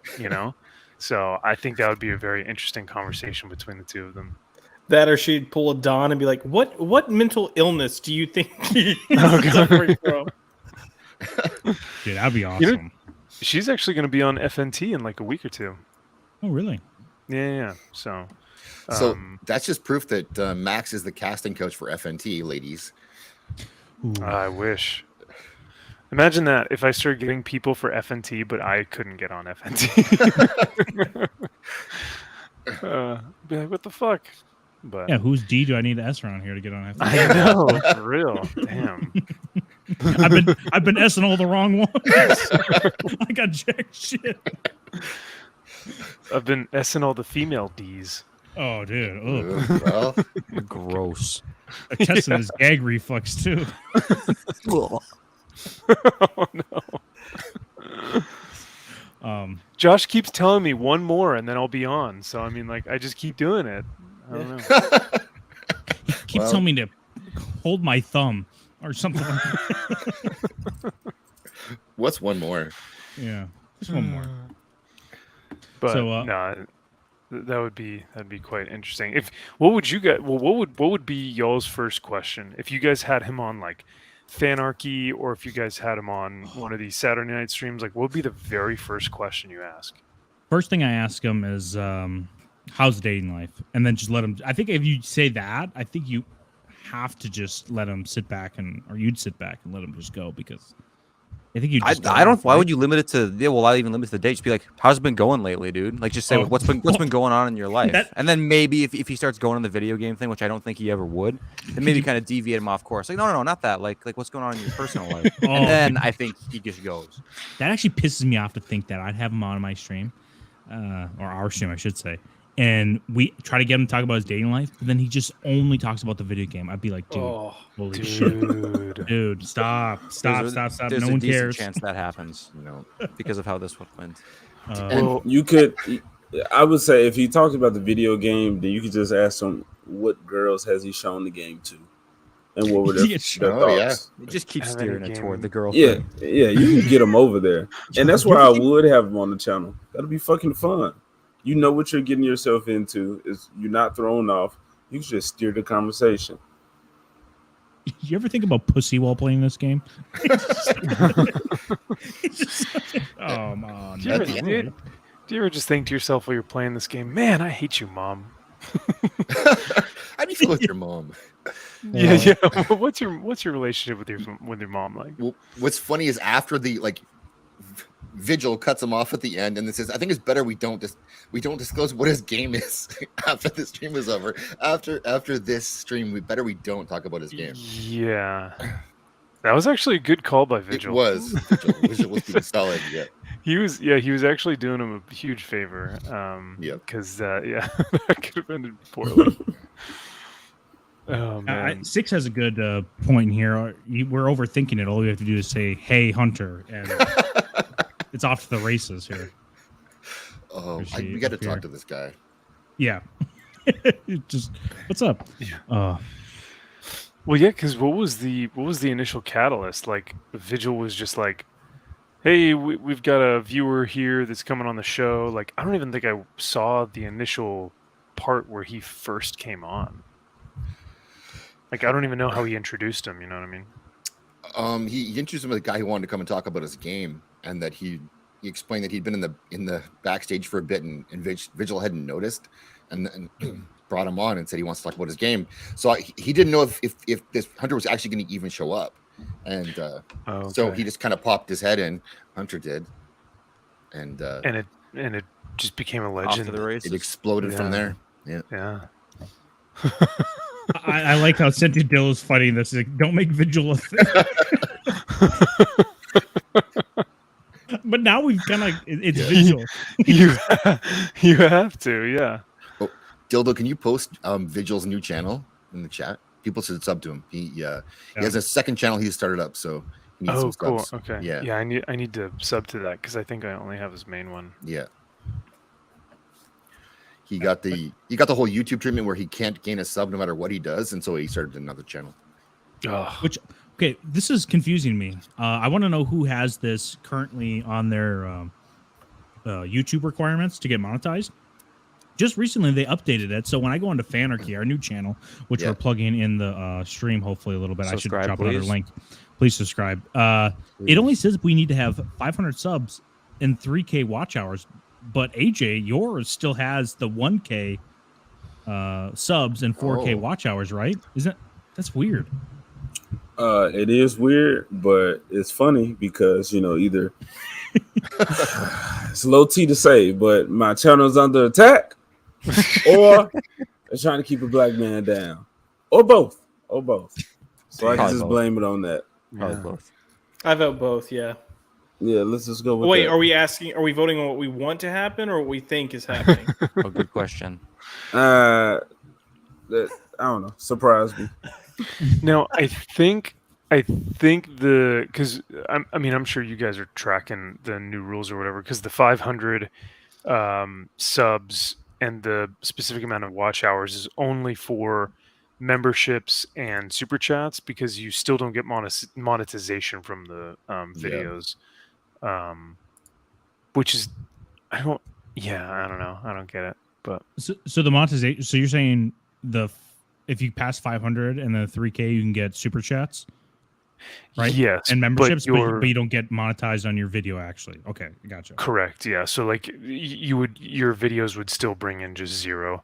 So I think that would be a very interesting conversation between the two of them. That, or she'd pull a Don and be like, "What mental illness do you think he's God. suffering from?" Dude, that'd be awesome. She's actually going to be on FNT in like a week or two. Oh, really? Yeah. So That's just proof that Max is the casting coach for FNT, ladies. Ooh. I wish. Imagine that if I started getting people for FNT, but I couldn't get on FNT. Be like, what the fuck? But Yeah, whose D do I need to S around here to get on FNT? I know, for real. Damn. I've been S-ing all the wrong ones. I got jack shit. I've been S-ing all the female Ds. Oh, dude. Ugh. Well, Gross. Testing his gag reflex too. Oh no. Josh keeps telling me one more and then I'll be on. So I mean, like, I just keep doing it. I don't know. Keep telling me to hold my thumb or something. what's one more? Yeah, just one more. But So, no, that'd be quite interesting. What would be y'all's first question if you guys had him on like Fanarchy, or if you guys had him on one of these Saturday night streams? Like, what would be the very first question you ask? First thing I ask him is, how's dating life? And then just let him. I think if you say that, I think you have to just let him sit back you'd sit back and let him just go, because I think you. I don't. Why would you limit it to? Yeah, well, I even limit the date. Just be like, "How's it been going lately, dude?" Like, just say what's been going on in your life, and then maybe if he starts going on the video game thing, which I don't think he ever would, then maybe kind of deviate him off course. Like, no, not that. Like what's going on in your personal life, and then I think he just goes. That actually pisses me off to think that I'd have him on my stream, or our stream, I should say, and we try to get him to talk about his dating life, but then he just only talks about the video game. I'd be like, dude, holy shit, dude, stop. There's No a one decent cares. chance that happens, because of how this one went. And you could, I would say, if he talks about the video game, then you could just ask him what girls has he shown the game to, and what were their, Yeah, their thoughts. You just keep Have steering any it game. toward the girl. Yeah, you can get him over there, and that's why I would have him on the channel. That'll be fucking fun. You know what you're getting yourself into. Is you're not thrown off. You can just steer the conversation. You ever think about pussy while playing this game? Oh man. Do you ever just think to yourself while you're playing this game, man, I hate you, mom? How do you feel with your mom? Yeah. What's your relationship with your mom like? Well, what's funny is after the Vigil cuts him off at the end, and it says, "I think it's better we don't disclose what his game is after the stream is over. After this stream, we don't talk about his game." Yeah, that was actually a good call by Vigil. It was Vigil was being solid. Yeah, he was actually doing him a huge favor. Because that could have ended poorly. Oh man, Six has a good point here. We're overthinking it. All we have to do is say, "Hey, Hunter," and it's off to the races here. Oh, we got to talk to this guy. Yeah. Just what's up? Yeah. Well, yeah, because what was the initial catalyst? Like, Vigil was just like, "Hey, we've got a viewer here that's coming on the show." Like, I don't even think I saw the initial part where he first came on. Like, I don't even know how he introduced him. You know what I mean? He introduced him as a guy who wanted to come and talk about his game, and that he explained that he'd been in the backstage for a bit, and Vigil hadn't noticed, and brought him on and said he wants to talk about his game. So he didn't know if this Hunter was actually going to even show up, and so he just kind of popped his head in. Hunter did, and it just became a Off to legend. the races. it exploded from there. Yeah. Yeah. I like how Scented Dill is fighting this. Like, don't make Vigil a thing. But now we've kind of it's Vigil. you have to, yeah. Dildo, can you post Vigil's new channel in the chat? People should sub to him. He has a second channel he started up, so he needs some Cool. subs. Okay. Yeah. I need to sub to that because I think I only have his main one. Yeah. He got the whole YouTube treatment where he can't gain a sub no matter what he does, and so he started another channel. Which, okay, this is confusing me. I want to know who has this currently on their YouTube requirements to get monetized. Just recently, they updated it, so when I go into Fanarchy, our new channel, which we're plugging in the stream, hopefully a little bit, Subscribe, I should drop another please. link. Please subscribe. It only says we need to have 500 subs and 3K watch hours, but AJ, yours still has the 1K subs and 4K watch hours, right? That's weird? It is weird, but it's funny because either it's low T to say, but my channel's under attack, or they're trying to keep a black man down, or both. So I can just blame it on that. Probably both. I vote both. Yeah. Yeah, let's just go with Wait, that. are we voting on what we want to happen or what we think is happening? Oh, good question. I don't know. Surprise me. No, I think because I'm sure you guys are tracking the new rules or whatever, because the 500 subs and the specific amount of watch hours is only for memberships and super chats, because you still don't get monetization from the videos, which is I don't know, I don't get it. But So the monetization. So you're saying if you pass 500 and then 3K, you can get super chats, right? Yes, and memberships, but your- you don't get monetized on your video. Actually, okay, gotcha. Correct. Yeah. So like your videos would still bring in just zero.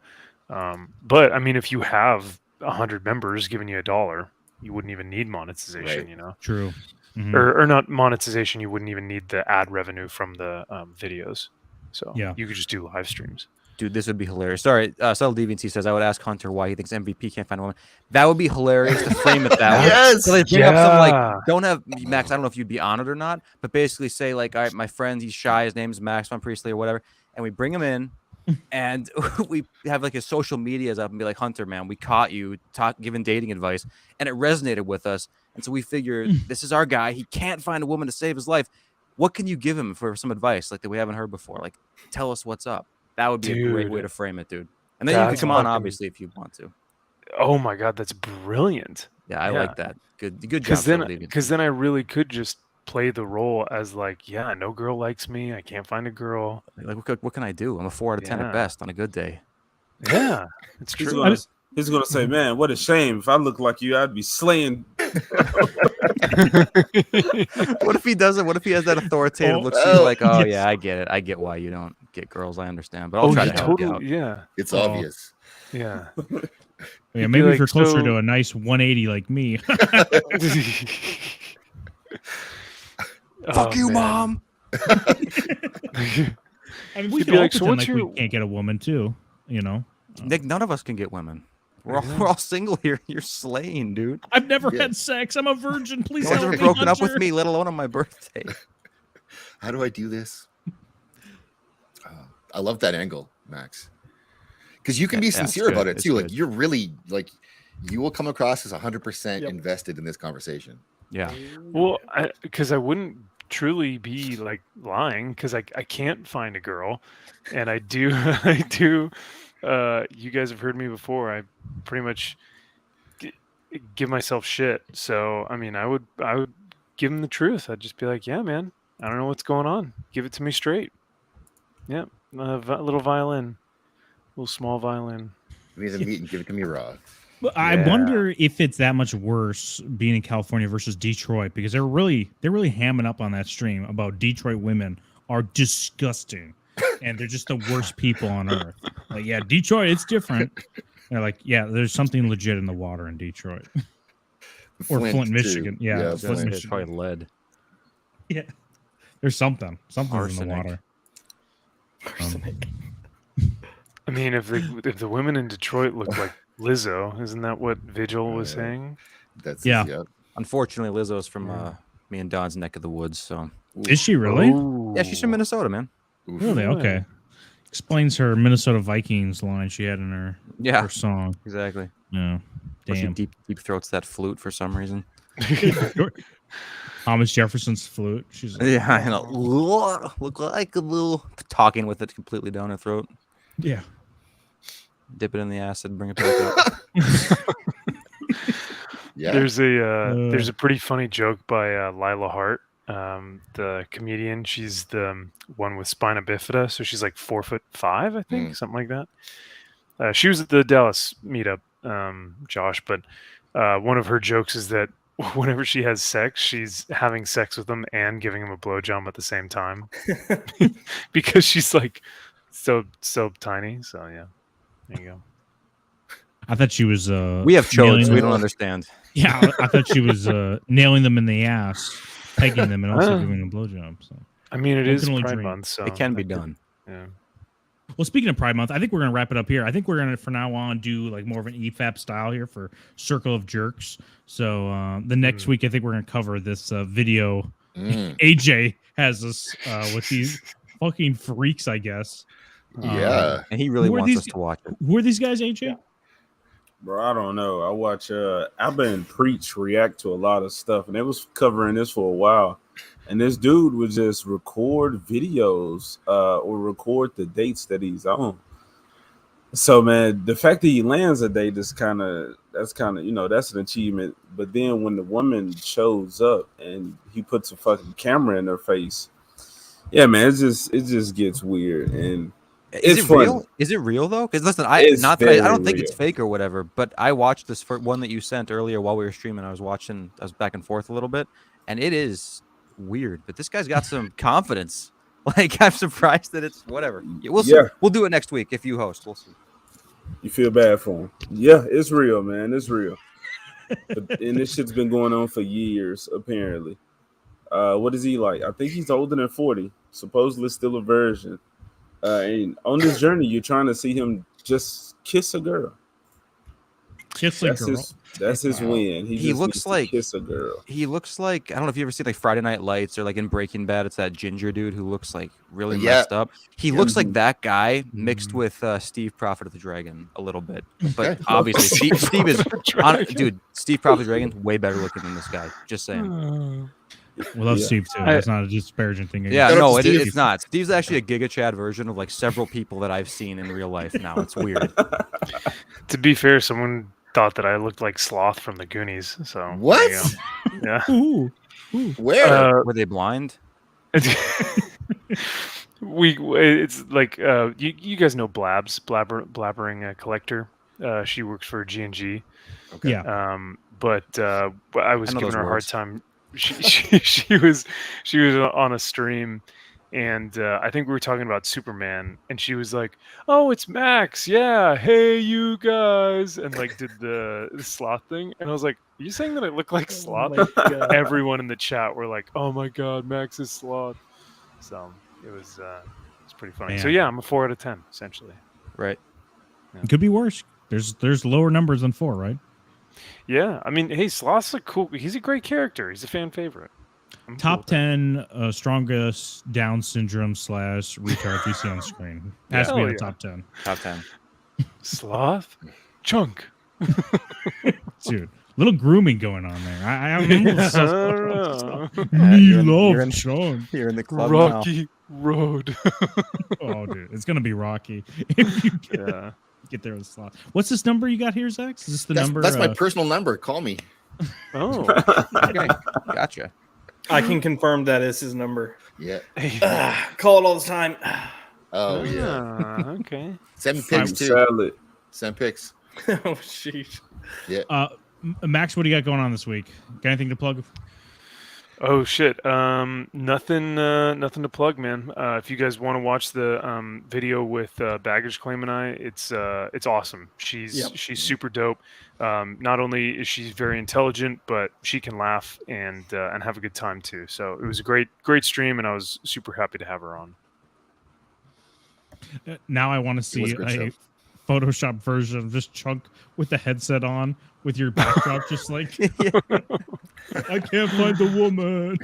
But I mean, if you have 100 members giving you $1, you wouldn't even need monetization, Right. True. Mhm. or not monetization. You wouldn't even need the ad revenue from the videos. So Yeah. you could just do live streams. Dude, this would be hilarious. Sorry, Subtle Deviancy says I would ask Hunter why he thinks MVP can't find a woman. That would be hilarious to frame it that way. Yes! So they bring up some Yeah. don't have Max. I don't know if you'd be honored or not, but basically say all right, my friend, he's shy. His name's Max Von Priestley or whatever, and we bring him in, and we have his social medias up and be like, Hunter, man, we caught you giving dating advice, and it resonated with us, and so we figured this is our guy. He can't find a woman to save his life. What can you give him for some advice that we haven't heard before? Like, tell us what's up. That would be a great Dude. way to frame it, dude. And then you can That's come on, fucking- obviously, if you want to. Oh my God, that's brilliant. Yeah, I Yeah. like that. Good job. Because Subtle Deviancy. then I really could just play the role as like, yeah, no girl likes me. I can't find a girl. Like, what can I do? I'm a 4 out of 10 Yeah. at best on a good day. Yeah, it's He's true. gonna say, "Man, what a shame! If I looked like you, I'd be slaying." What if he doesn't? What if he has that authoritative look? She's like, oh yeah, I get it. I get why you don't get girls. I understand, but I'll try you to help you out. yeah, It's Oh. obvious. yeah. Yeah, You'd maybe be if you're like, closer so- to a nice 180 like me. Fuck you, man. mom. I mean, we You'd can be all like, so pretend what's like your- we can't get a woman too. Nick, none of us can get women. We're all single here. You're slaying, dude. I've never Yeah. had sex. I'm a virgin. Please No one's help ever me, broken up with Hunter. me, let alone on my birthday. How do I do this? I love that angle, Max. Because you can be Yeah, it's sincere good, about it it's too. Like good. you're really like you will come across as 100% Yep. invested in this conversation. Yeah. Well, because I wouldn't truly be like lying, because I can't find a girl, and I do I do. You guys have heard me before. I pretty much give myself shit. So I mean, I would give him the truth. I'd just be like, yeah, man, I don't know what's going on. Give it to me straight. Yeah, a little violin, little small violin. Give me the meat and give it to me raw. But I Yeah. wonder if it's that much worse being in California versus Detroit, because they're really hamming up on that stream about Detroit women are disgusting and they're just the worst people on earth. Like, yeah, Detroit, it's different. They're like, yeah, there's something legit in the water in Detroit. Or Flint, too. Michigan. Yeah, It's Flint, Flint. it's probably lead. Yeah. There's something's in the Arsenic. water. Arsenic. I mean, if the women in Detroit look like Lizzo, isn't that what Vigil was Yeah. saying? That's Yeah. Unfortunately, Lizzo's from me and Don's neck of the woods. So Is she really? yeah, she's from Minnesota, man. Oof. Really? Okay. Explains her Minnesota Vikings line she had in her, Yeah, her song. exactly. Yeah. Where she Damn. deep throats that flute for some reason. Thomas Jefferson's flute. She's like, Yeah, I know. Look like a little talking with it completely down her throat. yeah. Dip it in the acid, bring it back up. Yeah. There's a pretty funny joke by Lila Hart, the comedian. She's the one with spina bifida, so she's like 4'5", I think, something like that. She was at the Dallas meetup, Josh, but one of her jokes is that whenever she has sex, she's having sex with him and giving him a blowjob at the same time because she's like so tiny. So yeah, there you go. I thought she was We have nailing chodes. We them- don't understand. Yeah, I thought she was nailing them in the ass, pegging them, and also Ah. giving them a blowjob. So, I mean, it One is can only Pride dream. Month, so It can be that could- done. Yeah. well, speaking of Pride Month, I think we're gonna wrap it up here. I think we're gonna, from now on, do like more of an EFAP style here for Circle of Jerks. So the next week, I think we're gonna cover this video. Mm. AJ has us with these fucking freaks, I guess. Yeah. And he really Who are wants these us to watch it. Who are these guys, AJ? Bro, I don't know. I watch I've been Preach react to a lot of stuff, and they was covering this for a while. And this dude would just record videos or record the dates that he's on. So man, the fact that he lands a date is that's kind of, that's an achievement. But then when the woman shows up and he puts a fucking camera in her face, yeah, man, it just gets weird. And Is it's it funny. real? Is it real though? Because listen, It's I very don't think it's real. fake or whatever. But I watched this one that you sent earlier while we were streaming. I was back and forth a little bit, and it is weird. But this guy's got some confidence. Like I'm surprised that it's whatever. We'll see. Yeah. We'll do it next week if you host. We'll see. You feel bad for him. Yeah, it's real, man. It's real. And this shit's been going on for years, apparently. What is he like? I think he's older than 40. Supposedly still a virgin. And on this journey, you're trying to see him just kiss a girl. Kiss a That's girl. his win. He just looks needs to like- kiss a girl. He looks like I don't know if you ever seen like Friday Night Lights or like in Breaking Bad. It's that ginger dude who looks like really Yeah. messed up. He looks like that guy Mm-hmm. mixed with Steve Prophet of the Dragon a little bit. But Okay. obviously, Steve is dude. Steve Prophet of the Dragon way better looking than this guy. Just saying. We love Yeah. Steve too. That's not a disparaging thing. Yeah, Shout out no, to Steve. it's not. Steve's actually a Giga Chad version of like several people that I've seen in real life now. It's weird. To be fair, someone thought that I looked like Sloth from the Goonies. So there What? you go. Yeah. Ooh. Where? Were they blind? It's like you guys know blabbering collector. She works for G&G. Okay. Yeah. But I was I know giving those her a hard words. time. She was on a stream, and I think we were talking about Superman, and she was like, "Oh, it's Max, yeah, hey you guys," and like did the Sloth thing, and I was like, "Are you saying that I look like Sloth?" Everyone in the chat were like, "Oh my god, Max is Sloth." So it was pretty funny. So Man. yeah, I'm a 4 out of 10 essentially. Right. It could be worse. There's lower numbers than 4, right? Yeah, I mean, hey, Sloth's he's a great character. He's a fan favorite. I'm cool Top with that. 10 strongest Down syndrome / retards you see on screen. Has to be Hell in the yeah. top 10. Top 10. Sloth, Chunk. Dude, little grooming going on there. I'm almost I don't know. Me you're love in- Sean. Here in the club Rocky Road. Oh, dude, it's gonna be Rocky if you Yeah. get there with Sloth. What's this number you got here, Zach? Is this the number? That's my personal number. Call me. Oh. Okay, gotcha. I can confirm that is his number. Yeah. Call it all the time. Oh yeah. Okay. Send pics too. Salad. Send pics. Oh sheesh. Max, what do you got going on this week? Got anything to plug? Oh shit! Nothing to plug, man. If you guys want to watch the video with Baggage Claim and I, it's awesome. She's super dope. Not only is she very intelligent, but she can laugh and have a good time too. So it was a great stream, and I was super happy to have her on. Now I want to see a Photoshop version of just Chunk with the headset on, with your backdrop just like, I can't find the woman.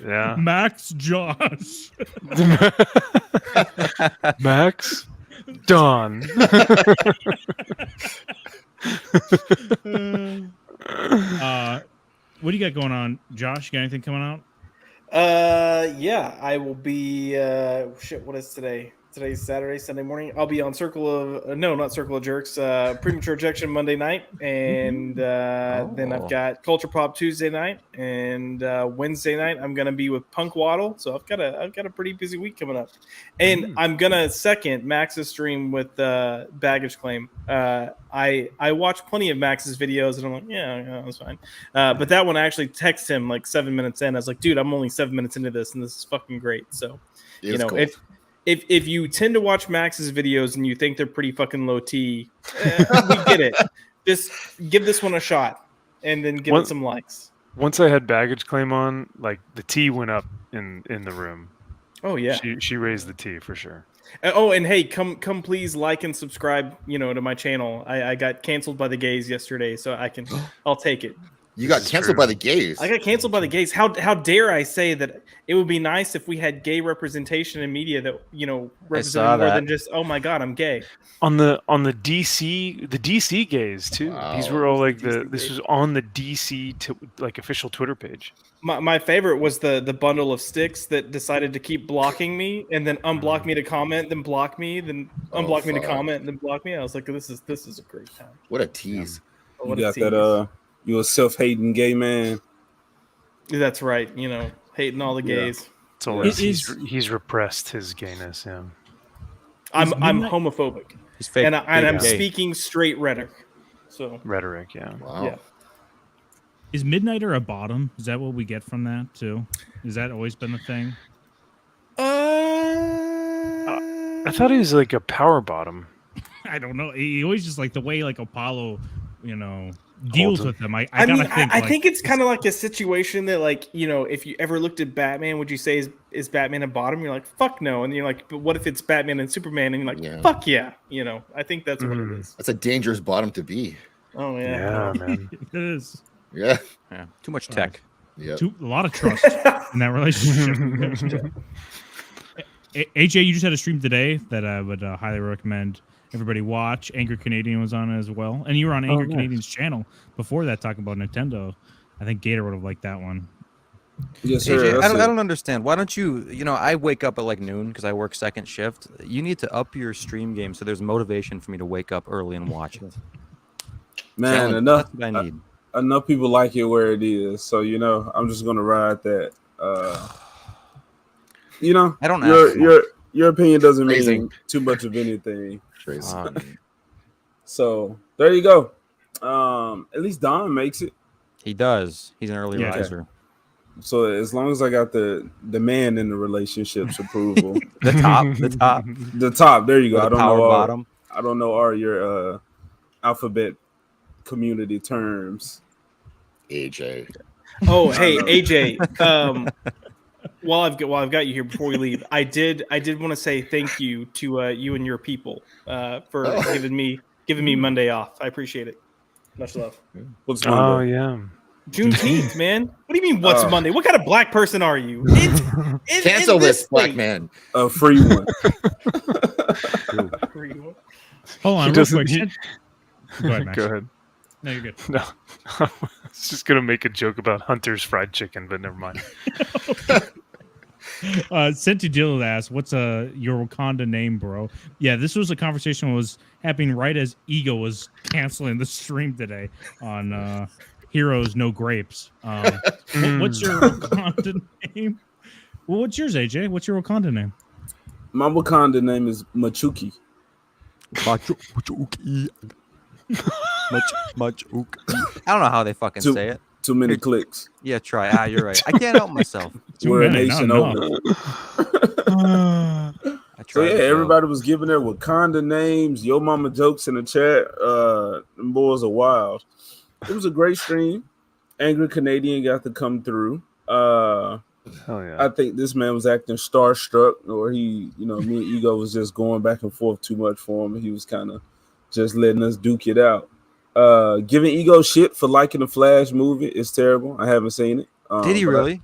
Yeah. Max Josh. Max Don. What do you got going on, Josh? You got anything coming out? Yeah, I will be. What is today? Today's Saturday, Sunday morning. I'll be on not Circle of Jerks. Premature Ejection Monday night, and then I've got Culture Pop Tuesday night, and Wednesday night I'm gonna be with Punk Waddle. So I've got a pretty busy week coming up, and I'm gonna second Max's stream with Baggage Claim. I watch plenty of Max's videos, and I'm like, yeah, that's fine. But that one I actually text him like 7 minutes in. I was like, dude, I'm only 7 minutes into this, and this is fucking great. So cool. If you tend to watch Max's videos and you think they're pretty fucking low T, we get it. Just give this one a shot and then give it some likes. Once I had Baggage Claim on, like the T went up in the room. Oh yeah, she raised the T for sure. Oh, and hey, come please like and subscribe, to my channel. I got canceled by the gays yesterday, so I'll take it. You got canceled by the gays. I got canceled by the gays. How dare I say that it would be nice if we had gay representation in media that represented more than just, oh my god, I'm gay. On the DC gays too. Wow. These were all like this was on the DC official Twitter page. My favorite was the bundle of sticks that decided to keep blocking me and then unblock me to comment, then block me, then unblock me to comment, and then block me. I was like, this is a great time. What a tease. Yeah. You got that you're a self-hating gay man. That's right. Hating all the gays. It's all he's repressed his gayness. Yeah. I'm homophobic. He's fake. And I'm speaking straight rhetoric. So rhetoric, yeah. Wow. Yeah. Is Midnighter a bottom? Is that what we get from that too? Has that always been the thing? I thought he was like a power bottom. I don't know. He always just like the way like Apollo, deals with them. I think it's kind of like a situation that if you ever looked at Batman, would you say is Batman a bottom? You're like, fuck no. And you're like, but what if it's Batman and Superman? And you're like, fuck yeah. I think that's what it is. That's a dangerous bottom to be. Oh yeah. Yeah, man. It is. Yeah. Too much tech. Yeah. A lot of trust in that relationship. AJ, you just had a stream today that I would highly recommend everybody watch. Angry Canadian was on it as well, and you were on Angry Canadian's channel before that talking about Nintendo. I think Gator would have liked that one. Yes, sir. AJ, I don't understand. Why don't you? I wake up at like noon because I work second shift. You need to up your stream game so there's motivation for me to wake up early and watch it. Man, that's what I need. Enough people like it where it is, so I'm just gonna ride that. I don't. Your opinion doesn't mean too much of anything. So there you go. At least Don makes it. He does. He's an early riser. So as long as I got the man in the relationship's approval, the top. There you go. I don't know. Bottom. I don't know all your alphabet community terms. AJ. Oh, hey AJ. While I've got you here before we leave, I did want to say thank you to you and your people for giving me Monday off. I appreciate it. Much love. What's Monday? Oh yeah, Juneteenth, man. What do you mean? What's Monday? What kind of black person are you? Cancel this black man. A free one. Hold on, real quick. Go ahead, Max. Go ahead. No, you're good. No, I was just gonna make a joke about Hunter's fried chicken, but never mind. Senti Dill asked, "What's your Wakanda name, bro?" Yeah, this was a conversation that was happening right as Ego was canceling the stream today on Heroes No Grapes. What's your Wakanda name? Well, what's yours, AJ? What's your Wakanda name? My Wakanda name is Machuki. Much. I don't know how they fucking Too- say it. Too many clicks. Yeah, try. You're right. I can't help myself. We're a many, nation not over. I So tried. yeah, everybody was giving their Wakanda names, Yo Mama jokes in the chat. Them boys are wild. It was a great stream. Angry Canadian got to come through. Hell yeah. I think this man was acting starstruck, or me and Ego was just going back and forth too much for him. He was kind of just letting us duke it out. Giving Ego shit for liking the Flash movie is terrible. I haven't seen it. Did he but really?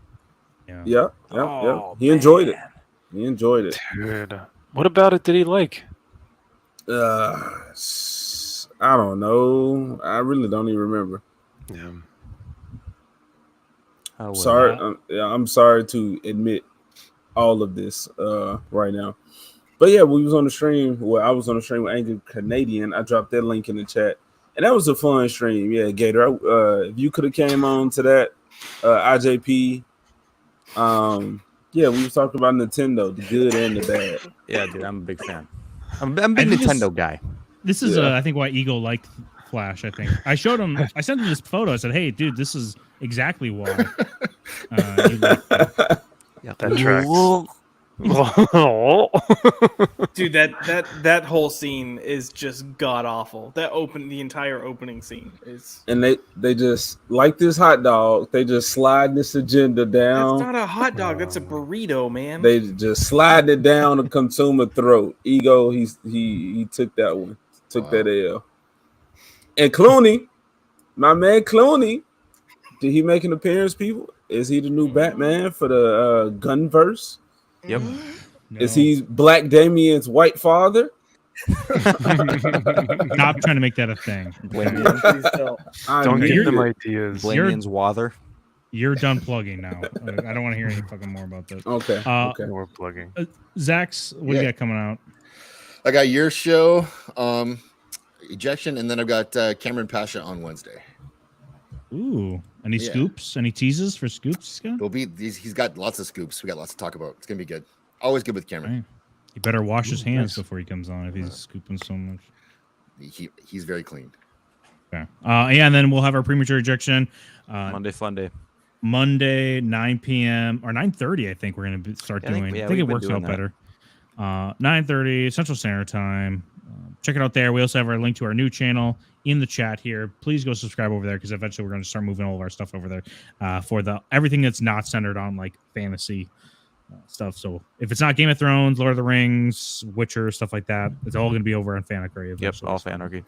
Yeah. Oh, He enjoyed it. He enjoyed it. Dude, what about it did he like? I don't know. I really don't even remember. Yeah. Oh, well. Sorry. I'm sorry to admit all of this right now. But yeah, we was on the stream. Well, I was on the stream with Angry Canadian. I dropped that link in the chat. And that was a fun stream. Yeah, Gator. If you could have came on to that, IJP. Yeah, we was talking about Nintendo, the good and the bad. Yeah, dude, I'm a big fan. I'm a big I think Nintendo guy. This is, Yeah. I think, why Eagle liked Flash. I think I showed him. I sent him this photo. I said, "Hey, dude, this is exactly why." You liked it. Yeah, That tracks. Dude, that whole scene is just god awful. The entire opening scene is. And they just like this hot dog. They just slide this agenda down. That's not a hot dog. That's a burrito, man. They just slide it down the consumer throat. Ego, he took that one, took that L. And Clooney, my man Clooney, did he make an appearance? People, is he the new Batman for the Gunverse? Yep. No. Is he Black Damien's white father? Stop trying to make that a thing. Blamian, Please don't. I Don't knew give them it. ideas. Blamian's Wather. You're done plugging now. I don't want to hear any fucking more about this. Okay. Okay. We're plugging. Zach's, what do you Yeah. got coming out? I got your show, Ejection, and then I've got Cameron Pasha on Wednesday. Ooh, any Yeah. scoops? Any teases for scoops, Scott? He's got lots of scoops. We got lots to talk about. It's gonna be good. Always good with Cameron. Right. He better wash his hands nice. before he comes on if he's scooping so much. He's very clean. Okay. Yeah, and then we'll have our premature ejection Monday Fun Day. Monday, 9 p.m. or 9:30. I think we're gonna start Yeah, I think- doing. yeah, I think we've it been works doing out that. better. 9:30 Central Standard Time. Check it out there. We also have our link to our new channel in the chat here. Please go subscribe over there because eventually we're going to start moving all of our stuff over there for everything that's not centered on like fantasy stuff. So if it's not Game of Thrones, Lord of the Rings, Witcher, stuff like that, it's all going to be over on Fanarchy. Yep, eventually. all Fanarchy.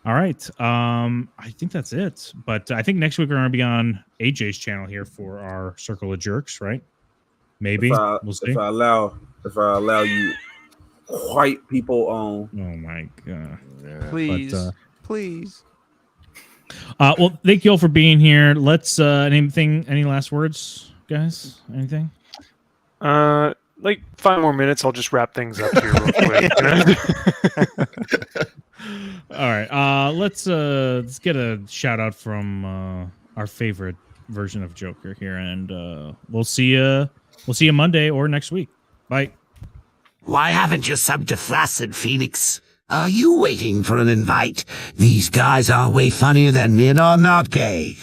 All right. I think that's it. But I think next week we're going to be on AJ's channel here for our Circle of Jerks, right? Maybe. We'll see. If I allow you white people on. Oh my god. Yeah. Please. Please. Well, thank you all for being here. Let's any last words, guys? Anything? Like 5 more minutes, I'll just wrap things up here real quick. All right. Let's get a shout out from our favorite version of Joker here, and we'll see you Monday or next week. Bye. Why haven't you subbed to Flaccid, Phoenix? Are you waiting for an invite? These guys are way funnier than men are not gay.